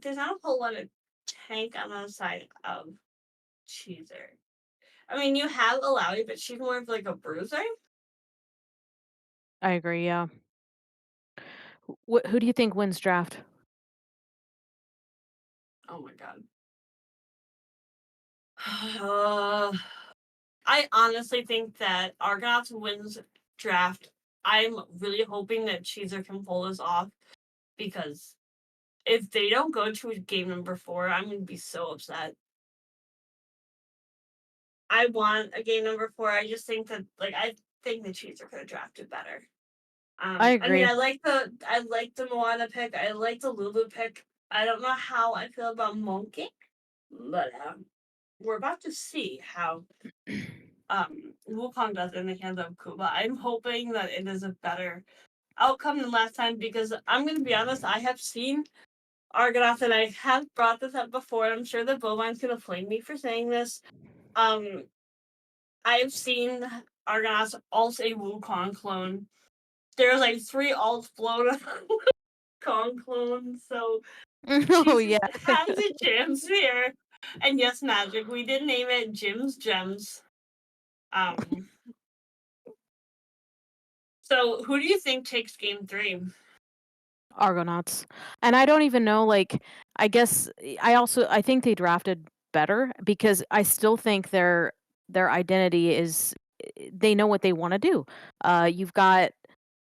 C: a whole lot of tank on the side of Cheezer. I mean, you have Alawi, but she's more of like a bruiser.
E: I agree, yeah. Who do you think wins draft?
C: Oh my god. I honestly think that Argonauts wins draft. I'm really hoping that Cheezer can pull this off because if they don't go to game number 4, I'm gonna be so upset. I want a game number 4. I just think that I think the Cheezer could have drafted better.
E: I
C: I mean,
E: agree.
C: I like the Moana pick. I like the Lulu pick. I don't know how I feel about Monkey, but we're about to see how Wukong does in the hands of Kuba. I'm hoping that it is a better outcome than last time because I'm gonna be honest. I have seen Argonauts, and I have brought this up before. I'm sure that Bovine's gonna flame me for saying this. I've seen Argonauts also a Wukong clone. There's like 3 alts blown up Wukong clones, so
E: Oh
C: Jesus
E: yeah.
C: has a gems here. And yes, Magic. We did name it Jim's Gems. So who do you think takes game 3?
E: Argonauts. And I don't even know, like, I guess I think they drafted better because I still think their identity is they know what they wanna do. You've got,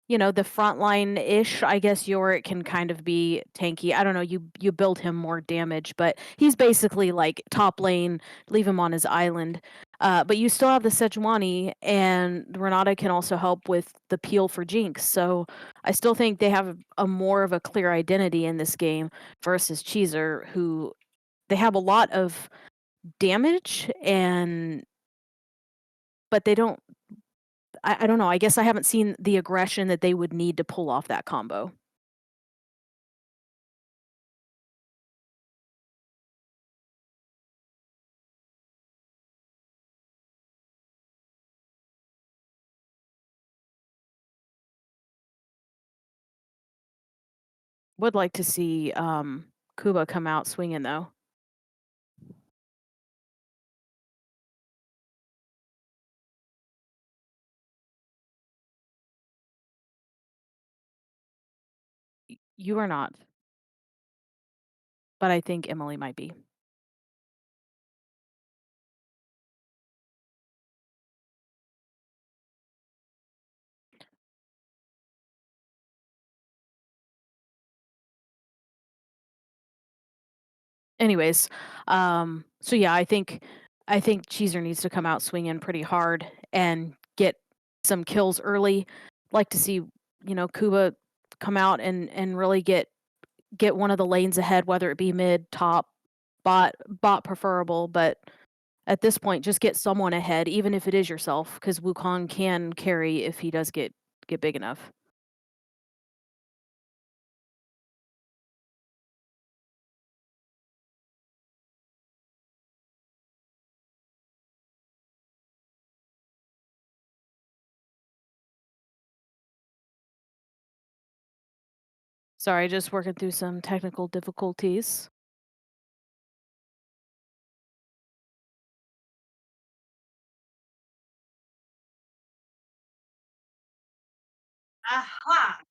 E: the frontline-ish, I guess Yorick can kind of be tanky. I don't know, you build him more damage, but he's basically like top lane, leave him on his island. But you still have the Sejuani, and Renata can also help with the peel for Jinx. So I still think they have a more of a clear identity in this game versus Cheezer, who they have a lot of damage but they don't I don't know, I guess I haven't seen the aggression that they would need to pull off that combo. Would like to see, Kuba come out swinging, though. You are not, but I think Emily might be. Anyways, so yeah, I think Cheezer needs to come out swinging pretty hard and get some kills early. Like to see, Kuba come out and really get one of the lanes ahead, whether it be mid, top, bot preferable, but at this point, just get someone ahead, even if it is yourself, because Wukong can carry if he does get big enough. Sorry, just working through some technical difficulties.
C: Aha!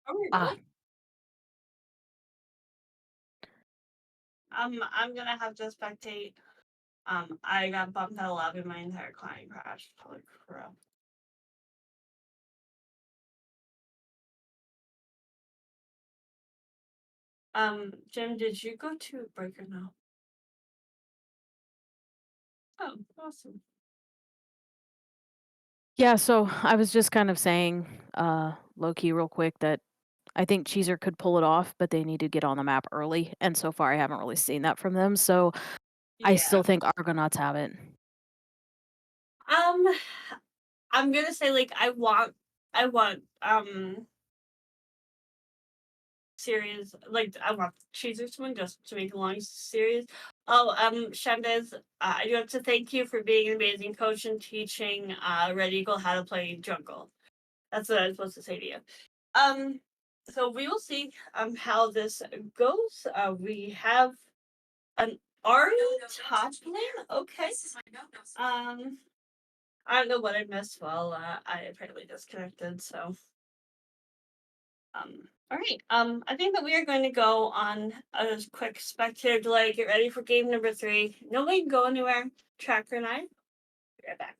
C: Are we
E: Ah,
C: really? I'm gonna have to spectate. I got bumped out of lobby. My entire client crashed. Holy crap. Jim, did you go to break or no? Oh, awesome.
E: yeah, so I was just kind of saying, low key real quick that I think Cheezer could pull it off, but they need to get on the map early, and so far I haven't really seen that from them, so I
C: Yeah.
E: still think Argonauts have it.
C: Um, I'm gonna say like I want series like I want Cheezer to win just to make a long series. Oh, Shandez, I do have to thank you for being an amazing coach and teaching Red Eagle how to play jungle. That's what I was supposed to say to you. Um, so we will see how this goes. We have an Ari top lane. Okay. I don't know what I missed. Well, I apparently disconnected. So, all right. I think that we are going to go on a quick spectator delay. Get ready for game number 3. Nobody can go anywhere. Tracker and I. Be right back.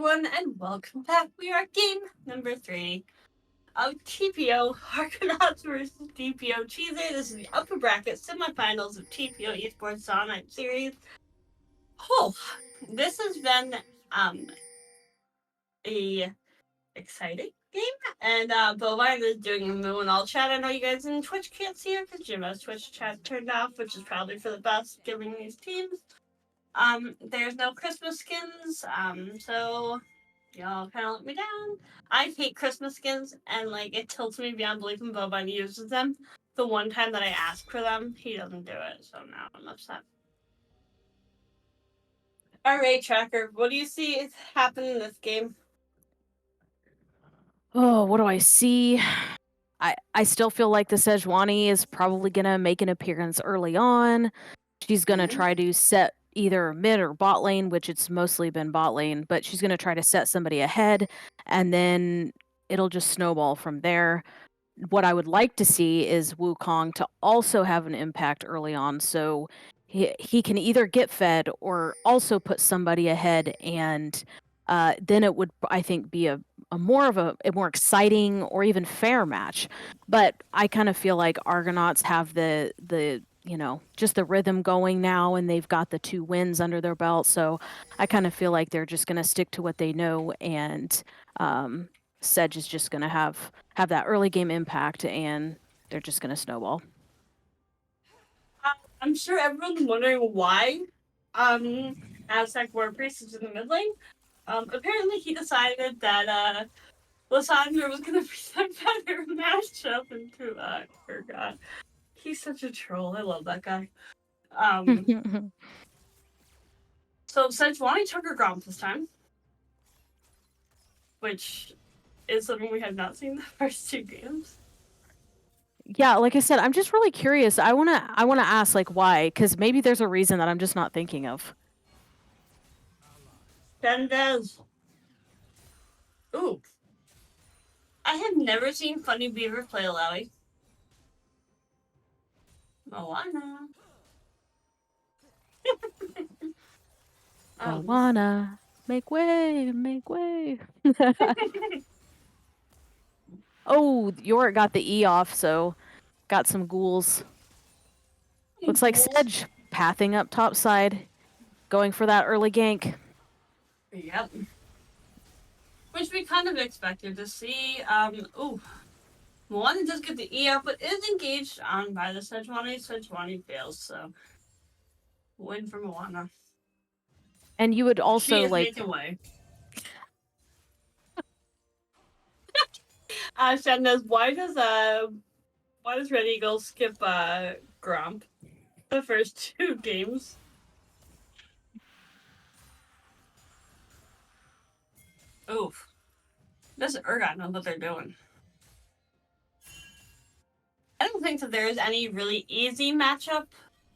C: everyone, and welcome back. We are game number 3 of TPO Argonauts versus TPO Cheezer. This is the upper bracket semifinals of TPO Esports Zaunite series. Oh, this has been a exciting game, and Bovine is doing a moo in all chat. I know you guys in Twitch can't see her because Jim has Twitch chat turned off, which is probably for the best, given these teams. There's no Christmas skins, so y'all kind of let me down. I hate Christmas skins, and like it tilts me beyond belief when Bovine uses them. The one time that I ask for them, he doesn't do it, so now I'm upset. Alright, Tracker, what do you see happen in this game?
E: Oh, what do I see? I still feel like the Sejuani is probably gonna make an appearance early on. She's gonna try to set either mid or bot lane, which it's mostly been bot lane, but she's gonna try to set somebody ahead, and then it'll just snowball from there. What I would like to see is Wukong to also have an impact early on, so he can either get fed or also put somebody ahead, and then it would, I think, be a more exciting or even fair match. But I kind of feel like Argonauts have the just the rhythm going now, and they've got the 2 wins under their belt, so I kind of feel like they're just going to stick to what they know, and Sedge is just going to have that early game impact, and they're just going to snowball.
C: I'm sure everyone's wondering why Aztec War Priest is in the mid lane. Apparently he decided that Lysandra was gonna be a better matchup into Urgot. He's such a troll. I love that guy. So Sejuani took her Gromp this time, which is something we have not seen the first 2 games.
E: Yeah, like I said, I'm just really curious. I wanna ask like why, because maybe there's a reason that I'm just not thinking of.
C: Dendez. Ooh. I have never seen Funny Beaver play Alawi. Moana.
E: Moana, make way, make way. Oh, Yorick got the E off, so got some ghouls. Looks like Sedge pathing up top side, going for that early gank.
C: Yep. Which we kind of expected to see. Ooh. Moana does get the E up, but is engaged on by the Sejuani. Sejuani fails, so win for Moana.
E: And you would also
C: she is
E: like
C: making way. Shandes, why does Red Eagle skip Gromp the first 2 games? Oof. Does Urgot know what they're doing? I don't think that there is any really easy matchup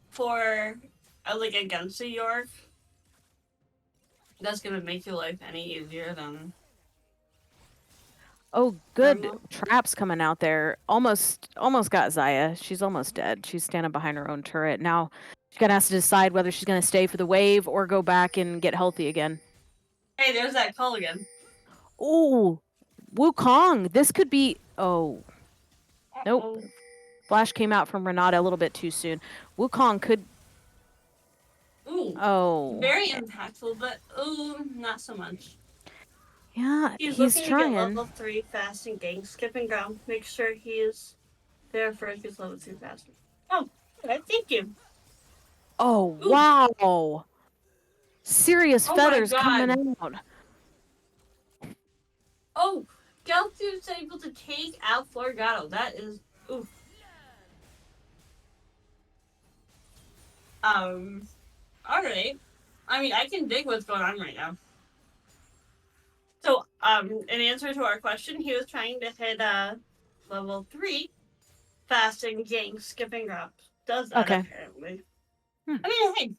C: for like against a York that's gonna make your life any easier than.
E: Oh, good
C: normal.
E: traps coming out there. Almost got Zaya. She's almost dead. She's standing behind her own turret. Now she's gonna have to decide whether she's gonna stay for the wave or go back and get healthy again.
C: Hey, there's that call again.
E: Ooh, Wukong. This could be. Oh, nope.
C: Uh-oh.
E: Flash came out from Renata a little bit too soon. Wukong could.
C: Ooh.
E: Oh.
C: Very impactful, but ooh, not so much.
E: Yeah,
C: He's
E: he's
C: looking
E: trying.
C: to get level 3 fast and gang skipping ground. Make sure he is there first. He's level 2 fast. Oh, okay, thank you.
E: Oh,
C: Ooh.
E: wow. Serious feathers coming out.
C: Oh, Geltu's able to take out Florgato. That is ooh. Alright. I mean, I can dig what's going on right now. So, in answer to our question, he was trying to hit level 3 fast and gang skipping up. Does that apparently? I mean, hey,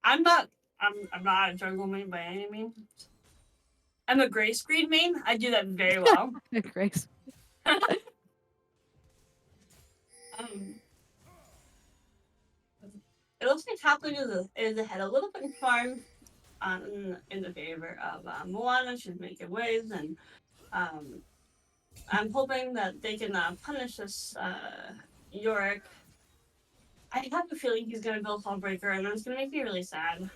C: I'm not a jungle main by any means. I'm a gray screen main. I do that very well.
E: Grace.
C: It looks like top lane is ahead a little bit in farm. in the favor of Moana. She's making waves, and I'm hoping that they can punish this Yorick. I have a feeling he's gonna build Hullbreaker, and it's gonna make me really sad.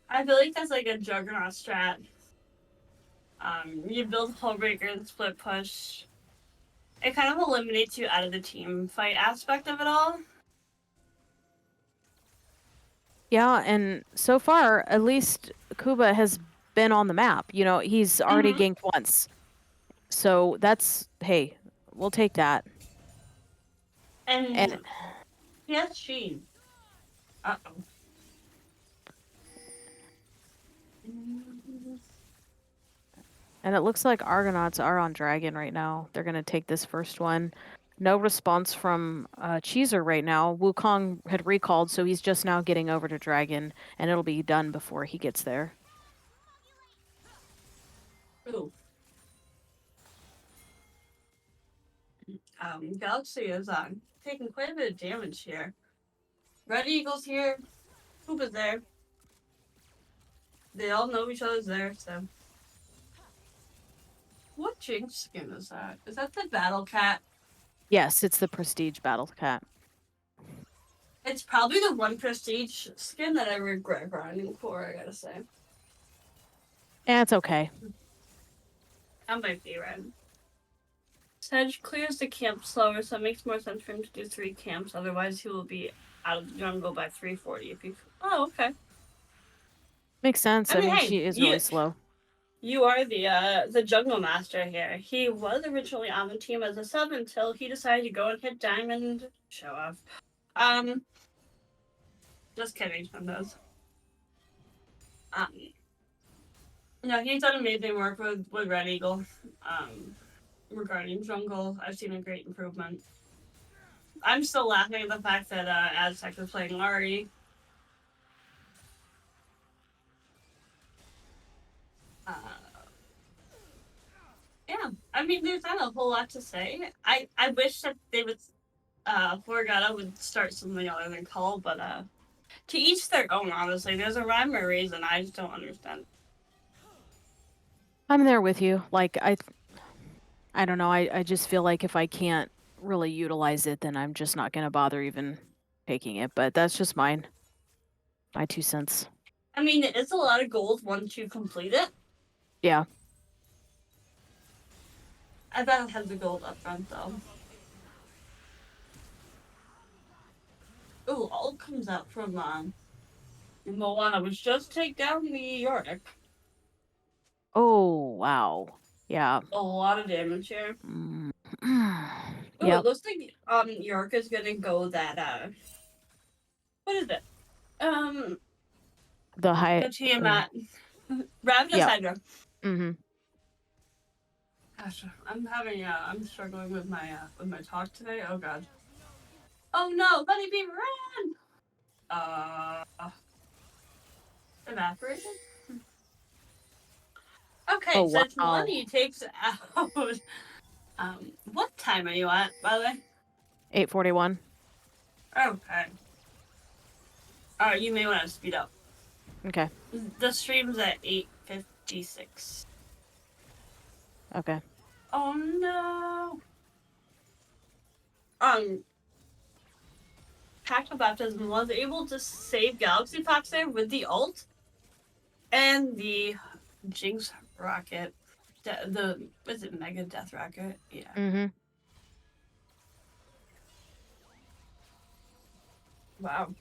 C: I feel like that's like a Juggernaut strat. You build Hullbreaker and split push. It kind of eliminates you out of the team fight aspect of it all.
E: Yeah, and so far, at least Kuba has been on the map. You know, he's already ganked once. So that's, hey, we'll take that.
C: And
E: And
C: he has Sheen. Uh-oh.
E: and it looks like Argonauts are on Dragon right now. They're going to take this first one. No response from Cheezer right now. Wukong had recalled, so he's just now getting over to Dragon, and it'll be done before he gets there.
C: Ooh. Galaxy is taking quite a bit of damage here. Red Eagle's here. Koopa's there. They all know each other's there, so. What Jinx skin is that? Is that the Battle Cat?
E: Yes, it's the Prestige Battle Cat.
C: It's probably the one Prestige skin that I regret grinding for, I gotta say.
E: Yeah, it's okay.
C: That might be right. Sedge clears the camp slower, so it makes more sense for him to do 3 camps. Otherwise, he will be out of the jungle by 340 if he. Oh, okay.
E: Makes sense.
C: I mean, hey,
E: she is really slow.
C: You are the jungle master here. He was originally on the team as a sub until he decided to go and hit Diamond. Show off. Just kidding on those. He's done amazing work with Red Eagle. Regarding jungle, I've seen a great improvement. I'm still laughing at the fact that Aztec was playing Ari. Yeah, I mean, there's not a whole lot to say. I wish that they would, Forgata would start something other than call, but to each their own. Honestly, there's a rhyme or reason. I just don't understand.
E: I'm there with you. Like I don't know. I just feel like if I can't really utilize it, then I'm just not gonna bother even taking it. But that's just my 2 cents.
C: I mean, it's a lot of gold once you complete it.
E: Yeah.
C: I bet it has the gold up front though. Ooh, all comes out from Moana, which does take down the Yorick.
E: Oh wow. Yeah.
C: A lot of damage here. Ooh,
E: Yeah.
C: it looks like Yorick is gonna go that what is it?
E: The high.
C: The Tiamat. Ravenous Hydra.
E: Mm-hmm.
C: Gosh, I'm struggling with my talk today. Oh god. Oh no, Bunny Beaver ran! Evaporated? Okay,
E: Oh,
C: since
E: wow.
C: Money takes out what time are you at, by the way?
E: 8:41.
C: Okay. Alright, you may want to speed up.
E: Okay.
C: The stream's at 8:56.
E: Okay.
C: Oh no. Tactical Baptism was able to save Galaxy Fox there with the ult and the Jinx rocket. Is it Mega Death Rocket? Yeah.
E: Mm-hmm.
C: Wow.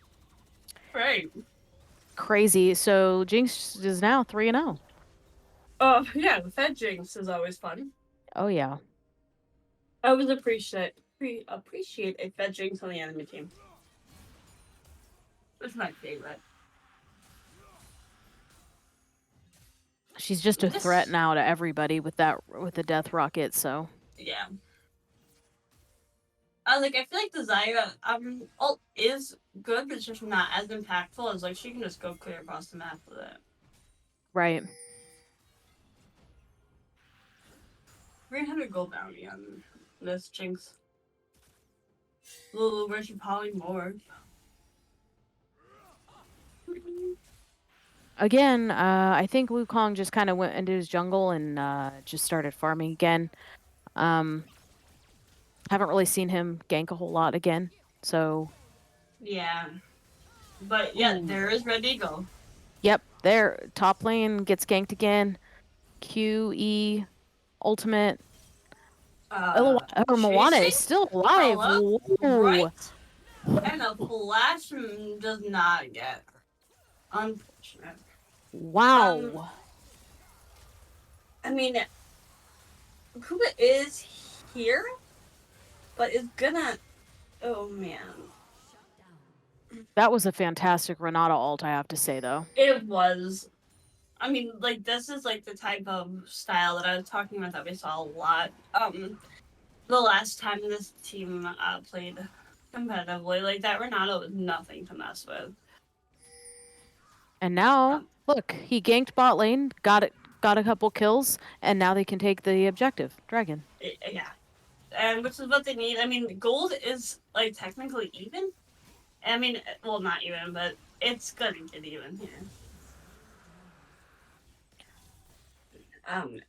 C: Great.
E: Crazy. So Jinx is now 3-0.
C: Yeah, the Fed Jinx is always fun.
E: Oh yeah.
C: I always appreciate a Fed Jinx on the enemy team. It's my favorite.
E: She's just a threat now to everybody with the death rocket, so.
C: Yeah. I feel like the Zyra ult is good, but it's just not as impactful as she can just go clear across the map with it.
E: Right.
C: 300 gold bounty on this Jinx. Ooh, where's she polymorph?
E: again, I think Wukong just kind of went into his jungle and just started farming again. Um, haven't really seen him gank a whole lot again. So,
C: Yeah. But yeah,
E: ooh,
C: there is Red Eagle.
E: yep, there. Top lane gets ganked again. Q E ultimate. Moana
C: Chasing?
E: is still alive.
C: Hello?
E: Whoa.
C: Right? And a flash does not get. Unfortunate. Um,
E: Wow.
C: I mean, Kuba is here, but is gonna. Oh man,
E: That was a fantastic Renata ult, I have to say, though.
C: it was. I mean, like this is like the type of style that I was talking about that we saw a lot. The last time this team played competitively, like that Renato was nothing to mess with.
E: And now,
C: Um,
E: look, he ganked bot lane, got a couple kills, and now they can take the objective, dragon.
C: yeah, and which is what they need. I mean, gold is like technically even. I mean, well, not even, but it's gonna get even here.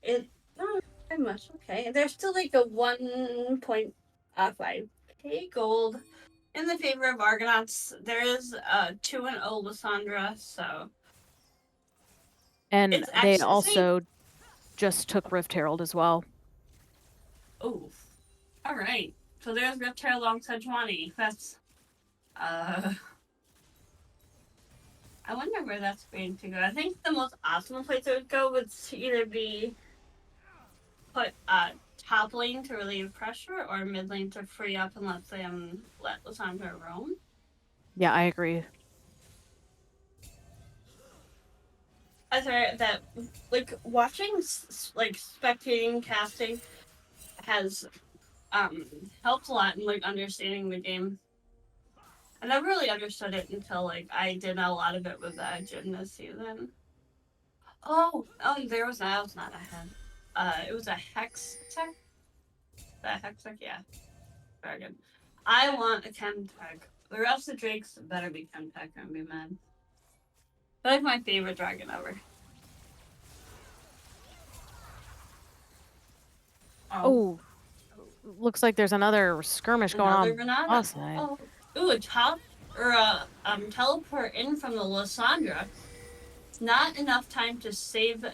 C: It not very much. Okay, there's still like a 1.5k gold in the favor of Argonauts. There is 2-0 Lysandra, so
E: And
C: it's
E: they
C: actually see.
E: also just took Rift Herald as well.
C: Oh, all right. So there's Rift Herald alongside 20. That's uh. I wonder where that's going to go. I think the most optimal place it would go would either be put top lane to relieve pressure or mid lane to free up and let Lysandra roam.
E: Yeah, I agree.
C: I thought that like watching like spectating casting has helped a lot in like understanding the game. I never really understood it until like I did a lot of it with Jim this season. There was that was not a head. It was a hex tech. That hex tech, yeah, very good. I want a chem tech. The rest of the Drakes better be chem tech and be mad. That's my favorite dragon ever. Oh,
E: Oh, looks like there's another skirmish going
C: another
E: on
C: Renata.
E: boss side.
C: Oh, ooh, a top or a teleport in from the Lysandra. It's not enough time to save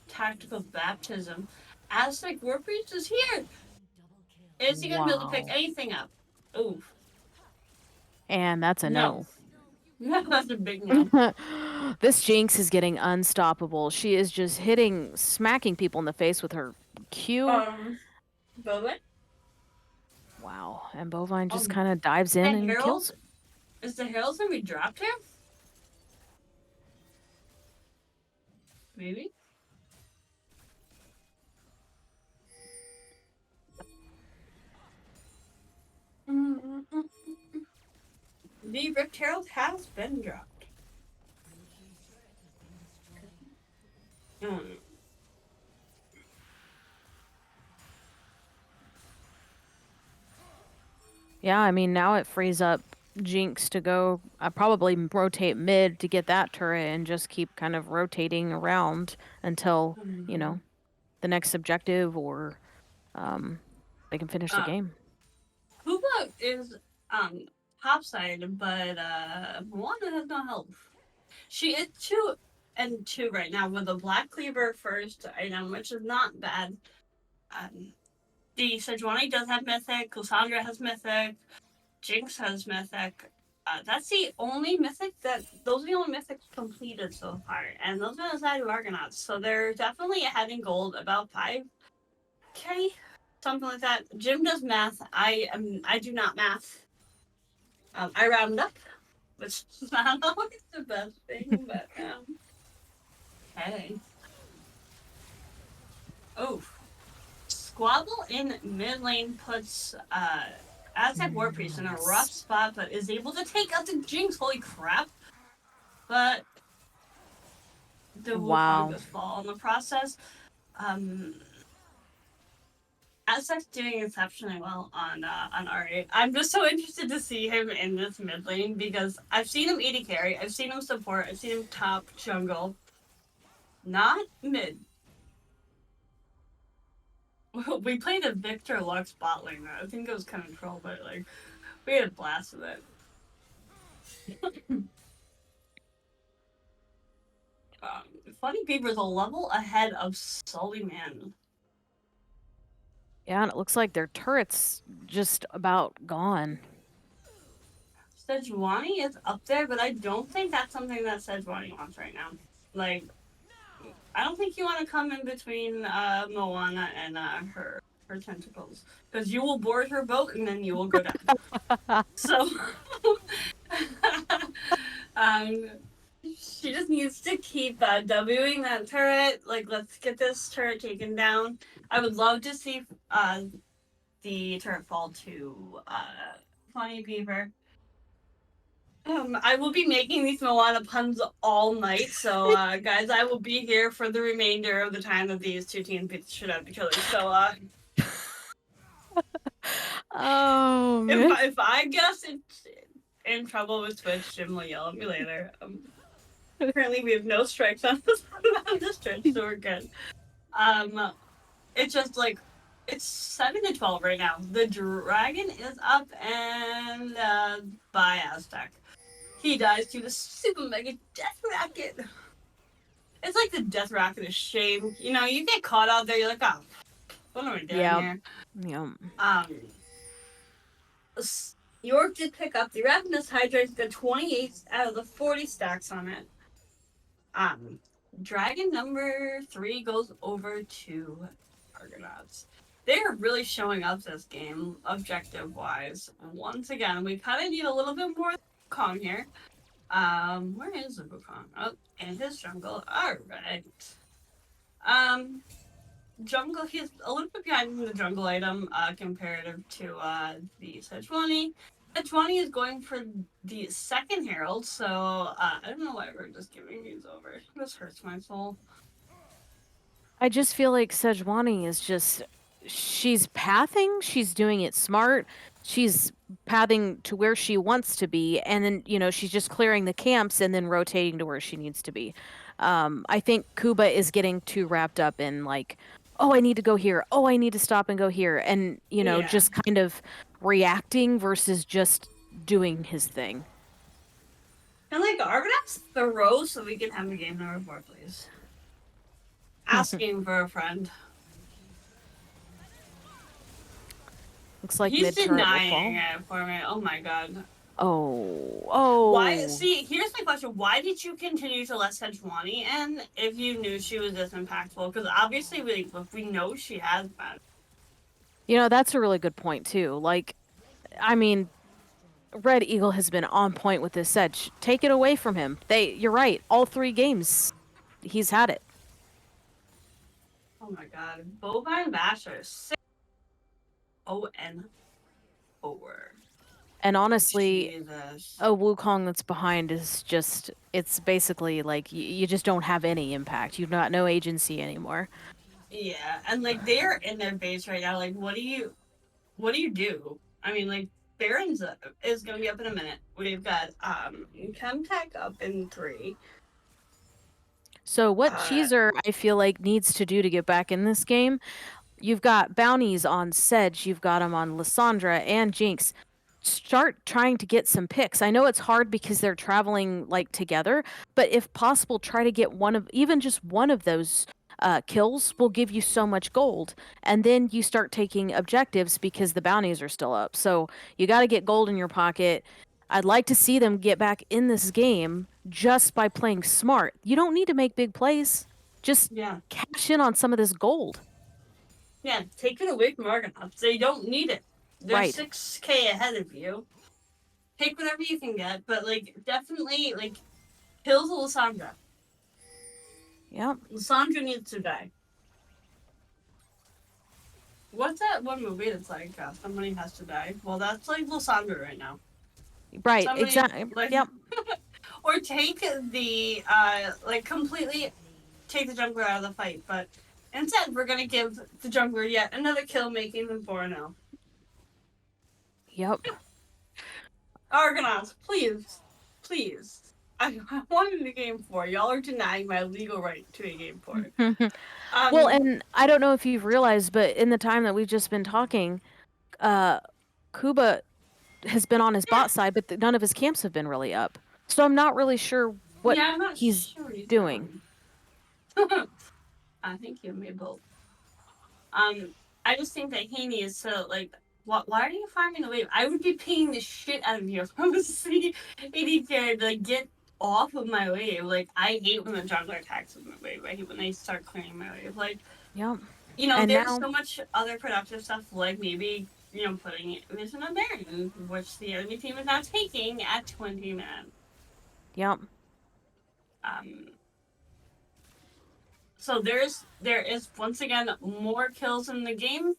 C: tactical baptism. Aztec War Priest is here. Is he gonna be able to pick
E: Wow.
C: anything up? Ooh,
E: And that's a
C: no.
E: no.
C: That's a big no.
E: This Jinx is getting unstoppable. She is just smacking people in the face with her Q.
C: Bowman?
E: Wow. And Bovine just
C: Um,
E: kind of dives in
C: the
E: and kills
C: Herald?
E: him.
C: Is the Herald gonna be dropped here? Maybe. The Rift Herald has been dropped. Mm.
E: Yeah, I mean, now it frees up Jinx to go probably rotate mid to get that turret and just keep kind of rotating around until, the next objective or they can finish the
C: Uh,
E: game.
C: Hooba is topside, but Moana has no health. She is 2-2 right now with a Black Cleaver first item, which is not bad. The Sejuani does have Mythic, Cassandra has Mythic, Jinx has Mythic. That's the only Mythic those are the only Mythics completed so far, and those are the side of Argonauts. So they're definitely ahead in gold, about 5k, something like that. Jim does math. I do not math. I round up, which is not always the best thing, but okay. Oh, Squabble in mid lane puts Aztec War Priest in a rough spot, but is able to take out the Jinx. Holy crap! But the Wukong
E: Wow.
C: does fall in the process. Um, Azek's doing exceptionally well on Ari. I'm just so interested to see him in this mid lane because I've seen him AD carry, I've seen him support, I've seen him top jungle, not mid. We played a Victor Lux bot lane. I think it was kind of troll, but like we had a blast with it. Funny Beaver's a level ahead of Sully Man.
E: Yeah, and it looks like their turret's just about gone.
C: Sejuani is up there, but I don't think that's something that Sejuani wants right now. Like, I don't think you want to come in between Moana and her tentacles, because you will board her boat and then you will go down. So, um, she just needs to keep Wing that turret. Like, let's get this turret taken down. I would love to see the turret fall to Funny Beaver. I will be making these Moana puns all night, so guys, I will be here for the remainder of the time that these two teams beat the shit out of each other. So
E: Oh man.
C: if I guess it's in trouble with Twitch, Jim will yell at me later. Currently, we have no strikes on this Twitch, so we're good. It's just like it's 7-12 right now. The dragon is up and by Aztec. He dies to the super mega death racket. It's like the death racket is shame. You know, you get caught out there, you're like, oh, what am I doing here?
E: Yeah.
C: York did pick up the Ravenous Hydra, got 28 out of the 40 stacks on it. Dragon number 3 goes over to Argonauts. They are really showing up this game, objective wise. Once again, we kind of need a little bit more calm here. Where is the Wukong? Oh, in his jungle. Alright. Jungle, he's a little bit behind in the jungle item, comparative to, the Sejuani. Sejuani is going for the second Herald, so, I don't know why we're just giving these over. This hurts my soul.
E: I just feel like Sejuani is just she's pathing, she's doing it smart. She's pathing to where she wants to be, and then, she's just clearing the camps and then rotating to where she needs to be. I think Kuba is getting too wrapped up in like, oh, I need to go here. Oh, I need to stop and go here. And, just kind of reacting versus just doing his thing.
C: And like, Argonauts throw so we can have a game number 4, please. Asking for a friend.
E: Looks like
C: he's
E: mid-turret will
C: denying
E: fall.
C: it for me. Oh my god.
E: Oh.
C: Why? See, here's my question. Why did you continue to let Sejuani in if you knew she was this impactful? Because obviously we know she has been.
E: That's a really good point, too. Like, I mean, Red Eagle has been on point with this Sedge. Take it away from him. You're right. All 3 games, he's had it.
C: Oh my god. Bovine Basher. 6-0-4.
E: And honestly,
C: Jesus.
E: a Wukong that's behind is just, it's basically like you just don't have any impact. You've got no agency anymore.
C: Yeah, and like they're in their base right now. Like, what do you do? I mean, like, Baron's is gonna be up in a minute. We've got Chemtech up in 3.
E: So what Cheezer, I feel like, needs to do to get back in this game, you've got bounties on Sedge, you've got them on Lissandra and Jinx. Start trying to get some picks. I know it's hard because they're traveling like together, but if possible, try to get even just one of those kills will give you so much gold. And then you start taking objectives because the bounties are still up. So you got to get gold in your pocket. I'd like to see them get back in this game just by playing smart. You don't need to make big plays. Just cash in on some of this gold.
C: Yeah, take it away from Argonauts. They don't need it. They're
E: right.
C: 6K ahead of you. Take whatever you can get, but like definitely like kills Lissandra.
E: Yep.
C: Lissandra needs to die. What's that one movie that's like somebody has to die? Well, that's like Lissandra right now.
E: Right, exactly.
C: Like,
E: yep.
C: Or take the like completely take the jungler out of the fight, but Instead, we're gonna give the jungler yet another kill, making them 4-0.
E: Yep.
C: Argonauts, please, please. I wanted a game 4. Y'all are denying my legal right to a game 4.
E: Well, and I don't know if you've realized, but in the time that we've just been talking, uh, Kuba has been on his bot side, but none of his camps have been really up. So I'm not really sure what
C: yeah, I'm not
E: he's
C: sure what he's
E: doing.
C: I think you may both. I just think that Haney is so like. Why are you farming the wave? I would be paying the shit out of you if I was see AD to like get off of my wave. Like I hate when the jungler attacks with my wave. I hate when they start clearing my wave. Like
E: Yep.
C: you know,
E: And
C: there's
E: now,
C: so much other productive stuff like maybe putting it Vision on Baron, which the enemy team is now taking at 20 minutes.
E: yep.
C: Um, so there is once again more kills in the game.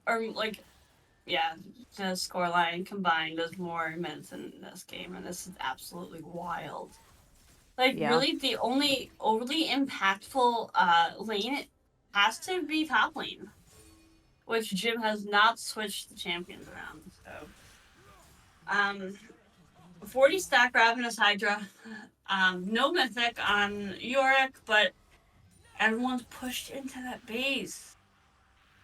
C: Or like yeah, the scoreline combined is more minutes in this game, and this is absolutely wild. Like
E: Yeah.
C: really, the only overly impactful lane has to be top lane, which Jim has not switched the champions around. So, 40 stack Ravenous Hydra, no mythic on Yorick, but everyone's pushed into that base.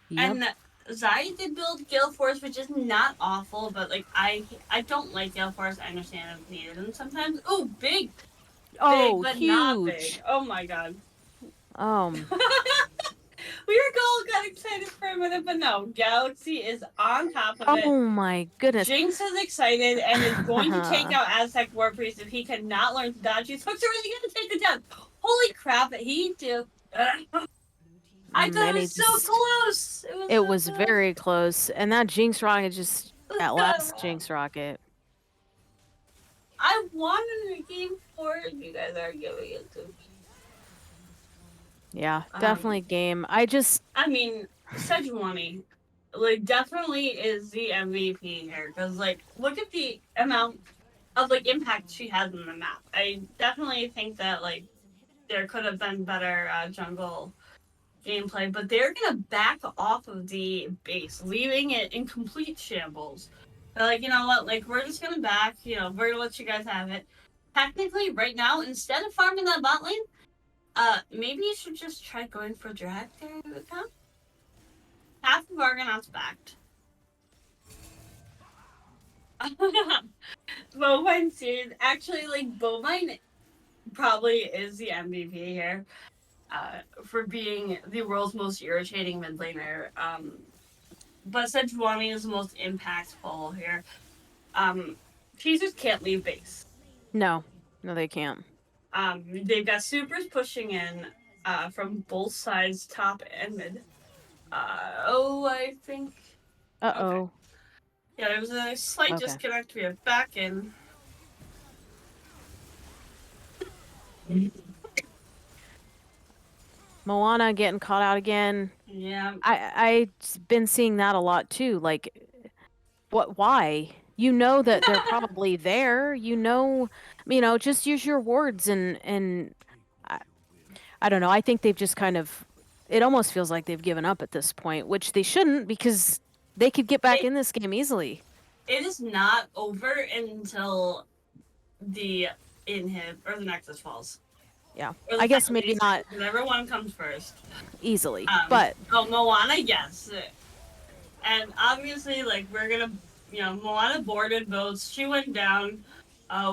E: Yep.
C: And Zai did build Gale Force, which is not awful, but like I don't like Gale Force. I understand it's needed, and sometimes big,
E: Oh,
C: but not big.
E: huge.
C: Oh my god.
E: Um,
C: We were all got excited for a minute, but no, Galaxy is on top of it.
E: oh my goodness.
C: Jinx is excited and is going to take out Aztec War Priest if he cannot learn to dodge. He's hooks are really going to take the down. Holy crap! He do. I thought it
E: And he
C: was so
E: just,
C: close.
E: it
C: So
E: was
C: close.
E: very close. And that Jinx rocket just, that last Jinx rocket.
C: I wanted a game 4. You guys are giving it to me.
E: Yeah, definitely game. I
C: mean, Sejuani, like, definitely is the MVP here. Because, like, look at the amount of, like, impact she has on the map. I definitely think that, like, there could have been better jungle gameplay, but they're going to back off of the base, leaving it in complete shambles. They're like, you know what, like, we're just going to back, we're going to let you guys have it. Technically, right now, instead of farming that bot lane, maybe you should just try going for drag there to account. Half of Argonauts backed. Bovine series. Actually, like, Bovine probably is the MVP here. For being the world's most irritating mid laner. But Sejuani is the most impactful here. She just can't leave base.
E: no, they can't.
C: They've got supers pushing in from both sides, top and mid. I think.
E: Uh-oh.
C: Okay. Yeah, there was a slight disconnect. We have back in.
E: Moana getting caught out again.
C: Yeah.
E: I've been seeing that a lot too. Like, why? You know that they're probably there. Just use your wards and I don't know. I think they've just kind of, it almost feels like they've given up at this point, which they shouldn't because they could get back in this game easily.
C: It is not over until the inhib or the Nexus falls.
E: Yeah, I guess maybe not.
C: Whatever one comes first.
E: Easily, but
C: Moana, yes, and obviously, like we're gonna, Moana boarded boats. She went down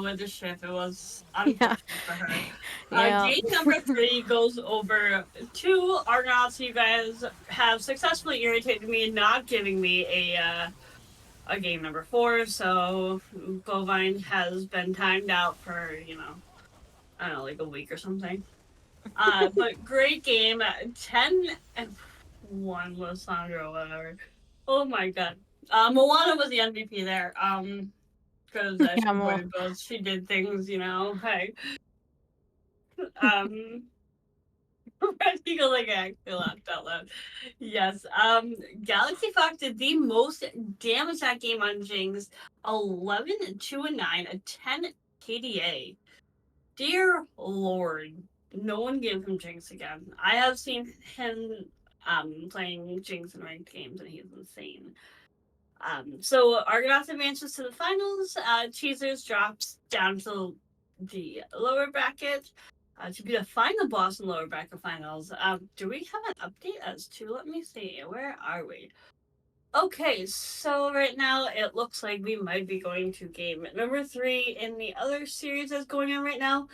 C: with the ship. It was unfortunate for her. Game number 3 goes over to Argonauts. You guys have successfully irritated me, not giving me a game number 4. So Bovine has been timed out for I don't know, like a week or something. But great game. 10-1 Lissandra, whatever. Oh my god. Moana was the MVP there. Because she avoided both. She did things, hey. Red Eagle, like, I actually laughed out loud. Yes. Galaxy Fox did the most damage that game on Jinx. 11, 2, and 9, a 10 KDA. Dear Lord. no one gave him Jinx again. I have seen him playing Jinx in ranked games, and he's insane. So Argonauts advances to the finals. Cheezers drops down to the lower bracket to be the final boss in lower bracket finals. Do we have an update as to? Let me see. Where are we? Okay, so right now it looks like we might be going to game number 3 in the other series that's going on right now.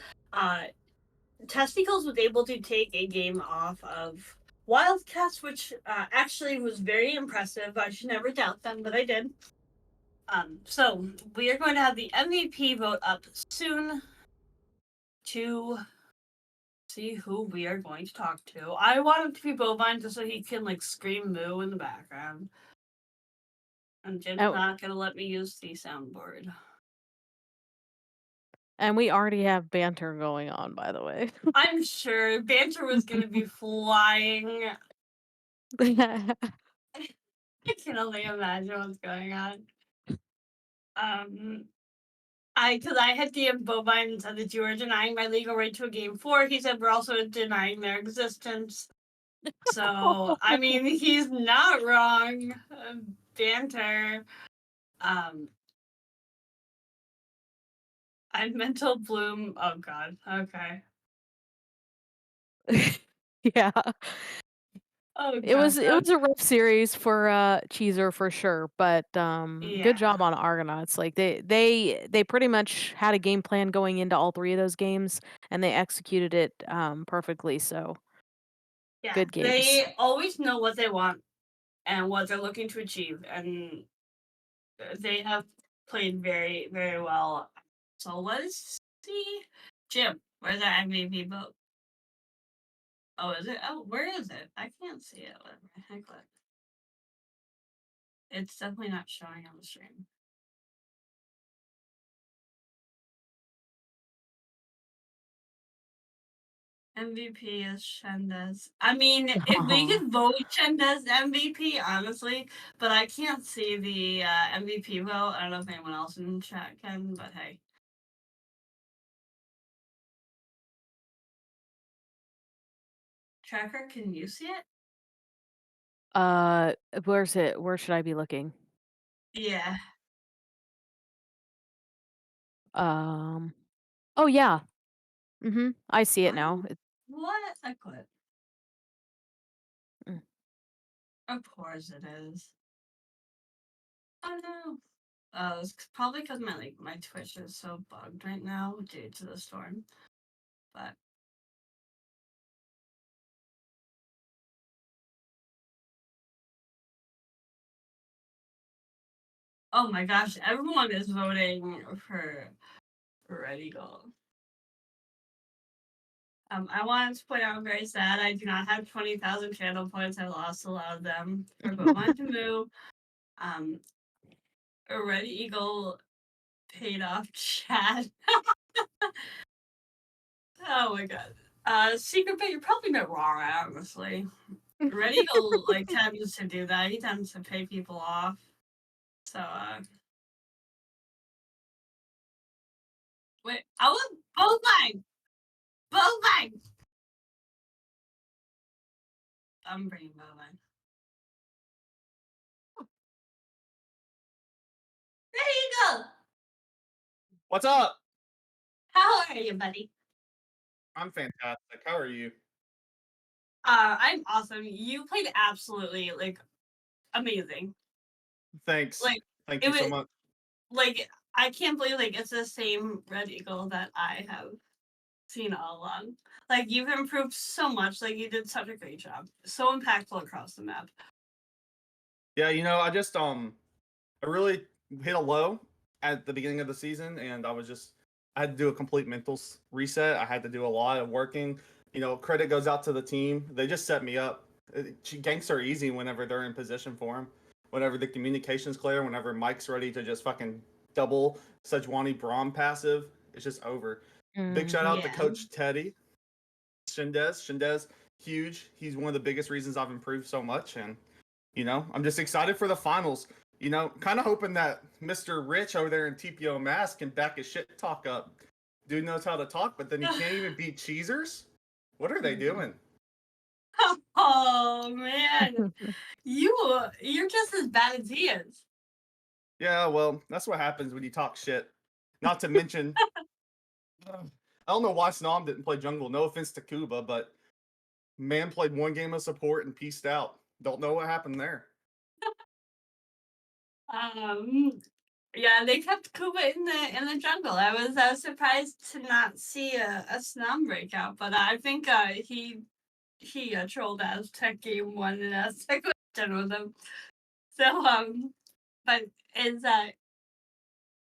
C: Testicles was able to take a game off of Wildcats, which actually was very impressive. I should never doubt them, but I did. So we are going to have the MVP vote up soon to see who we are going to talk to. I want him to be bovine just so he can like scream moo in the background. And Jim's
E: Oh,
C: not gonna let me use the soundboard.
E: and we already have banter going on, by the way.
C: I'm sure banter was gonna be flying. I can only imagine what's going on. Because I had DM Bovine and said that you were denying my legal right to a game 4. He said we're also denying their existence. So I mean, he's not wrong. Banter. Um, I mental bloom. Oh God. Okay.
E: Yeah.
C: Oh
E: It
C: God.
E: was it was a rough series for Cheezer for sure, but good
C: Yeah.
E: job on Argonauts. Like they pretty much had a game plan going into all 3 of those games and they executed it perfectly. So,
C: Yeah.
E: good games.
C: They always know what they want and what they're looking to achieve, and they have played very, very well. So let's see. Jim, where's that MVP vote? Oh, is it? Oh, where is it? I can't see it. Whatever. I click. It's definitely not showing on the stream. MVP is Shendez. I mean, if we could vote Shendez MVP, honestly, but I can't see the MVP vote. I don't know if anyone else in chat can, but hey. Tracker, can you see it?
E: Where's it? Where should I be looking?
C: Yeah.
E: Um Oh yeah. I see it now.
C: What? I quit.
E: Mm.
C: Of course it is. Oh no. It's probably because my Twitch is so bugged right now due to the storm. But oh my gosh, everyone is voting for Red Eagle. I wanted to point out I'm very sad. I do not have 20,000 channel points. I lost a lot of them for Bovine to move. A Red Eagle paid off chat. Oh my god. Secret bit, you're probably not wrong, honestly. Red Eagle like tends to do that. He tends to pay people off. So wait, I was bovine. Bovine. I'm bringing bovine. Red Eagle.
F: What's up?
C: How are you, buddy?
F: I'm fantastic. How are you?
C: I'm awesome. You played absolutely like amazing.
F: Thanks.
C: Like
F: Thank
C: it
F: you
C: was
F: so much.
C: like I can't believe like it's the same Red Eagle that I have seen all along. Like you've improved so much. Like you did such a great job. So impactful across the map.
F: Yeah, I just I really hit a low at the beginning of the season, and I had to do a complete mental reset. I had to do a lot of working. Credit goes out to the team. They just set me up. Ganks are easy whenever they're in position for them. Whenever the communication's clear, whenever Mike's ready to just fucking double Sejuani Braum passive, it's just over. Big shout out to
C: Yeah.
F: Coach Teddy. Shendez, huge. He's one of the biggest reasons I've improved so much, and I'm just excited for the finals. Kind of hoping that Mr. Rich over there in TPO Mask can back his shit talk up. Dude knows how to talk, but then he can't even beat Cheezers. What are they doing?
C: Oh man, you're just as bad as he is.
F: Yeah, well, that's what happens when you talk shit. Not to mention, I don't know why Snom didn't play jungle. No offense to Kuba, but man played one game of support and pieced out. Don't know what happened there.
C: Yeah, they kept Kuba in the jungle. I was surprised to not see a Snom breakout, but I think he trolled Aztec game one and Aztec was done with him. So but is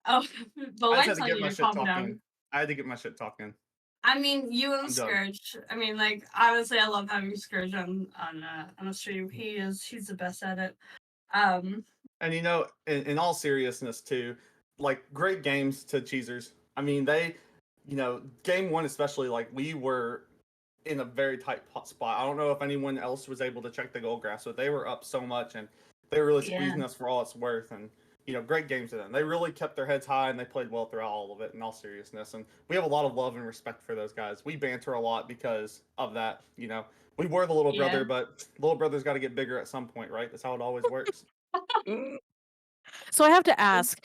C: oh the
F: I just had
C: light's
F: to
C: on
F: get
C: you
F: my
C: to
F: shit
C: calm
F: talking.
C: down.
F: I had to get my shit talking.
C: I mean, you and
F: I'm done.
C: Scourge. I mean, like honestly, I love having Scourge on a stream. He's the best at it.
F: And you know, in all seriousness too, like great games to Cheezers. I mean, they, you know, game one especially, like we were in a very tight spot. I don't know if anyone else was able to check the goal graph, but they were up so much and they were really
C: Yeah.
F: squeezing us for all it's worth. And you know, great games to them. They really kept their heads high and they played well throughout all of it. In all seriousness, and we have a lot of love and respect for those guys. We banter a lot because of that. You know, we were the little brother,
C: Yeah.
F: but little brother's got to get bigger at some point, right? That's how it always works.
E: So I have to ask,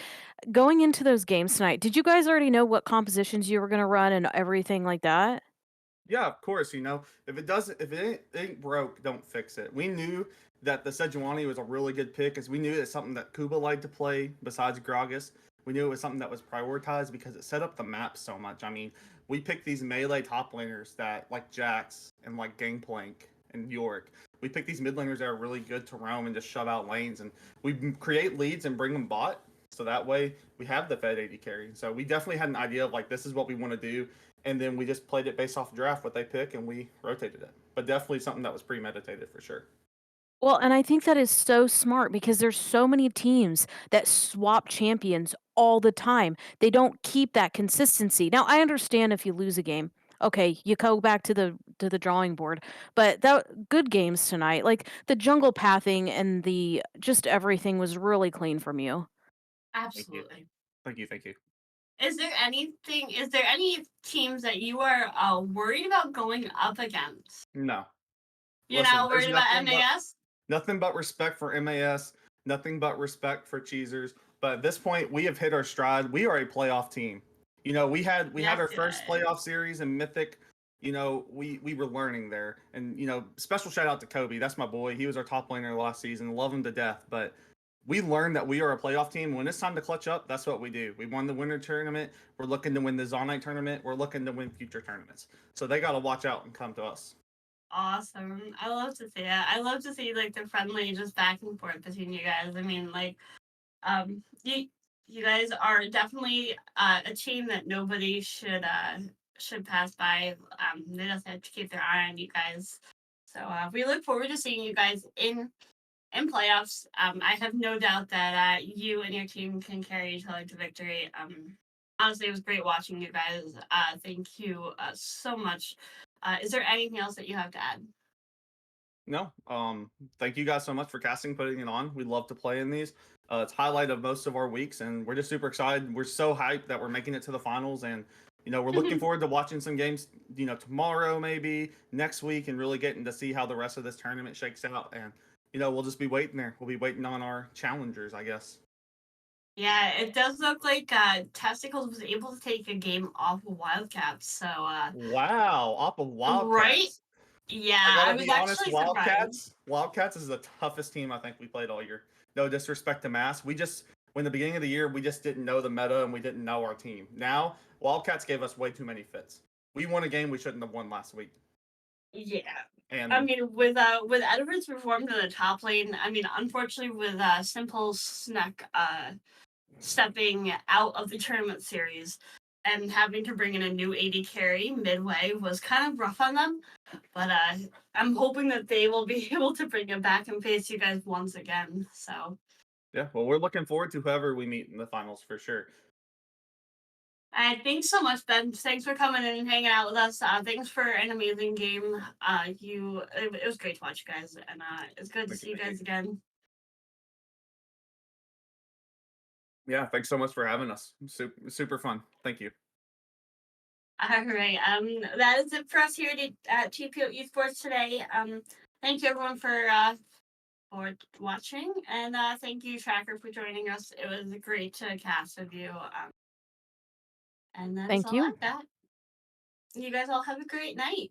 E: going into those games tonight, did you guys already know what compositions you were going to run and everything like that?
F: Yeah, of course. You know, if it ain't broke, don't fix it. We knew that the Sejuani was a really good pick, as we knew it's something that Kuba liked to play besides Gragas. We knew it was something that was prioritized because it set up the map so much. I mean, we picked these melee top laners that like Jax and like Gangplank and York. We picked these mid laners that are really good to roam and just shove out lanes, and we create leads and bring them bot. So that way we have the Fed 80 carry. So we definitely had an idea of like this is what we want to do, and then we just played it based off draft what they pick and we rotated it, but definitely something that was premeditated for sure.
E: Well, and I think that is so smart because there's so many teams that swap champions all the time. They don't keep that consistency. Now, I understand if you lose a game. Okay, you go back to the drawing board. But that good games tonight. Like the jungle pathing and the just everything was really clean from you.
F: Thank you.
C: Absolutely.
F: Thank you.
C: Is there any teams that you are worried about going up against?
F: No,
C: You're
F: listen,
C: not
F: there's
C: worried about MAS?
F: nothing but respect for MAS, nothing but respect for Cheezers. But at this point we have hit our stride. We are a playoff team. You know, we had
C: Yes,
F: our first
C: good.
F: playoff series in Mythic. You know, we were learning there, and you know, special shout out to Kobe. That's my boy. He was our top laner last season. Love him to death. But we learned that we are a playoff team. When it's time to clutch up, that's what we do. We won the winter tournament. We're looking to win the Zaunite tournament. We're looking to win future tournaments. So they got to watch out and come to us.
C: Awesome. I love to see it. I love to see like the friendly just back and forth between you guys. I mean, like, you guys are definitely a team that nobody should pass by. They just have to keep their eye on you guys. So we look forward to seeing you guys in playoffs. I have no doubt that you and your team can carry each other to victory. Honestly, it was great watching you guys. Thank you so much. Is there anything else that you have to add?
F: No, thank you guys so much for casting, putting it on. We love to play in these. It's highlight of most of our weeks, and we're just super excited. We're so hyped that we're making it to the finals, and you know we're looking forward to watching some games. You know, tomorrow maybe next week, and really getting to see how the rest of this tournament shakes out. And you know we'll just be waiting there. We'll be waiting on our challengers, I guess.
C: Yeah, it does look like Testicles was able to take a game off of Wildcats. So,
F: Wow, off of
C: right?
F: Wildcats.
C: Yeah,
F: I
C: I
F: gotta
C: was
F: be honest,
C: actually surprised.
F: Wildcats is the toughest team I think we played all year. No disrespect to Mass. When the beginning of the year, we just didn't know the meta and we didn't know our team. Now, Wildcats gave us way too many fits. We won a game we shouldn't have won last week.
C: Yeah.
F: And
C: I mean, with Edwards performed in the top lane, I mean, unfortunately, with Simple Snack stepping out of the tournament series and having to bring in a new 80 carry midway was kind of rough on them. But I'm hoping that they will be able to bring it back and face you guys once again. So
F: yeah, well, we're looking forward to whoever we meet in the finals for sure.
C: thanks so much, Ben. Thanks for coming in and hanging out with us. Thanks for an amazing game. It was great to watch you guys, and it's good to see you guys again.
F: Yeah, thanks so much for having us. Super fun. Thank you.
C: All right. That is it for us here at TPO Esports today. Thank you everyone for watching, and thank you Tracker for joining us. It was great to cast with you. And that is
E: Thank
C: all
E: you.
C: I've got. You guys all have a great night.